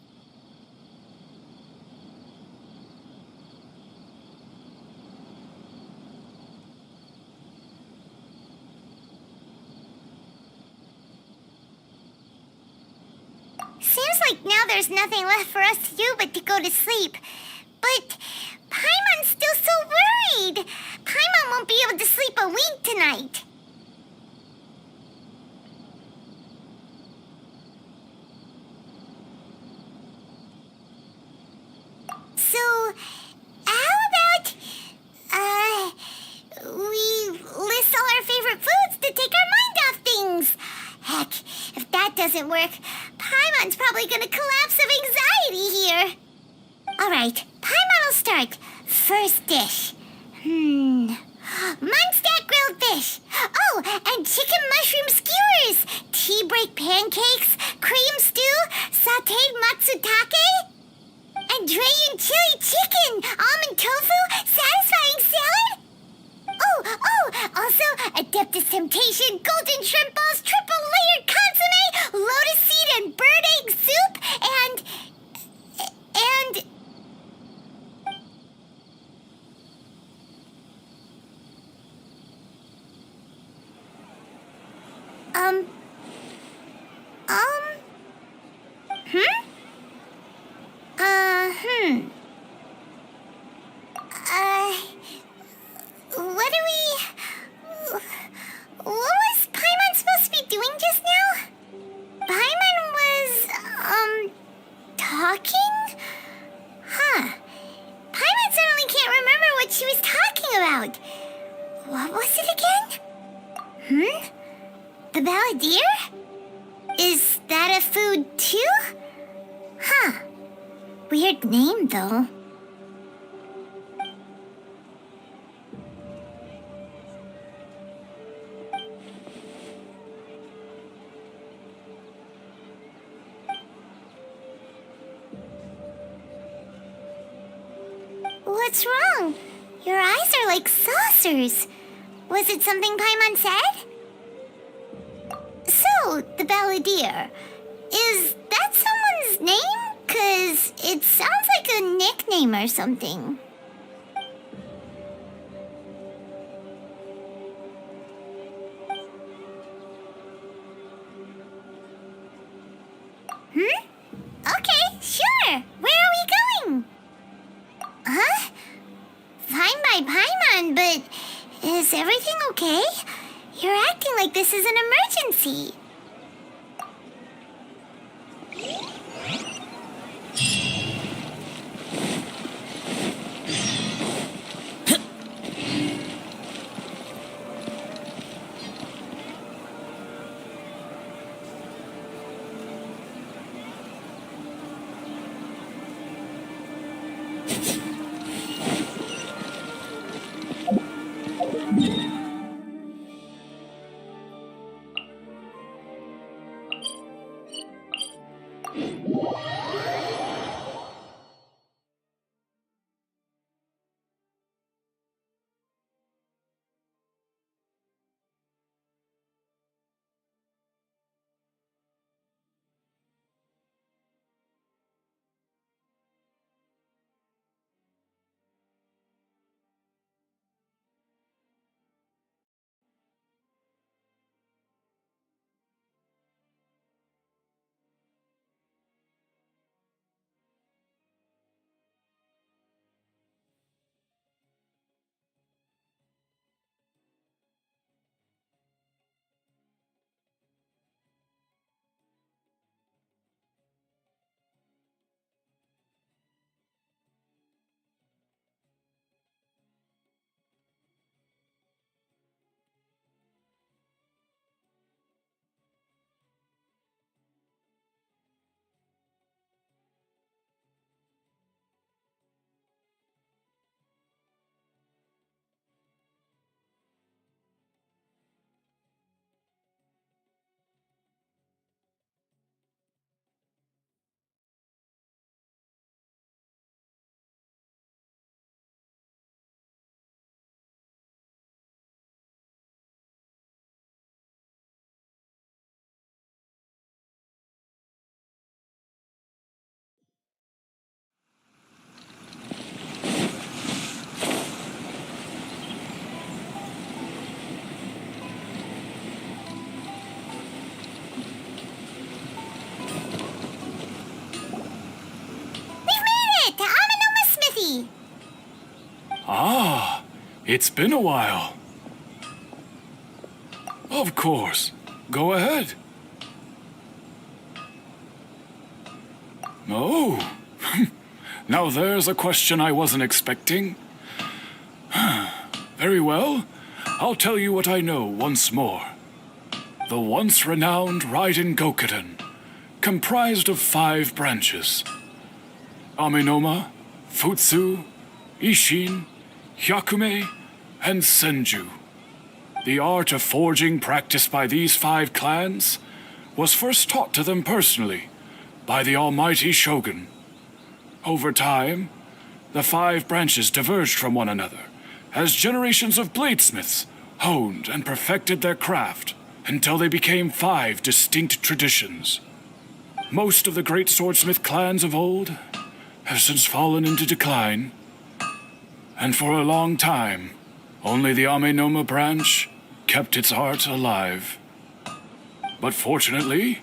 Seems like now there's nothing left for us to do but to go to sleep. But Paimon's still so worried. Paimon won't be able to sleep a wink tonight. So, how about doesn't work, Paimon's probably gonna collapse of anxiety here. Alright, Paimon will start. First dish. Munstack grilled fish. Oh, and chicken mushroom skewers. Tea break pancakes, cream stew, sauteed matsutake, and Dragon chili chicken, almond tofu, satisfying salad. Also, Adeptus Temptation, golden shrimp balls, triple layered consomme, lotus seed and bird egg soup, and... What was Paimon supposed to be doing just now? Paimon was, talking? Huh. Paimon suddenly can't remember what she was talking about. What was it again? The Balladeer? Is that a food too? Huh. Weird name, though. What's wrong? Your eyes are like saucers. Was it something Paimon said? So, the Balladeer. Is that someone's name? 'Cause it sounds like a nickname or something. Okay, sure. Where are we going? Huh? Fine by Paimon, but is everything okay? You're acting like this is an emergency. Ah, it's been a while. Of course. Go ahead. Oh, now there's a question I wasn't expecting. Very well. I'll tell you what I know once more. The once renowned Raiden Gokuden comprised of 5 branches: Amenoma, Futsu, Ishin, Hyakume, and Senju. The art of forging practiced by these 5 clans was first taught to them personally by the almighty shogun. Over time, the 5 branches diverged from one another as generations of bladesmiths honed and perfected their craft until they became 5 distinct traditions. Most of the great swordsmith clans of old have since fallen into decline, and for a long time, only the Amenoma branch kept its art alive. But fortunately,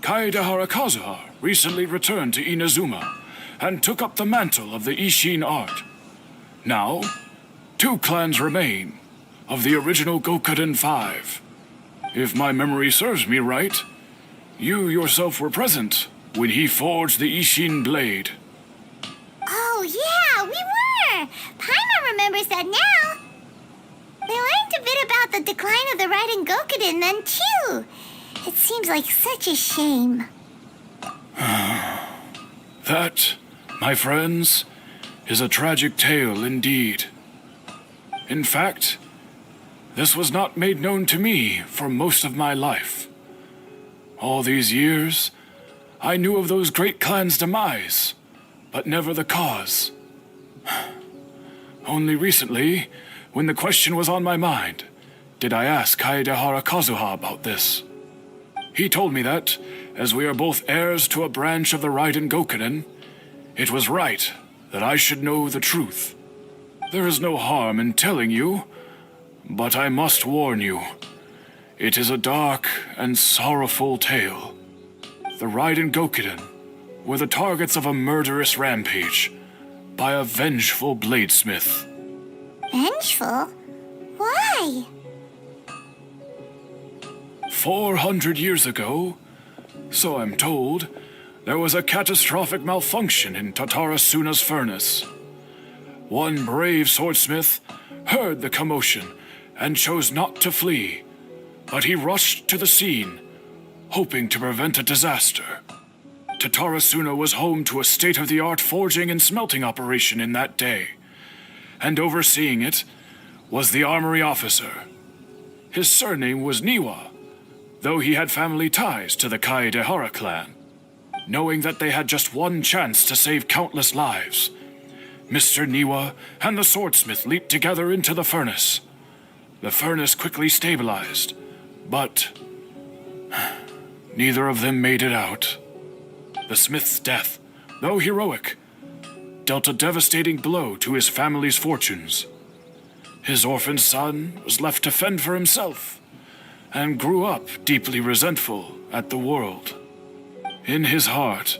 Kaedehara Kazuha recently returned to Inazuma and took up the mantle of the Ishin art. Now, 2 clans remain of the original Gokuden 5. If my memory serves me right, you yourself were present when he forged the Ishin blade. Oh, yeah, we were! Paimon remembers that now. We learned a bit about the decline of the Raiden Gokuden then, too. It seems like such a shame. That, my friends, is a tragic tale indeed. In fact, this was not made known to me for most of my life. All these years, I knew of those great clans' demise, but never the cause. Only recently, when the question was on my mind, did I ask Kaedehara Kazuha about this. He told me that, as we are both heirs to a branch of the Raiden Gokuden, it was right that I should know the truth. There is no harm in telling you, but I must warn you. It is a dark and sorrowful tale. The Raiden Gokuden were the targets of a murderous rampage by a vengeful bladesmith. Vengeful? Why? 400 years ago, so I'm told, there was a catastrophic malfunction in Tatarasuna's furnace. One brave swordsmith heard the commotion and chose not to flee, but he rushed to the scene, hoping to prevent a disaster. Tatarasuna was home to a state-of-the-art forging and smelting operation in that day, and overseeing it was the armory officer. His surname was Niwa, though he had family ties to the Kaedehara clan. Knowing that they had just one chance to save countless lives, Mr. Niwa and the swordsmith leaped together into the furnace. The furnace quickly stabilized, but neither of them made it out. The smith's death, though heroic, dealt a devastating blow to his family's fortunes. His orphaned son was left to fend for himself, and grew up deeply resentful at the world. In his heart,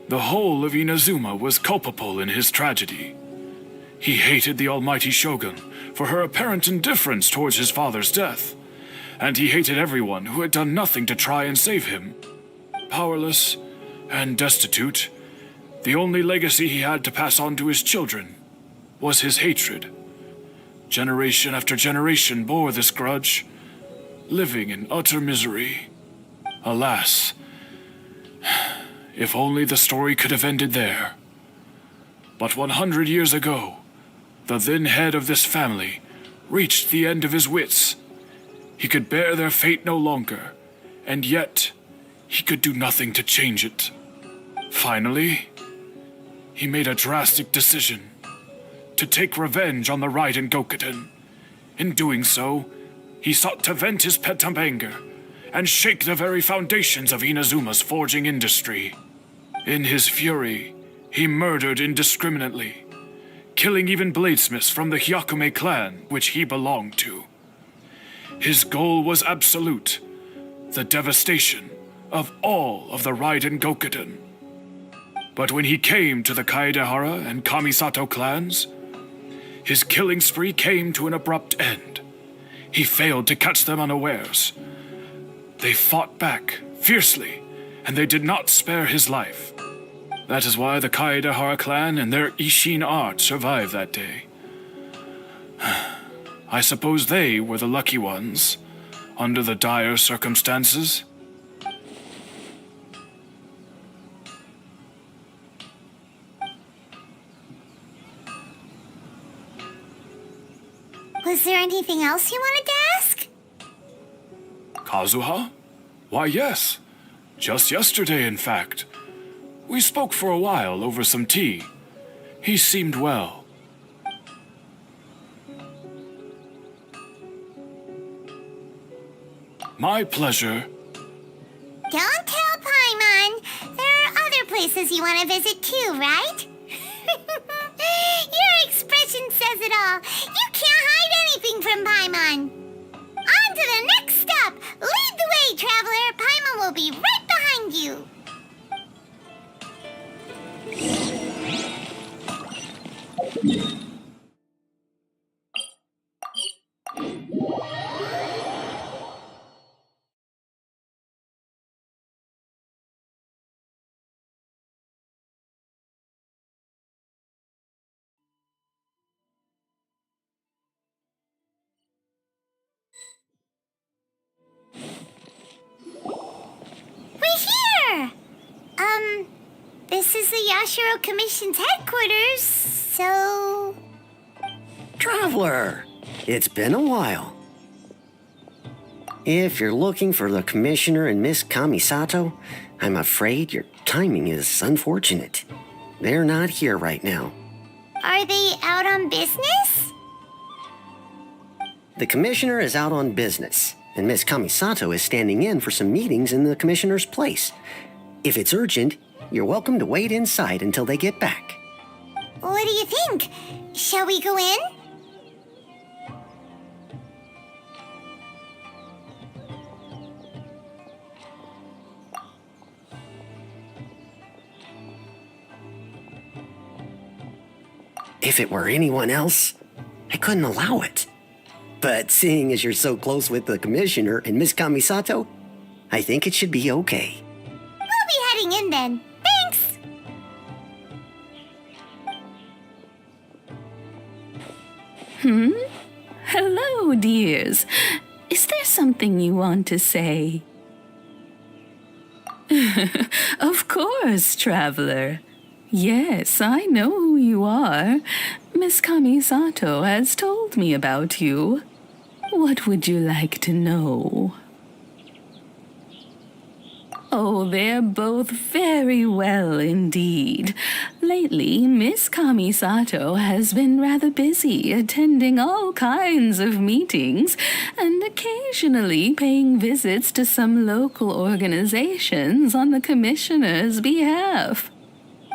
the whole of Inazuma was culpable in his tragedy. He hated the almighty shogun for her apparent indifference towards his father's death, and he hated everyone who had done nothing to try and save him. Powerless and destitute, the only legacy he had to pass on to his children was his hatred. Generation after generation bore this grudge, living in utter misery. Alas, if only the story could have ended there. But 100 years ago, the then head of this family reached the end of his wits. He could bear their fate no longer, and yet he could do nothing to change it. Finally, he made a drastic decision to take revenge on the Raiden Gokuden. In doing so, he sought to vent his pent anger and shake the very foundations of Inazuma's forging industry. In his fury, he murdered indiscriminately, killing even bladesmiths from the Hyakume clan, which he belonged to. His goal was absolute, the devastation of all of the Raiden Gokuden. But when he came to the Kaedehara and Kamisato clans, his killing spree came to an abrupt end. He failed to catch them unawares. They fought back fiercely, and they did not spare his life. That is why the Kaedehara clan and their Ishin art survived that day. I suppose they were the lucky ones, under the dire circumstances. Was there anything else you wanted to ask? Kazuha? Why, yes. Just yesterday, in fact. We spoke for a while over some tea. He seemed well. My pleasure. Don't tell Paimon. There are other places you want to visit too, right? Your expression says it all. You can't hide anything from Paimon. On to the next stop. Lead the way, traveler. Paimon will be right behind you. This is the Yashiro Commission's headquarters, so... Traveler, it's been a while. If you're looking for the Commissioner and Miss Kamisato, I'm afraid your timing is unfortunate. They're not here right now. Are they out on business? The Commissioner is out on business, and Miss Kamisato is standing in for some meetings in the Commissioner's place. If it's urgent, you're welcome to wait inside until they get back. What do you think? Shall we go in? If it were anyone else, I couldn't allow it. But seeing as you're so close with the Commissioner and Miss Kamisato, I think it should be okay. We'll be heading in then. Thanks! Hello, dears. Is there something you want to say? Of course, traveler. Yes, I know who you are. Miss Kamisato has told me about you. What would you like to know? Oh, they're both very well indeed. Lately, Miss Kamisato has been rather busy attending all kinds of meetings and occasionally paying visits to some local organizations on the Commissioner's behalf.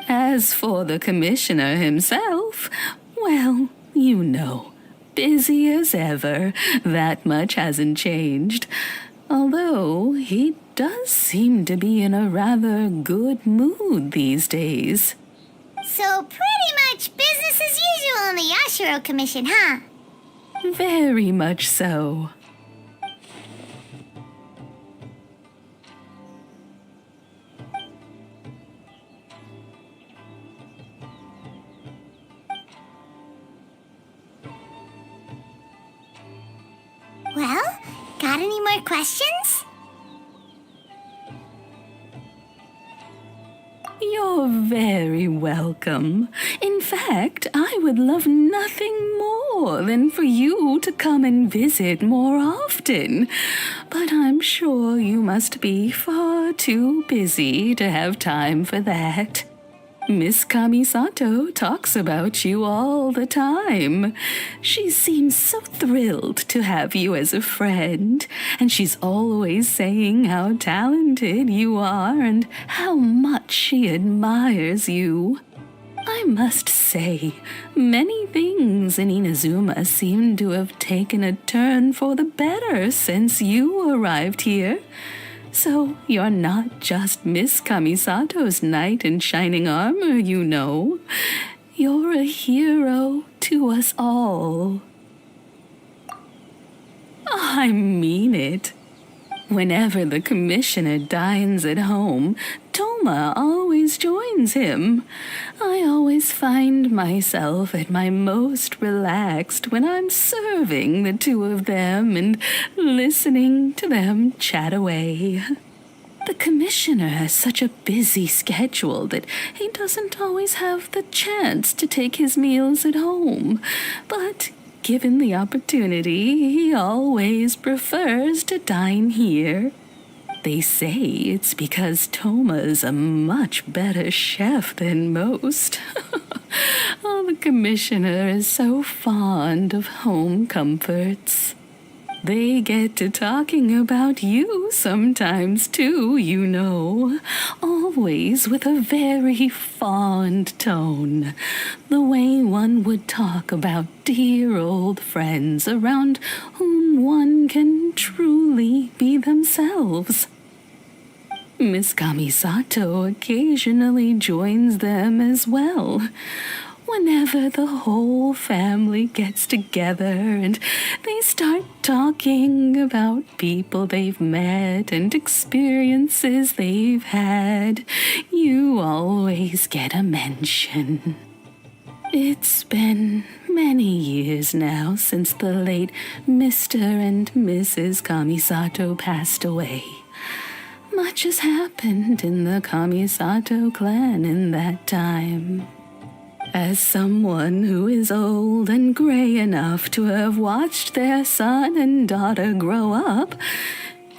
As for the Commissioner himself, well, you know, busy as ever. That much hasn't changed. Although he does seem to be in a rather good mood these days. So pretty much business as usual in the Yashiro Commission, huh? Very much so. Well, got any more questions? You're very welcome. In fact, I would love nothing more than for you to come and visit more often. But I'm sure you must be far too busy to have time for that. Miss Kamisato talks about you all the time. She seems so thrilled to have you as a friend, and she's always saying how talented you are and how much she admires you. I must say, many things in Inazuma seem to have taken a turn for the better since you arrived here. So you're not just Miss Kamisato's knight in shining armor, you know. You're a hero to us all. I mean it. Whenever the Commissioner dines at home, Toma always joins him. I always find myself at my most relaxed when I'm serving the two of them and listening to them chat away. The Commissioner has such a busy schedule that he doesn't always have the chance to take his meals at home, but given the opportunity, he always prefers to dine here. They say it's because Toma's a much better chef than most. Oh, the commissioner is so fond of home comforts. They get to talking about you sometimes too, you know. Always with a very fond tone. The way one would talk about dear old friends around whom one can truly be themselves. Miss Kamisato occasionally joins them as well. Whenever the whole family gets together and they start talking about people they've met and experiences they've had, you always get a mention. It's been many years now since the late Mr. and Mrs. Kamisato passed away. Much has happened in the Kamisato clan in that time. As someone who is old and gray enough to have watched their son and daughter grow up,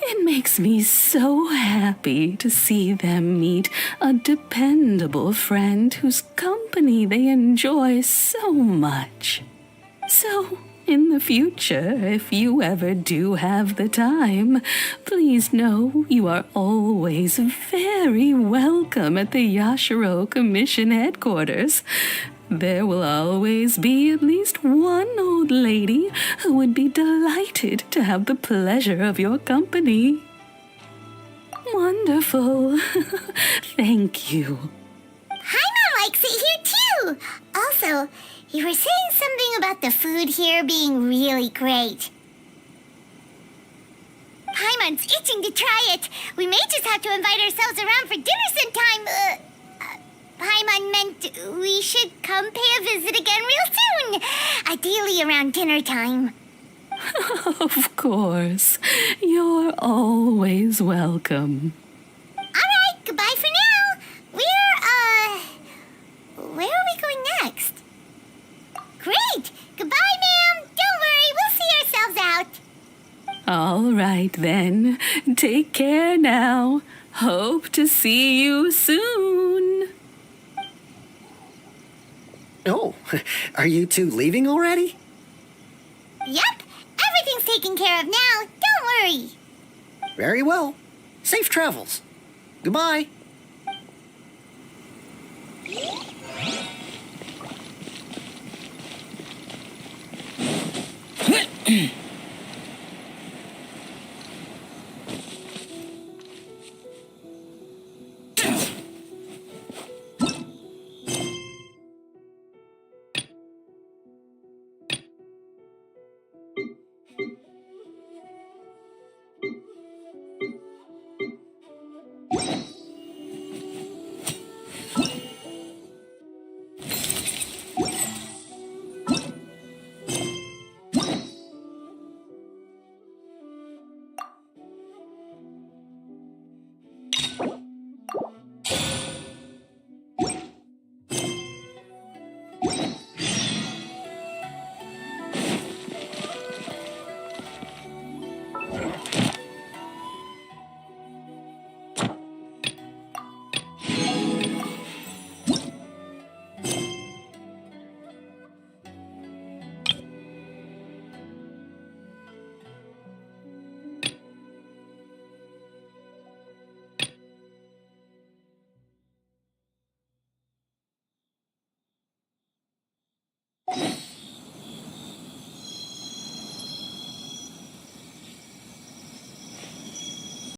it makes me so happy to see them meet a dependable friend whose company they enjoy so much. So, in the future, if you ever do have the time, please know you are always very welcome at the Yashiro Commission headquarters. There will always be at least one old lady who would be delighted to have the pleasure of your company. Wonderful. Thank you. Paimon likes it here too. Also, you were saying something about the food here being really great. Paimon's itching to try it. We may just have to invite ourselves around for dinner sometime. Paimon meant we should come pay a visit again real soon. Ideally around dinner time. Of course. You're always welcome. Alright, goodbye for now. Where are we going next? Great! Goodbye, ma'am! Don't worry, we'll see ourselves out. All right, then. Take care now. Hope to see you soon. Oh, are you two leaving already? Yep, everything's taken care of now. Don't worry. Very well. Safe travels. Goodbye.